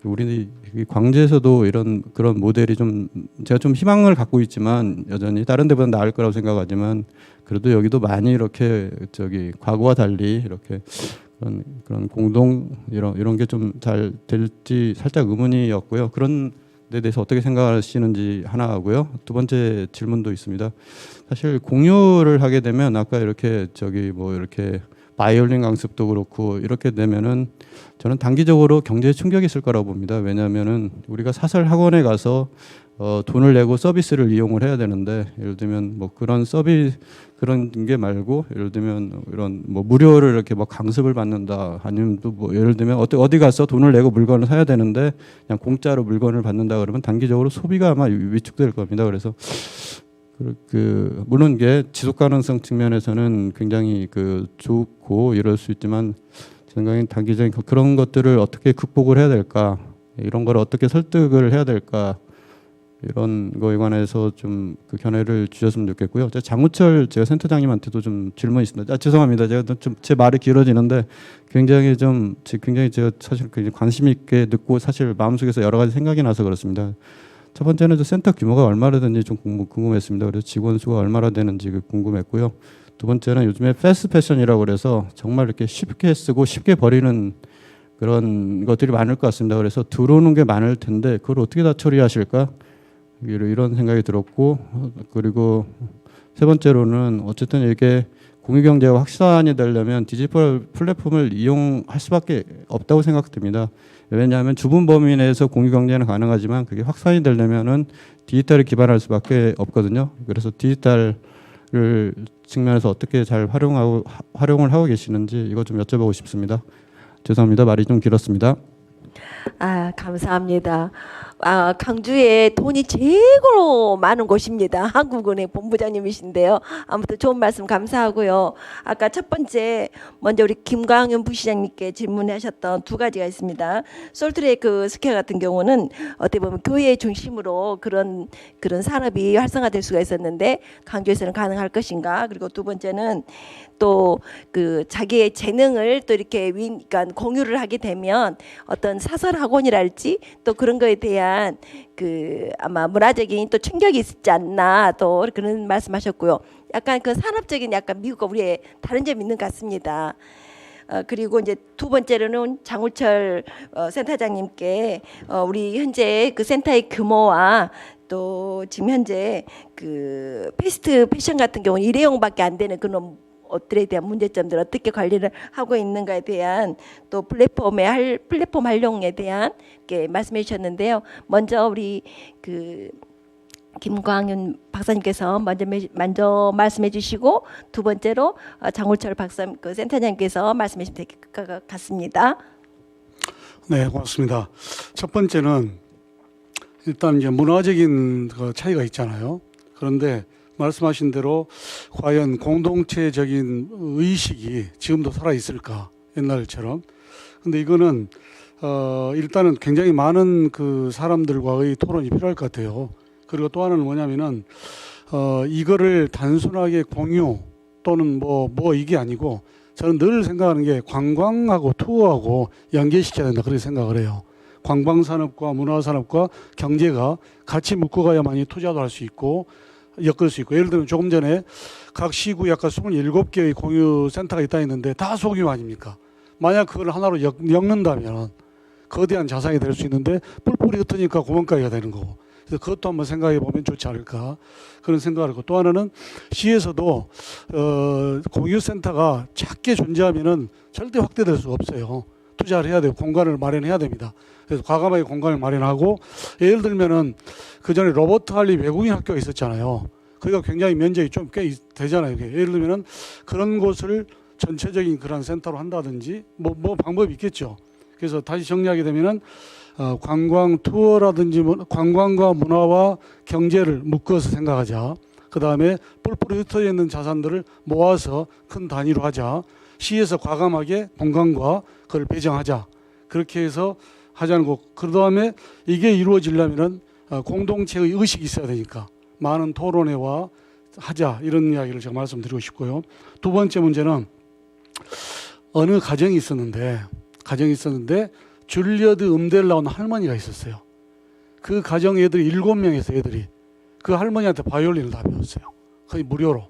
우리 광주에서도 이런 그런 모델이 좀 제가 좀 희망을 갖고 있지만 여전히 다른 데보다 나을 거라고 생각하지만 그래도 여기도 많이 이렇게 저기 과거와 달리 이렇게 그런 공동 이런 게 좀 잘 될지 살짝 의문이었고요. 그런 데 대해서 어떻게 생각하시는지 하나 하고요. 두 번째 질문도 있습니다. 사실 공유를 하게 되면 아까 이렇게 저기 뭐 이렇게 바이올린 강습도 그렇고 이렇게 되면은 저는 단기적으로 경제에 충격이 있을 거라고 봅니다. 왜냐하면은 우리가 사설 학원에 가서 돈을 내고 서비스를 이용을 해야 되는데 예를 들면 뭐 그런 서비스 그런 게 말고 예를 들면 이런 뭐 무료를 이렇게 뭐 강습을 받는다 아니면 또 뭐 예를 들면 어디 가서 돈을 내고 물건을 사야 되는데 그냥 공짜로 물건을 받는다 그러면 단기적으로 소비가 아마 위축될 겁니다. 그래서 물론 이게 지속 가능성 측면에서는 굉장히 좋고 이럴 수 있지만 생각엔 단기적인 그런 것들을 어떻게 극복을 해야 될까 이런 걸 어떻게 설득을 해야 될까 이런 거에 관해서 좀 견해를 주셨으면 좋겠고요. 장우철 제가 센터장님한테도 좀 질문이 있습니다. 죄송합니다. 제가 좀 제 말이 길어지는데 굉장히 제가 사실 굉장히 관심 있게 듣고 사실 마음속에서 여러 가지 생각이 나서 그렇습니다. 첫 번째는 센터 규모가 얼마나 되는지 좀 궁금했습니다. 그래서 직원 수가 얼마나 되는지 궁금했고요. 두 번째는 요즘에 패스트 패션이라고 그래서 정말 이렇게 쉽게 쓰고 쉽게 버리는 그런 것들이 많을 것 같습니다. 그래서 들어오는 게 많을 텐데 그걸 어떻게 다 처리하실까? 이런 생각이 들었고 그리고 세 번째로는 어쨌든 이게 공유경제가 확산이 되려면 디지털 플랫폼을 이용할 수밖에 없다고 생각됩니다. 왜냐하면 좁은 범위 내에서 공유경제는 가능하지만 그게 확산이 되려면은 디지털에 기반할 수밖에 없거든요. 그래서 디지털을 측면에서 어떻게 잘 활용을 하고 계시는지 이거 좀 여쭤보고 싶습니다. 죄송합니다. 말이 좀 길었습니다. 감사합니다. 강주에 돈이 최고로 많은 곳입니다. 한국은행 본부장님이신데요. 아무튼 좋은 말씀 감사하고요. 아까 첫 번째 먼저 우리 김광현 부시장님께 질문하셨던 두 가지가 있습니다. 솔트레이크 스퀘어 같은 경우는 어떻게 보면 교회 중심으로 그런 산업이 활성화될 수가 있었는데 강주에서는 가능할 것인가? 그리고 두 번째는 또 자기의 재능을 또 이렇게 그러니까 공유를 하게 되면 어떤 사설 학원이랄지 또 그런 거에 대한 아마 문화적인 또 충격이 있지 않나 또 그런 말씀하셨고요. 약간 산업적인 약간 미국과 우리의 다른 점이 있는 것 같습니다. 그리고 이제 두 번째로는 장우철 센터장님께 우리 현재 센터의 규모와 또 지금 현재 패스트 패션 같은 경우는 일회용밖에 안 되는 그런 옷들에 대한 문제점들 어떻게 관리를 하고 있는가에 대한 또 플랫폼 활용에 대한 말씀해 주셨는데요. 먼저 우리 김광윤 박사님께서 먼저 말씀해 주시고 두 번째로 장우철 센터장님께서 말씀해 주시면 될 것 같습니다. 네, 고맙습니다. 첫 번째는 일단 이제 문화적인 차이가 있잖아요. 그런데 말씀하신 대로 과연 공동체적인 의식이 지금도 살아 있을까 옛날처럼. 근데 이거는 일단은 굉장히 많은 사람들과의 토론이 필요할 것 같아요. 그리고 또 하나는 뭐냐면은 이거를 단순하게 공유 또는 뭐 이게 아니고 저는 늘 생각하는 게 관광하고 투어하고 연계시켜야 된다 그렇게 생각을 해요. 관광산업과 문화산업과 경제가 같이 묶어 가야만이 투자도 할 수 있고 엮을 수 있고, 예를 들면 조금 전에 각 시구에 약간 27개의 공유센터가 있다 했는데 다 소규모 아닙니까? 만약 그걸 하나로 엮는다면 거대한 자산이 될 수 있는데 뿔뿔이 흩으니까 구멍가게가 되는 거고, 그래서 그것도 한번 생각해 보면 좋지 않을까 그런 생각을 하고, 또 하나는 시에서도 공유센터가 작게 존재하면은 절대 확대될 수가 없어요. 투자를 해야 되고 공간을 마련해야 됩니다. 그래서 과감하게 공간을 마련하고, 예를 들면은 그 전에 로버트 할리 외국인 학교가 있었잖아요. 거기가 굉장히 면적이 좀 꽤 되잖아요. 예를 들면은 그런 곳을 전체적인 그런 센터로 한다든지 뭐 방법이 있겠죠. 그래서 다시 정리하게 되면은 관광 투어라든지 관광과 문화와 경제를 묶어서 생각하자. 그 다음에 뿔뿔이 흩어져 있는 자산들을 모아서 큰 단위로 하자. 시에서 과감하게 공간과 그걸 배정하자. 그렇게 해서 하자는 거. 그 다음에 이게 이루어지려면은 공동체의 의식이 있어야 되니까 많은 토론회와 하자 이런 이야기를 제가 말씀드리고 싶고요. 두 번째 문제는 어느 가정이 있었는데 줄리어드 음대를 나온 할머니가 있었어요. 그 가정 애들이 7명에서 애들이 그 할머니한테 바이올린을 다 배웠어요. 거의 무료로.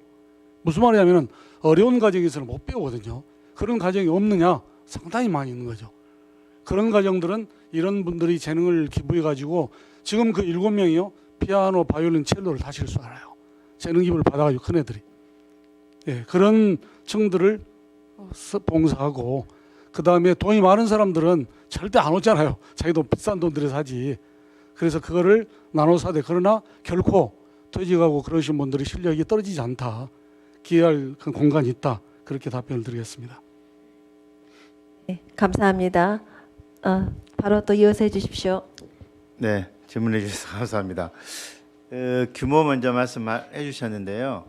무슨 말이냐면 어려운 가정에서는 못 배우거든요. 그런 가정이 없느냐? 상당히 많이 있는 거죠. 그런 가정들은 이런 분들이 재능을 기부해 가지고 지금 그 7명이요 피아노, 바이올린, 첼로를 다 칠 줄 알아요. 재능 기부를 받아가지고 큰 애들이. 예, 그런 층들을 봉사하고 그 다음에 돈이 많은 사람들은 절대 안 오잖아요. 자기도 비싼 돈 들여서 하지. 그래서 그거를 나눠서 하되 그러나 결코 퇴직하고 그러신 분들이 실력이 떨어지지 않다. 기여할 그 공간이 있다. 그렇게 답변을 드리겠습니다. 네, 감사합니다. 바로 또 이어서 해주십시오. 네, 질문해 주셔서 감사합니다. 규모 먼저 말씀해 주셨는데요.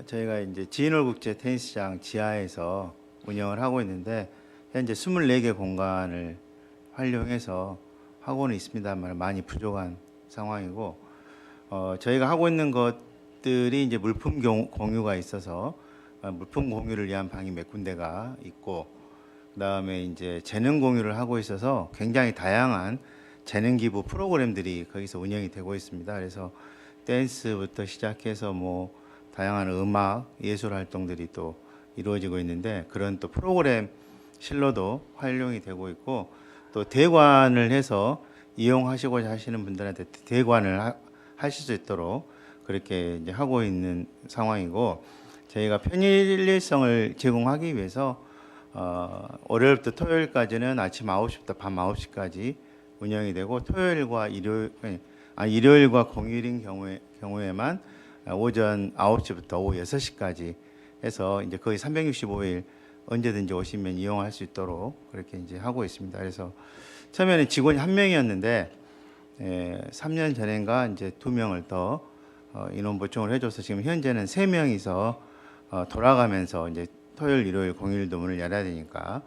저희가 이제 지인월국제 테니스장 지하에서 운영을 하고 있는데 현재 24개 공간을 활용해서 하고는 있습니다만 많이 부족한 상황이고 저희가 하고 있는 것들이 이제 물품 공유가 있어서 물품 공유를 위한 방이 몇 군데가 있고 그다음에 이제 재능 공유를 하고 있어서 굉장히 다양한 재능 기부 프로그램들이 거기서 운영이 되고 있습니다. 그래서 댄스부터 시작해서 뭐 다양한 음악, 예술 활동들이 또 이루어지고 있는데 그런 또 프로그램 실로도 활용이 되고 있고 또 대관을 해서 이용하시고자 하시는 분들한테 대관을 하실 수 있도록 그렇게 이제 하고 있는 상황이고 저희가 편일성을 제공하기 위해서 월요일부터 토요일까지는 아침 9시부터 밤 9시까지 운영이 되고 토요일과 일요일과 공휴일인 경우에만 오전 9시부터 오후 6시까지 해서 이제 거의 365일 언제든지 오시면 이용할 수 있도록 그렇게 이제 하고 있습니다. 그래서 처음에는 직원이 1명이었는데 3년 전인가 이제 2명을 더 인원 보충을 해줘서 지금 현재는 3명이서 돌아가면서 이제 토요일, 일요일, 공휴일도 문을 열어야 되니까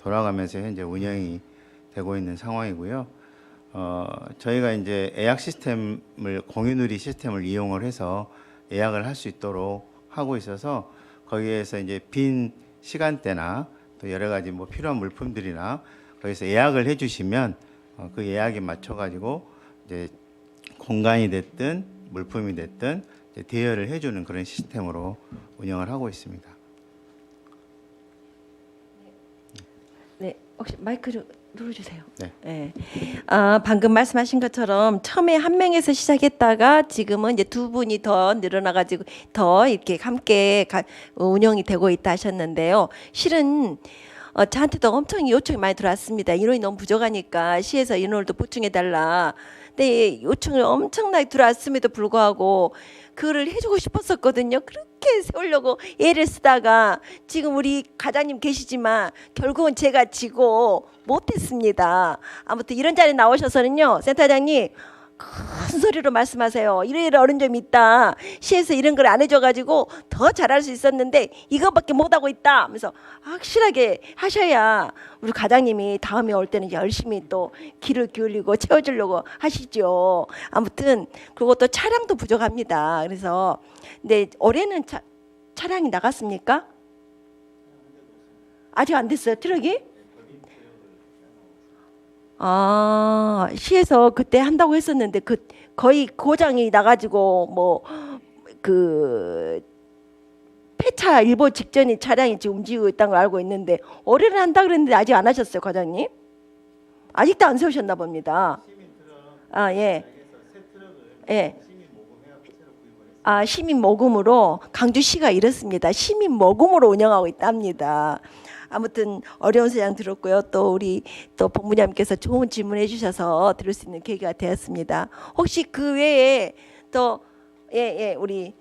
돌아가면서 현재 운영이 되고 있는 상황이고요. 저희가 이제 예약 시스템을 공유누리 시스템을 이용을 해서 예약을 할 수 있도록 하고 있어서 거기에서 이제 빈 시간대나 또 여러 가지 뭐 필요한 물품들이나 거기서 예약을 해주시면 그 예약에 맞춰 가지고 이제 공간이 됐든 물품이 됐든 이제 대여를 해주는 그런 시스템으로 운영을 하고 있습니다. 네, 혹시 마이크를 눌러주세요. 네. 네. 방금 말씀하신 것처럼 처음에 1명에서 시작했다가 지금은 이제 2분이 더 늘어나가지고 더 이렇게 함께 운영이 되고 있다 하셨는데요. 실은 저한테도 엄청 요청이 많이 들어왔습니다. 인원이 너무 부족하니까 시에서 인원을 더 보충해달라. 근데 요청이 엄청나게 들어왔음에도 불구하고 그거를 해주고 싶었었거든요. 그렇게 세우려고 애를 쓰다가 지금 우리 과장님 계시지만 결국은 제가 지고 못했습니다. 아무튼 이런 자리에 나오셔서는요, 센터장님 큰 소리로 말씀하세요. 이런 어려운 점이 있다. 시에서 이런 걸 안 해줘가지고 더 잘할 수 있었는데 이것밖에 못하고 있다 하면서 확실하게 하셔야 우리 과장님이 다음에 올 때는 열심히 또 귀를 기울이고 채워주려고 하시죠. 아무튼 그리고 또 차량도 부족합니다. 그래서 근데 올해는 차량이 나갔습니까? 아직 안 됐어요, 트럭이? 시에서 그때 한다고 했었는데 거의 고장이 나가지고 뭐 그 폐차 일보 직전에 차량이 지금 움직이고 있다는 걸 알고 있는데 올해는 한다 그랬는데 아직 안 하셨어요, 과장님? 아직도 안 세우셨나 봅니다. 예. 예. 시민 모금으로 강주시가 이렇습니다. 시민 모금으로 운영하고 있답니다. 아무튼 어려운 사양 들었고요. 또 우리 또 본부장님께서 좋은 질문해 주셔서 들을 수 있는 계기가 되었습니다. 혹시 그 외에 또 우리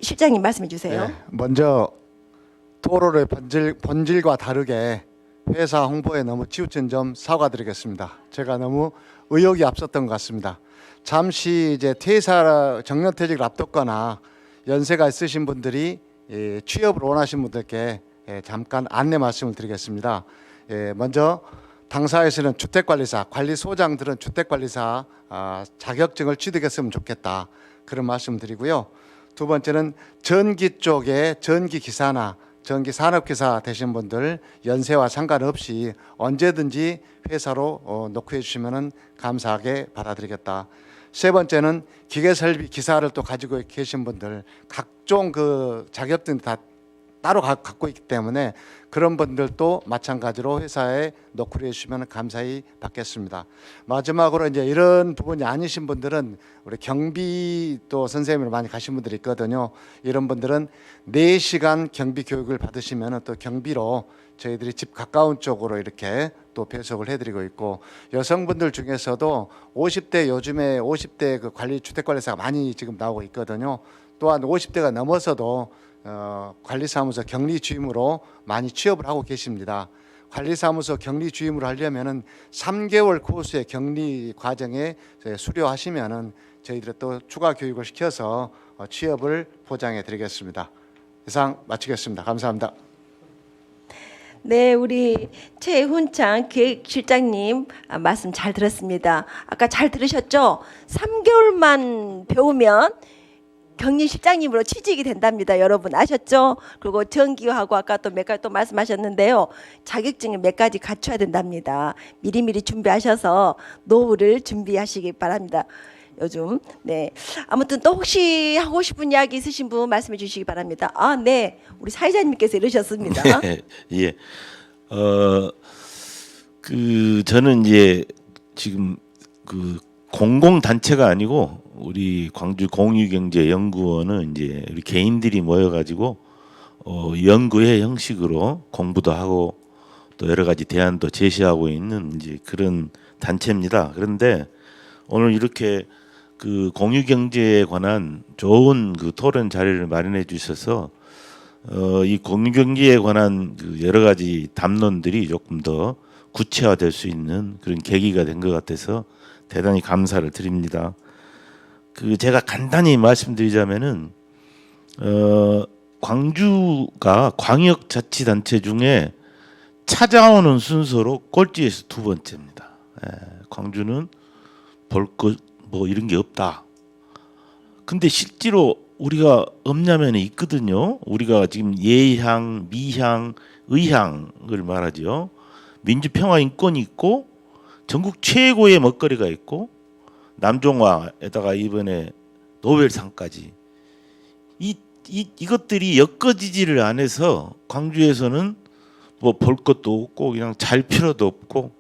실장님 말씀해 주세요. 네, 먼저 도로의 본질과 다르게 회사 홍보에 너무 치우친 점 사과드리겠습니다. 제가 너무 의욕이 앞섰던 것 같습니다. 잠시 이제 정년퇴직을 앞뒀거나 연세가 있으신 분들이 취업을 원하시는 분들께 잠깐 안내 말씀을 드리겠습니다. 먼저 당사에서는 주택관리사, 관리소장들은 주택관리사 자격증을 취득했으면 좋겠다. 그런 말씀 드리고요. 두 번째는 전기 쪽에 전기기사나 전기산업기사 되신 분들 연세와 상관없이 언제든지 회사로 녹화해 주시면 감사하게 받아들이겠다. 세 번째는 기계설비 기사를 또 가지고 계신 분들 각종 그 자격증 다 따로 갖고 있기 때문에 그런 분들도 마찬가지로 회사에 노크를 해주시면 감사히 받겠습니다. 마지막으로 이제 이런 부분이 아니신 분들은 우리 경비 또 선생님을 많이 가신 분들이 있거든요. 이런 분들은 4시간 경비 교육을 받으시면 또 경비로 저희들이 집 가까운 쪽으로 이렇게 또 배속을 해드리고 있고, 여성분들 중에서도 50대 요즘에 50대 그 주택관리사가 많이 지금 나오고 있거든요. 또한 50대가 넘어서도 관리사무소 격리주임으로 많이 취업을 하고 계십니다. 관리사무소 격리주임으로 하려면은 3개월 코스의 격리 과정에 수료하시면은 저희들이 또 추가 교육을 시켜서 취업을 보장해 드리겠습니다. 이상 마치겠습니다. 감사합니다. 네, 우리 최훈창 기획실장님 말씀 잘 들었습니다. 아까 잘 들으셨죠? 3개월만 배우면 격리실장님으로 취직이 된답니다. 여러분 아셨죠? 그리고 정기하고 아까 또 몇 가지 또 말씀하셨는데요. 자격증을 몇 가지 갖춰야 된답니다. 미리미리 준비하셔서 노후를 준비하시기 바랍니다. 요즘 네, 아무튼 또 혹시 하고 싶은 이야기 있으신 분 말씀해 주시기 바랍니다. 아, 네, 우리 사회자님께서 이러셨습니다. 예, 저는 이제 지금 그 공공 단체가 아니고 우리 광주 공유경제연구원은 이제 우리 개인들이 모여가지고 연구회 형식으로 공부도 하고 또 여러 가지 대안도 제시하고 있는 이제 그런 단체입니다. 그런데 오늘 이렇게 그 공유경제에 관한 좋은 그 토론 자리를 마련해 주셔서 이 공유경제에 관한 그 여러 가지 담론들이 조금 더 구체화될 수 있는 그런 계기가 된 것 같아서 대단히 감사를 드립니다. 그 제가 간단히 말씀드리자면은 광주가 광역자치단체 중에 찾아오는 순서로 꼴찌에서 2번째입니다. 광주는 볼 것 뭐 이런 게 없다. 근데 실제로 우리가 읍야면에 있거든요. 우리가 지금 예향, 미향, 의향을 말하죠. 민주평화인권이 있고 전국 최고의 먹거리가 있고 남종화에다가 이번에 노벨상까지 이것들이 엮어지지를 않아서 광주에서는 뭐 볼 것도 없고 그냥 잘 필요도 없고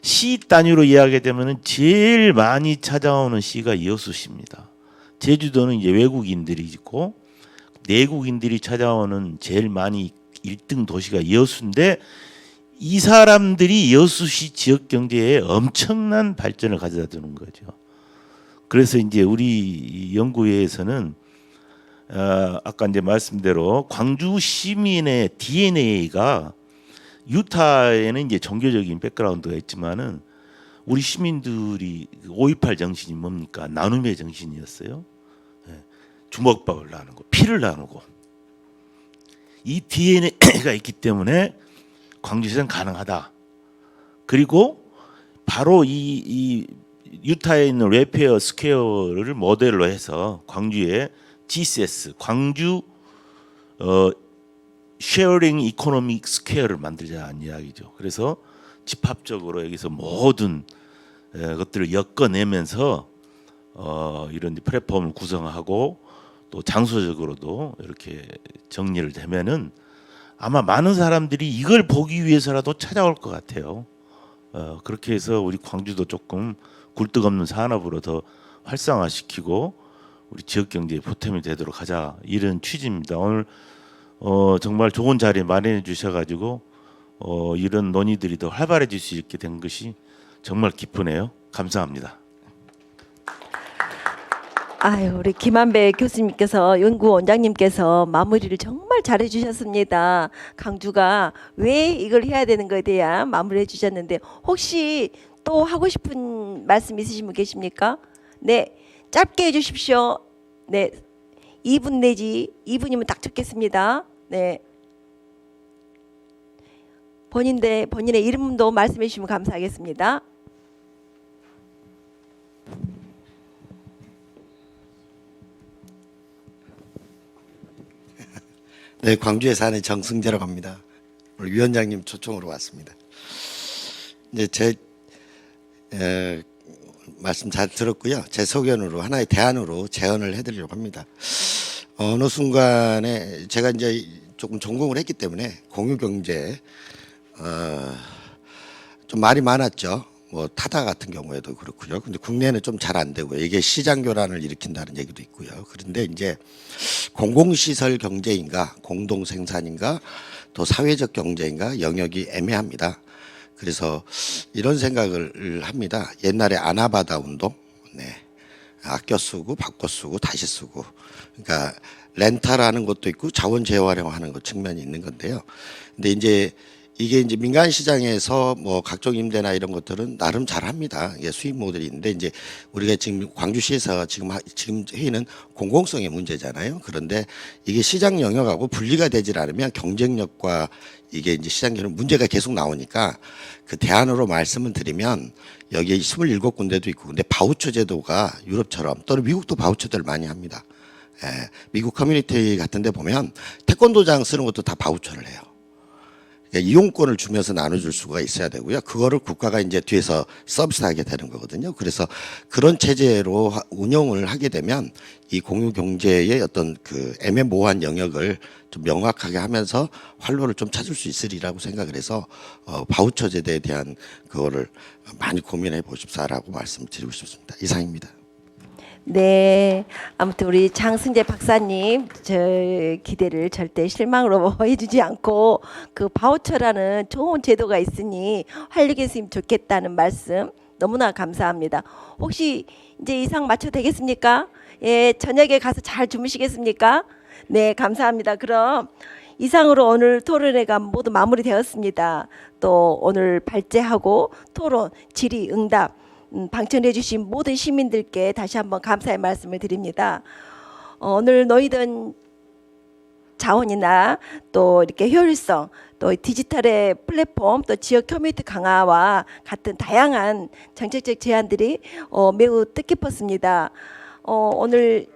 시 단위로 이야기되면은 제일 많이 찾아오는 시가 여수시입니다. 제주도는 이제 외국인들이 있고 내국인들이 찾아오는 제일 많이 1등 도시가 여수인데 이 사람들이 여수시 지역 경제에 엄청난 발전을 가져다 주는 거죠. 그래서 이제 우리 연구회에서는 아까 이제 말씀대로 광주 시민의 DNA가 유타에는 이제 종교적인 백그라운드가 있지만은 우리 시민들이 5.18 정신이 뭡니까? 나눔의 정신이었어요. 주먹밥을 나누고 피를 나누고 이 DNA가 있기 때문에 광주에서는 가능하다. 그리고 바로 이 유타에 있는 레페어 스퀘어를 모델로 해서 광주에 GCS 광주 쉐어링 이코노믹 스퀘어를 만들자는 이야기죠. 그래서 집합적으로 여기서 모든 것들을 엮어내면서 이런 플랫폼을 구성하고 또 장소적으로도 이렇게 정리를 되면은 아마 많은 사람들이 이걸 보기 위해서라도 찾아올 것 같아요. 그렇게 해서 우리 광주도 조금 굴뚝 없는 산업으로 더 활성화시키고 우리 지역 경제의 보탬이 되도록 하자 이런 취지입니다. 오늘 정말 좋은 자리 마련해 주셔가지고 이런 논의들이 더 활발해질 수 있게 된 것이 정말 기쁘네요. 감사합니다. 아유, 우리 김한배 교수님께서 연구원장님께서 마무리를 정말 잘해 주셨습니다. 강주가 왜 이걸 해야 되는 거에 대한 마무리해 주셨는데 혹시 또 하고 싶은 말씀 있으신 분 계십니까? 네, 짧게 해 주십시오. 네, 2분 내지 2분이면 딱 듣겠습니다. 네. 본인의 이름도 말씀해 주시면 감사하겠습니다. 네, 광주에 사는 정승재라고 합니다. 오늘 위원장님 초청으로 왔습니다. 이제 제 말씀 잘 들었고요. 제 소견으로 하나의 대안으로 제언을 해드리려고 합니다. 어느 순간에 제가 이제 조금 전공을 했기 때문에 공유경제 좀 말이 많았죠. 뭐 타다 같은 경우에도 그렇고요. 근데 국내는 좀 잘 안 되고요. 이게 시장 교란을 일으킨다는 얘기도 있고요. 그런데 이제 공공시설 경제인가 공동 생산인가 또 사회적 경제인가 영역이 애매합니다. 그래서 이런 생각을 합니다. 옛날에 아나바다 운동, 네. 아껴 쓰고 바꿔 쓰고 다시 쓰고, 그러니까 렌탈하는 것도 있고 자원 재활용하는 것 측면이 있는 건데요. 근데 이제 이게 이제 민간 시장에서 뭐 각종 임대나 이런 것들은 나름 잘합니다. 이게 수익 모델이 있는데 이제 우리가 지금 광주시에서 지금 회의는 공공성의 문제잖아요. 그런데 이게 시장 영역하고 분리가 되질 않으면 경쟁력과 이게 이제 시장 영역 문제가 계속 나오니까 그 대안으로 말씀을 드리면 여기에 27군데도 있고, 근데 바우처 제도가 유럽처럼 또는 미국도 바우처들 많이 합니다. 예, 미국 커뮤니티 같은 데 보면 태권도장 쓰는 것도 다 바우처를 해요. 그러니까 이용권을 주면서 나눠줄 수가 있어야 되고요. 그거를 국가가 이제 뒤에서 서비스하게 되는 거거든요. 그래서 그런 체제로 운영을 하게 되면 이 공유 경제의 어떤 그 애매모호한 영역을 좀 명확하게 하면서 활로를 좀 찾을 수 있으리라고 생각을 해서 바우처 제도에 대한 그거를 많이 고민해 보십사라고 말씀드리고 싶습니다. 이상입니다. 네, 아무튼 우리 장승재 박사님 저 기대를 절대 실망으로 해주지 않고 그 바우처라는 좋은 제도가 있으니 활용했으면 좋겠다는 말씀 너무나 감사합니다. 혹시 이제 이상 맞춰도 되겠습니까? 예, 저녁에 가서 잘 주무시겠습니까? 네, 감사합니다. 그럼 이상으로 오늘 토론회가 모두 마무리되었습니다. 또 오늘 발제하고 토론, 질의, 응답 방청해 주신 모든 시민들께 다시 한번 감사의 말씀을 드립니다. 오늘 놓이던 자원이나 또 이렇게 효율성, 또 디지털의 플랫폼, 또 지역 커뮤니티 강화와 같은 다양한 정책적 제안들이 매우 뜻깊었습니다. 오늘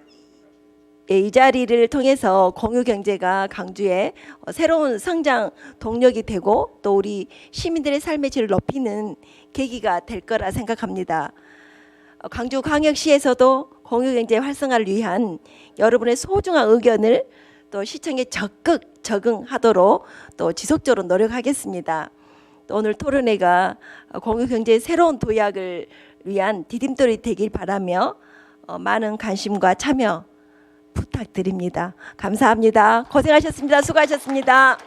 이 자리를 통해서 공유경제가 광주의 새로운 성장 동력이 되고 또 우리 시민들의 삶의 질을 높이는 계기가 될 거라 생각합니다. 광주광역시에서도 공유경제 활성화를 위한 여러분의 소중한 의견을 또 시청에 적극 적응하도록 또 지속적으로 노력하겠습니다. 또 오늘 토론회가 공유경제의 새로운 도약을 위한 디딤돌이 되길 바라며 많은 관심과 참여 부탁드립니다. 감사합니다. 고생하셨습니다. 수고하셨습니다.